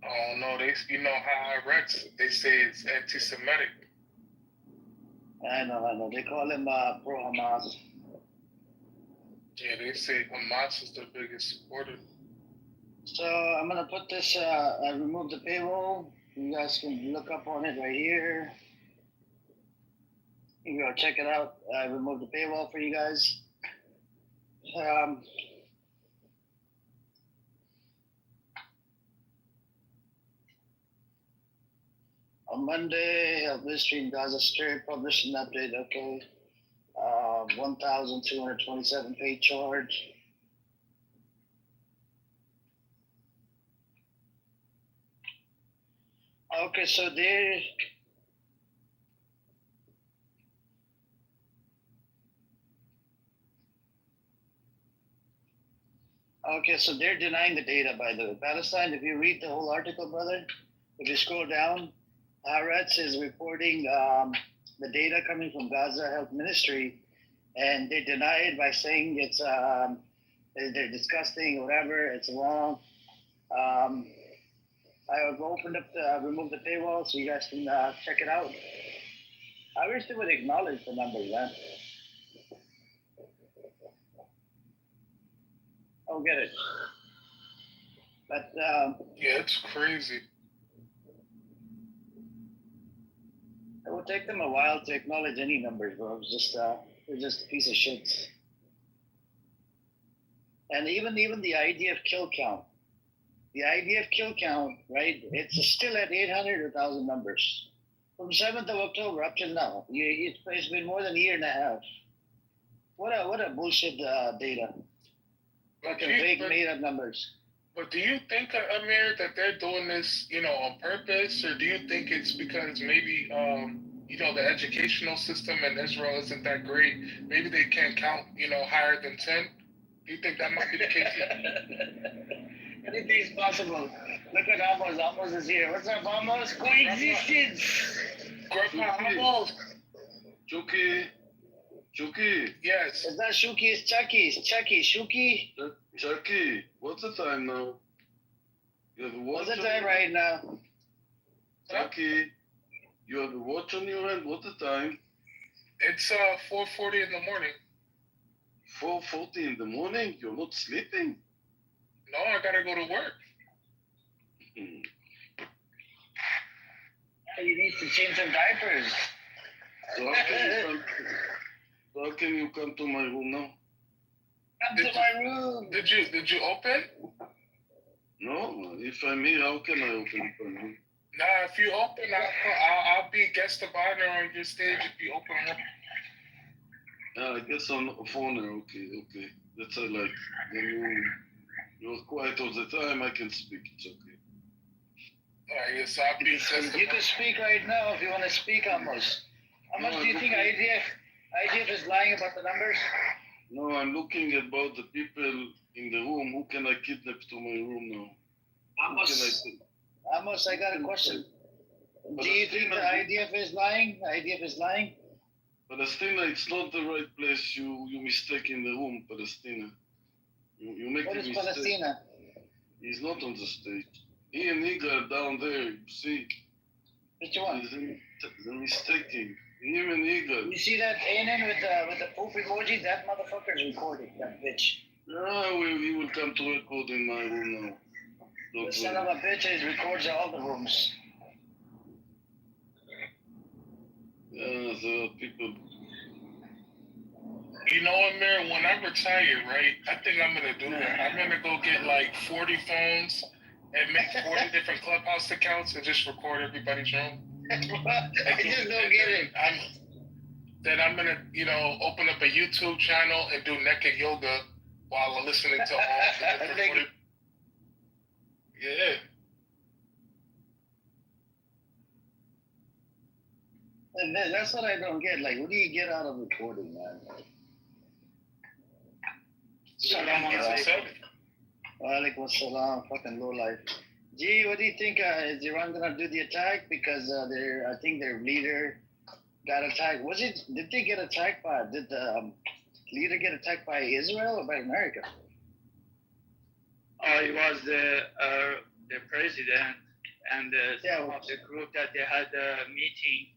Oh no, Haaretz, they say it's anti-Semitic. I know. They call him pro-Hamas. Yeah, they say Hamas is the biggest supporter. So I'm gonna put this. I removed the paywall. You guys can look up on it right here. You can go check it out. I removed the paywall for you guys. On Monday, Health Ministry in Gaza Strip published an update. Okay, 1,227 paid charge. Okay, so they're denying the data, by the way. Palestine, if you read the whole article, brother, if you scroll down, Haaretz is reporting the data coming from Gaza Health Ministry, and they deny it by saying it's they're disgusting or whatever. It's wrong. I have opened up removed the paywall so you guys can check it out. I wish they would acknowledge the numbers, man. I'll get it. But Yeah, it's crazy. it will take them a while to acknowledge any numbers, bro. It's just a piece of shit. And even the IDF kill count. The IDF kill count, right? It's still at 800 or 1,000 numbers. From 7th of October up till now. It's been more than a year and a half. What a bullshit data. Fucking fake made up numbers. But do you think, Amir, that they're doing this, on purpose, or do you think it's because maybe, the educational system in Israel isn't that great? Maybe they can't count, higher than 10. Do you think that might be the case? Anything's possible. Look at Amos. Amos is here. What's up, Amos? Coexistence. Grandpa Amos. Chucky. Yes. It's not Shuki, it's Chucky. It's Chucky. Shuki? Chucky, what's the time now? You have a watch. What's the time right now? Chucky, you have a watch on your hand. What's the time? It's 4:40 in the morning. 4:40 in the morning? You're not sleeping? No, I gotta go to work. You need to change some diapers. So how can you come to my room now? Come to my room. Did you open? No, if I'm here, how can I open the room? Nah, if you open, I'll be guest of honor on your stage if you open one. I guess on the phone. Okay. That's I like. Then you're quiet all the time. I can speak. It's okay. Yes, I'll be guest of honor. You can speak right now if you want to speak, Amos. How much do you think IDF is lying about the numbers? No, I'm looking about the people in the room. Who can I kidnap to my room now? Amos, I got a question. Do you think the IDF is lying? IDF is lying? Palestina, it's not the right place. You mistake in the room, Palestina. You make What a is mistake. Palestina? He's not on the stage. He and Igal down there, you see. Which one? They're mistaking. Him and Igal. You see that Anan with the poop emoji? That motherfucker's recording, that bitch. No, he will come to record in my room now. The son of a bitch records all the rooms. Yeah, there are people. Amir, when I retire, right, I think I'm going to do that. I'm going to go get like 40 phones and make 40 different Clubhouse accounts and just record everybody's room. I just don't get it. Then I'm going to, open up a YouTube channel and do naked yoga while I'm listening to all the different Yeah. And that's what I don't get. Like, what do you get out of recording, man? Walaikum salam, fucking low life. Gee, what do you think? Is Iran gonna do the attack? Because I think their leader got attacked. Did they get attacked by? Did the leader get attacked by Israel or by America? It was the president and some of the group that they had a meeting.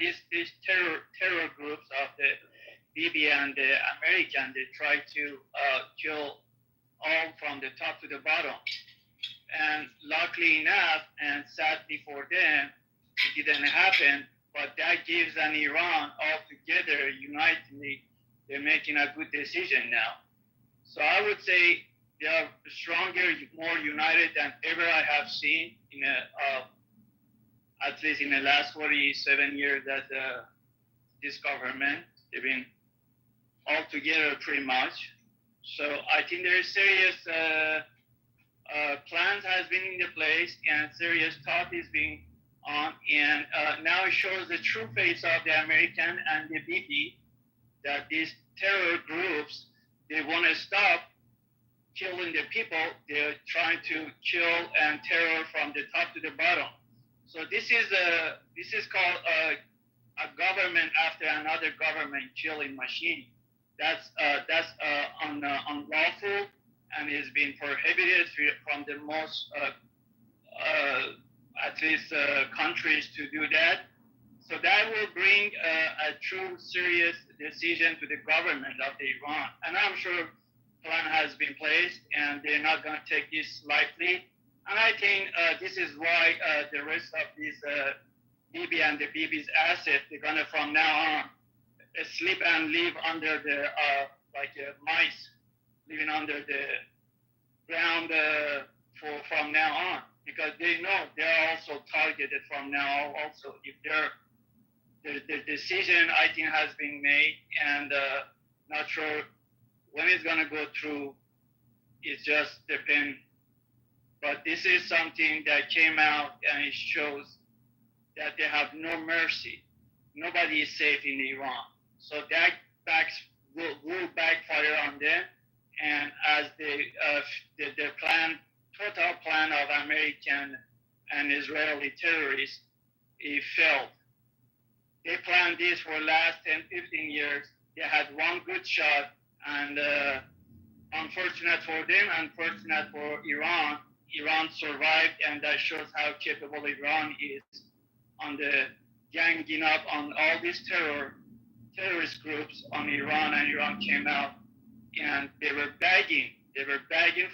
These terror groups of the Bibi and the American, they tried to kill all from the top to the bottom. And luckily enough, and sadly for them, it didn't happen. But that gives an Iran all together, unitedly, they're making a good decision now. So I would say they are stronger, more united than ever I have seen in at least in the last 47 years that this government. They've been all together pretty much. So I think there is serious plans has been in the place and serious thought is being on, and now it shows the true face of the American and the BP, that these terror groups, they want to stop killing the people. They're trying to kill and terror from the top to the bottom. So this is called a government after another government killing machine. That's unlawful and is being prohibited from the most at least countries to do that. So that will bring a true serious decision to the government of Iran. And I'm sure plan has been placed and they're not going to take this lightly. And I think this is why the rest of these Bibi and the Bibi's assets, they're going to from now on sleep and live under the like mice living under the ground from now on, because they know they're also targeted from now on. Also, if the decision I think has been made, and not sure when it's gonna go through, it just depends. But this is something that came out and it shows that they have no mercy. Nobody is safe in Iran. So that will backfire on them. And as their plan, total plan of American and Israeli terrorists, it failed. They planned this for the last 10, 15 years. They had one good shot, and unfortunate for them, unfortunate for Iran, Iran survived, and that shows how capable Iran is on the ganging up on all these terrorist groups on Iran, and Iran came out and they were begging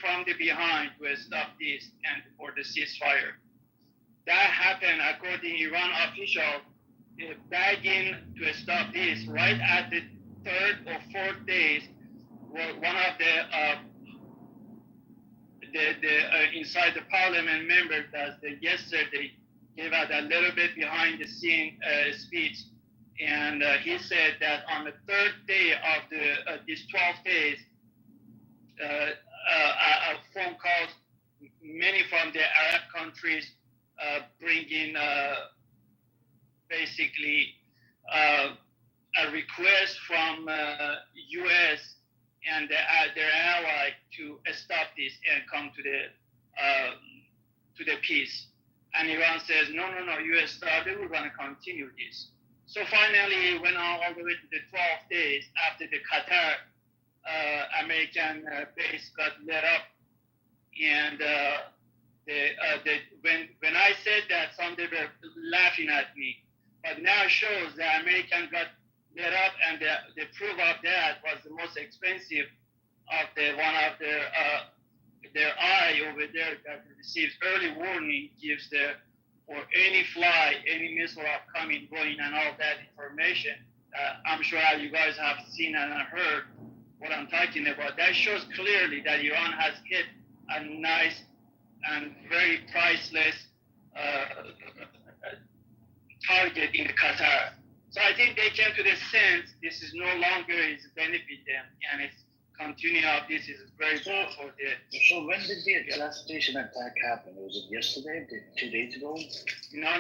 from the behind to stop this and for the ceasefire. That happened according to Iran officials, begging to stop this right at the third or fourth days. One of the inside the parliament members that yesterday gave out a little bit behind the scene speech, and he said that on the third day of these 12 days, phone calls, many from the Arab countries, bringing basically a request from U.S. and their ally to stop this and come to the peace. And Iran says, no, U.S. started, we're going to continue this. So finally, it went all the way to the 12 days after the Qatar American base got lit up. And when I said that, some they were laughing at me. But now it shows that American got lit up, and the proof of that was the most expensive of one of their eye over there that receives early warning, gives for any fly, any missile upcoming, going, and all that information. I'm sure you guys have seen and heard what I'm talking about. That shows clearly that Iran has hit a nice and very priceless target in Qatar. So I think they came to the sense this is no longer is benefit them, and it's continue of this is very bad for them. So when did the gas station attack happen? Was it yesterday? 2 days ago? No.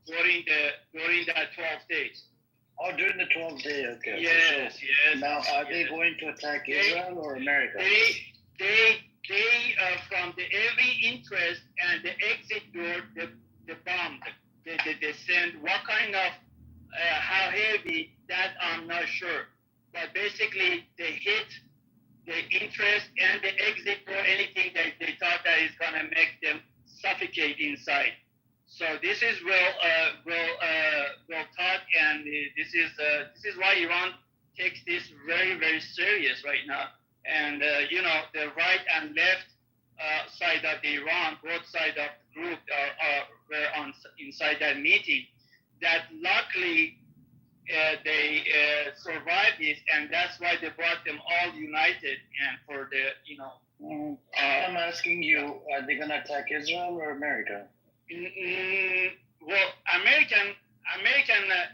During that 12 days. Oh, during the 12th day. Okay. Yes. Now, are they going to attack Israel or America? They from the every interest and the exit door, the bomb, they send what kind of how heavy, that I'm not sure. But basically, they hit the interest and the exit door, anything that they thought that is going to make them suffocate inside. So this is well thought, and this is why Iran takes this very, very serious right now. And the right and left side of the Iran, both sides of the group were inside that meeting. That luckily they survived this, and that's why they brought them all united and for the I'm asking you, are they gonna attack Israel or America? Well, American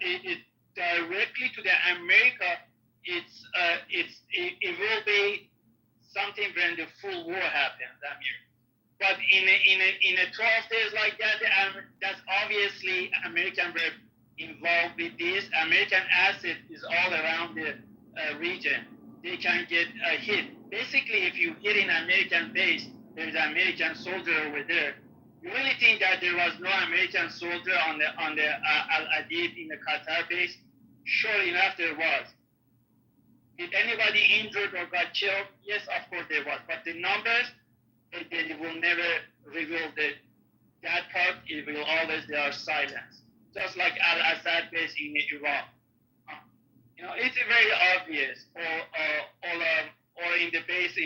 it directly to the America. It will be something when the full war happens. But in a 12 days like that, that's obviously American were involved with this. American asset is all around the region. They can get hit. Basically, if you hit an American base, there's an American soldier over there. You really think that there was no American soldier on the Al Adid in the Qatar base? Sure enough, there was. Did anybody injured or got killed? Yes, of course there was. But the numbers, they will never reveal that part. It will always they are silent. Just like Al-Assad base in Iraq. It's very obvious. Or in the base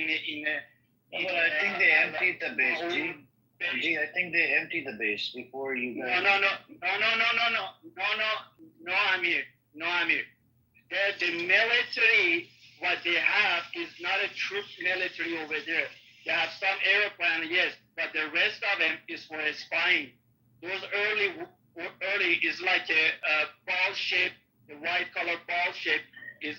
Well, I think they emptied the base. Gee, I think they emptied the base before you guys. No, Amir. The military, what they have is not a troop military over there. They have some airplane, yes, but the rest of them is for spying. Those early is like a ball shape, the white color ball shape is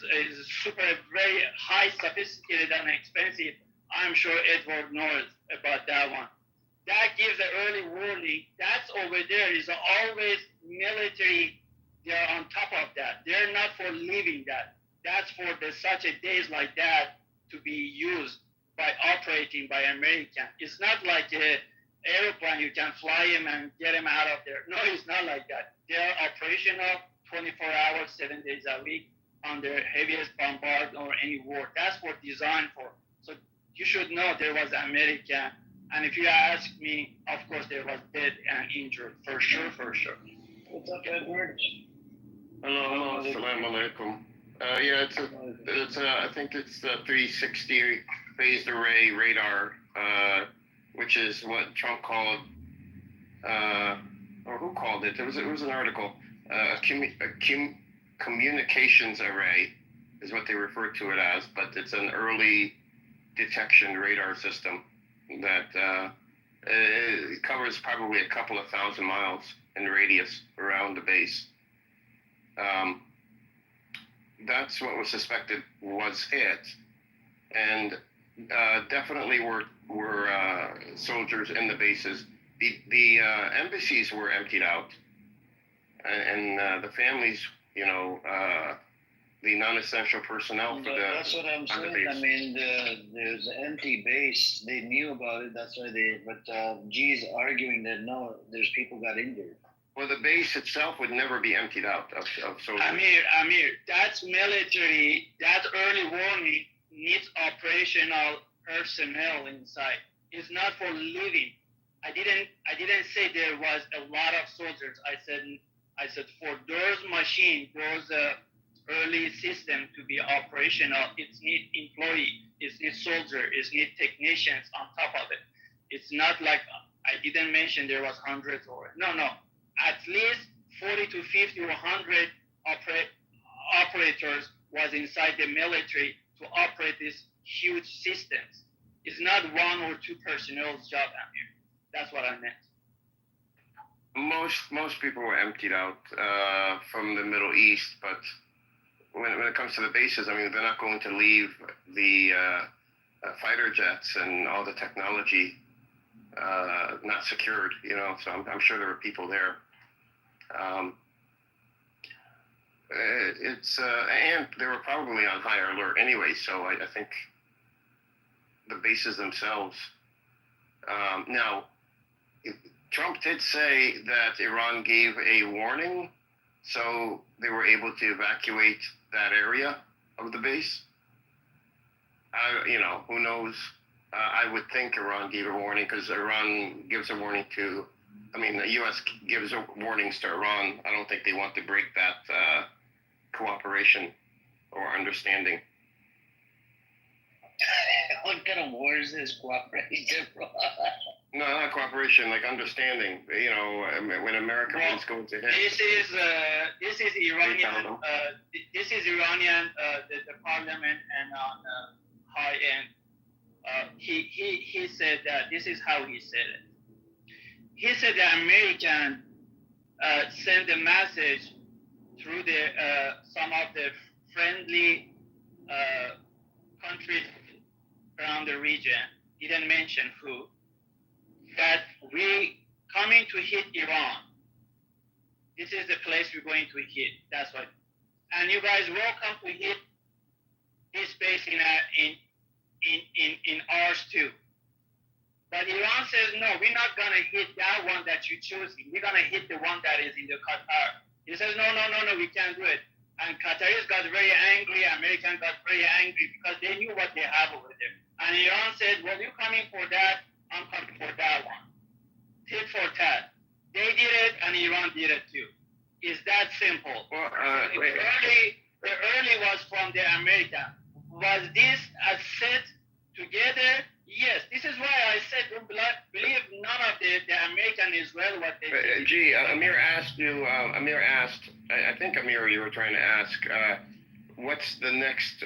super, very high, sophisticated and expensive. I'm sure Edward knows about that one. That gives the early warning. That's over there is always military. They're on top of that. They're not for leaving that. That's for such a days like that to be used by operating by American. It's not like a airplane you can fly him and get him out of there. No, it's not like that. They're operational 24 hours, 7 days a week on their heaviest bombard or any war. That's what designed for. So you should know there was American. And if you ask me, of course there was dead and injured for sure. What's up, Edward? Hello, assalamu alaikum. Yeah, I think it's the 360 phased array radar, which is what Trump called, or who called it? It was an article. A communications array is what they refer to it as, but it's an early detection radar system that it covers probably a couple of thousand miles in radius around the base. That's what was suspected was hit, and definitely were soldiers in the bases. The embassies were emptied out, and the families, the non-essential personnel for the. That's what I'm saying. I mean, there's an empty base. They knew about it. That's why But G's arguing that no, there's people got injured. Well, the base itself would never be emptied out of soldiers. Amir, that's military. That early warning needs operational personnel inside. It's not for living. I didn't say there was a lot of soldiers. I said for those machines, those early system to be operational, it needs employee, it needs soldier, it needs technicians on top of it. It's not like I didn't mention there was hundreds or no. At least 40 to 50 or 100 operators was inside the military to operate these huge systems. It's not one or two personnel's job, Amir. That's what I meant. Most people were emptied out from the Middle East, but when it comes to the bases, I mean, they're not going to leave the fighter jets and all the technology not secured, so I'm sure there were people there. And they were probably on high alert anyway, so I think the bases themselves. Now, Trump did say that Iran gave a warning, so they were able to evacuate that area of the base. Who knows? I would think Iran gave a warning because Iran gives a warning to, the U.S. gives warnings to Iran. I don't think they want to break that cooperation or understanding. What kind of war is this cooperation, bro? No, not cooperation, like understanding. You know, when America was going to hit. This is Iranian. This is Iranian. The parliament and on high end. He said that this is how he said it. He said the American sent a message through the some of the friendly countries around the region. He didn't mention who. That we coming to hit Iran. This is the place we're going to hit. That's what. And you guys welcome to hit this space in ours too. But Iran says no, we're not gonna hit that one that you choosing. We're gonna hit the one that is in the Qatar. He says no, we can't do it. And Qataris got very angry. Americans got very angry because they knew what they have over there. And Iran said, well, you're coming for that. I'm coming for that one. Tit for tat. They did it, and Iran did it too. It's that simple. Well, the early was from the American. Was this a set together? Yes. This is why I said don't believe none of the American Israel what they did. Amir asked you. Amir asked. I think Amir, you were trying to ask. What's the next?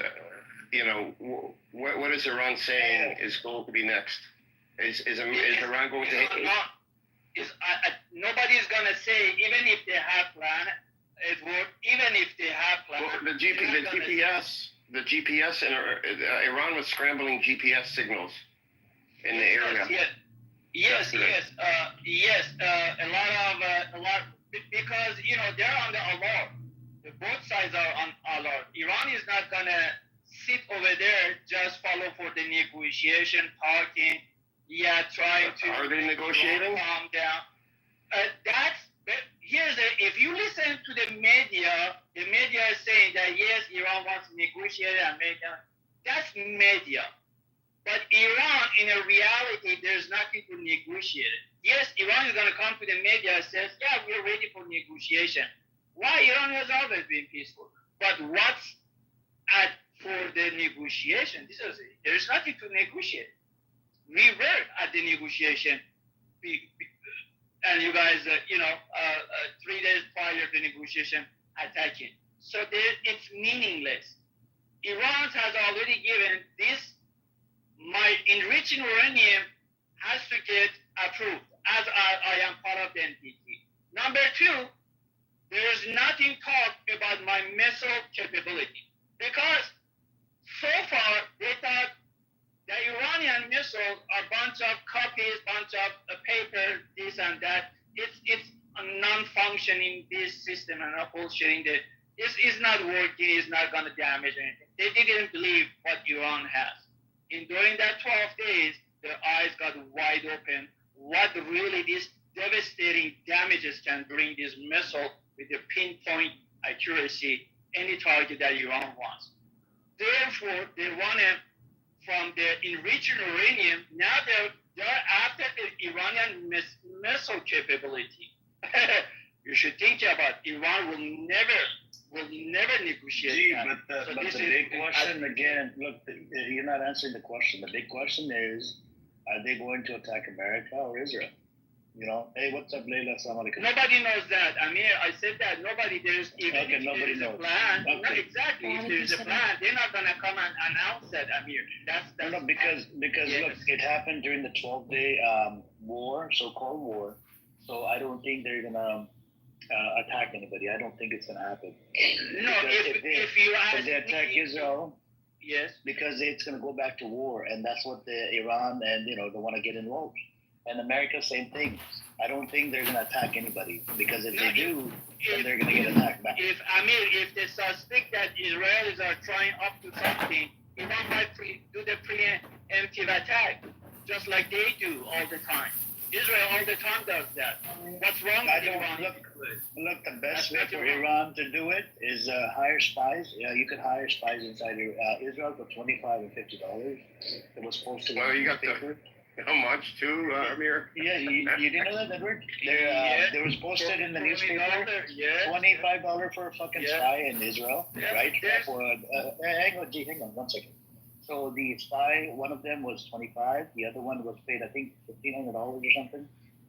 What is Iran saying is going to be next? Is Iran going to? Nobody's gonna say even if they have plan. Even if they have plan. Well, the GPS in Iran was scrambling GPS signals in the area. Yes. A lot because they're on the alert. Both sides are on alert. Iran is not gonna sit over there just follow for the negotiation, talking. Trying to. Are they negotiating? Calm down. If you listen to the media is saying that yes, Iran wants to negotiate America. That's media. But Iran, in a reality, there's nothing to negotiate. Yes, Iran is going to come to the media and says, yeah, we're ready for negotiation. Why? Iran has always been peaceful. But what's for the negotiation? There's nothing to negotiate. We were at the negotiation, and you guys, 3 days prior to the negotiation, attacking. So it's meaningless. Iran has already given this. My enriching uranium has to get approved, as I am part of the NPT. Number 2, there's nothing talked about my missile capability because so far they thought the Iranian missiles are a bunch of copies, bunch of paper, this and that. It's a non-functioning this system and not bullshitting that this is not working, it's not going to damage anything. They didn't believe what Iran has. During that 12 days, their eyes got wide open. What really these devastating damages can bring this missile with the pinpoint accuracy, any target that Iran wants. Therefore, they want to from the enriched uranium, now they're after the Iranian missile capability. You should think about Iran will never negotiate that. But the big question again, look, you're not answering the question. The big question is, are they going to attack America or Israel? Hey, what's up, Leila? Assalamu alaikum. Nobody knows that. I said that. Nobody, there's nobody knows. A plan. Okay. No, exactly. If there's a plan, they're not going to come and announce that, Amir. That's because yes. Look, it happened during the 12-day war, so-called war. So I don't think they're going to attack anybody. I don't think it's going to happen. No, if you ask they attack Israel, yes, because it's going to go back to war, and that's what the Iran and they want to get involved. And America, same thing. I don't think they're going to attack anybody because if they do, then they're going to get attacked back. If they suspect that Israelis are trying up to something, Iran might do the preemptive attack, just like they do all the time. Israel all the time does that. What's wrong with Iran? Look, the best way for Iran to do it is hire spies. You could hire spies inside Israel for $25 and $50. It was posted. Well, you got the. How much too, Amir? Yeah, you didn't know that, Edward? There was posted in the newspaper. $25 for a fucking spy in Israel, right? Hang on 1 second. So the spy, one of them was 25. The other one was paid, I think, $1,500 or something,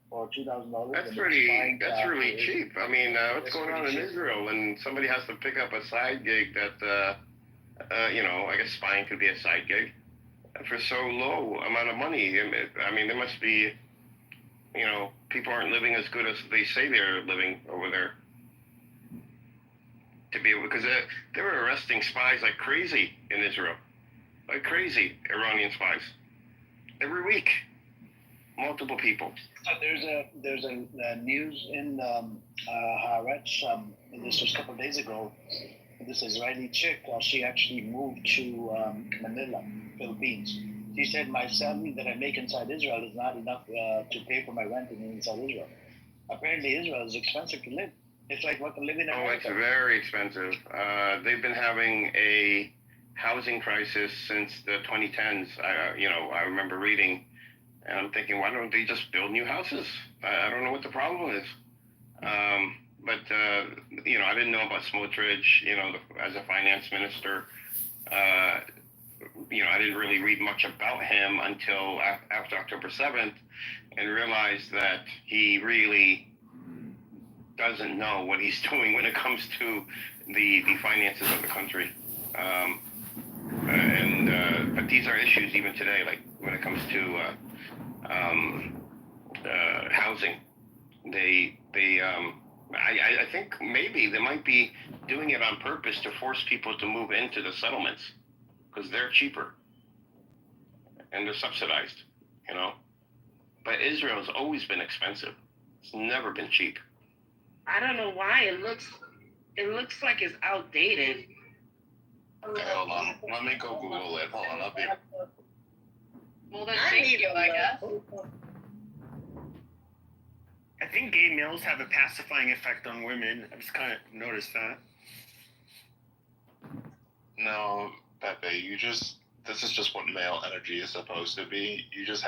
or $2,000. That's really cheap. I mean, what's going on in Israel when somebody has to pick up a side gig that, I guess spying could be a side gig for so low amount of money. I mean, there must be, people aren't living as good as they say they're living over there. To be able, because they were arresting spies like crazy in Israel, like crazy Iranian spies every week, multiple people. There's a news in Haaretz. This was a couple of days ago. This Israeli chick, she actually moved to Manila, Philippines. She said, my salary that I make inside Israel is not enough to pay for my rent inside Israel. Apparently, Israel is expensive to live. It's like what to live in America. Oh, it's very expensive. They've been having a housing crisis since the 2010s. I remember reading, and I'm thinking, why don't they just build new houses? I don't know what the problem is. But I didn't know about Smotrich, as a finance minister. I didn't really read much about him until after October 7th and realized that he really doesn't know what he's doing when it comes to the finances of the country. But these are issues even today, like when it comes to housing. I think maybe they might be doing it on purpose to force people to move into the settlements because they're cheaper and they're subsidized, But Israel's always been expensive. It's never been cheap. I don't know why it looks like it's outdated. Okay, hold on. Let me go Google it. Hold on, I'll be. Well, then thank you, I guess. I think gay males have a pacifying effect on women. I've just kind of noticed that. No, Pepe, this is just what male energy is supposed to be. You just have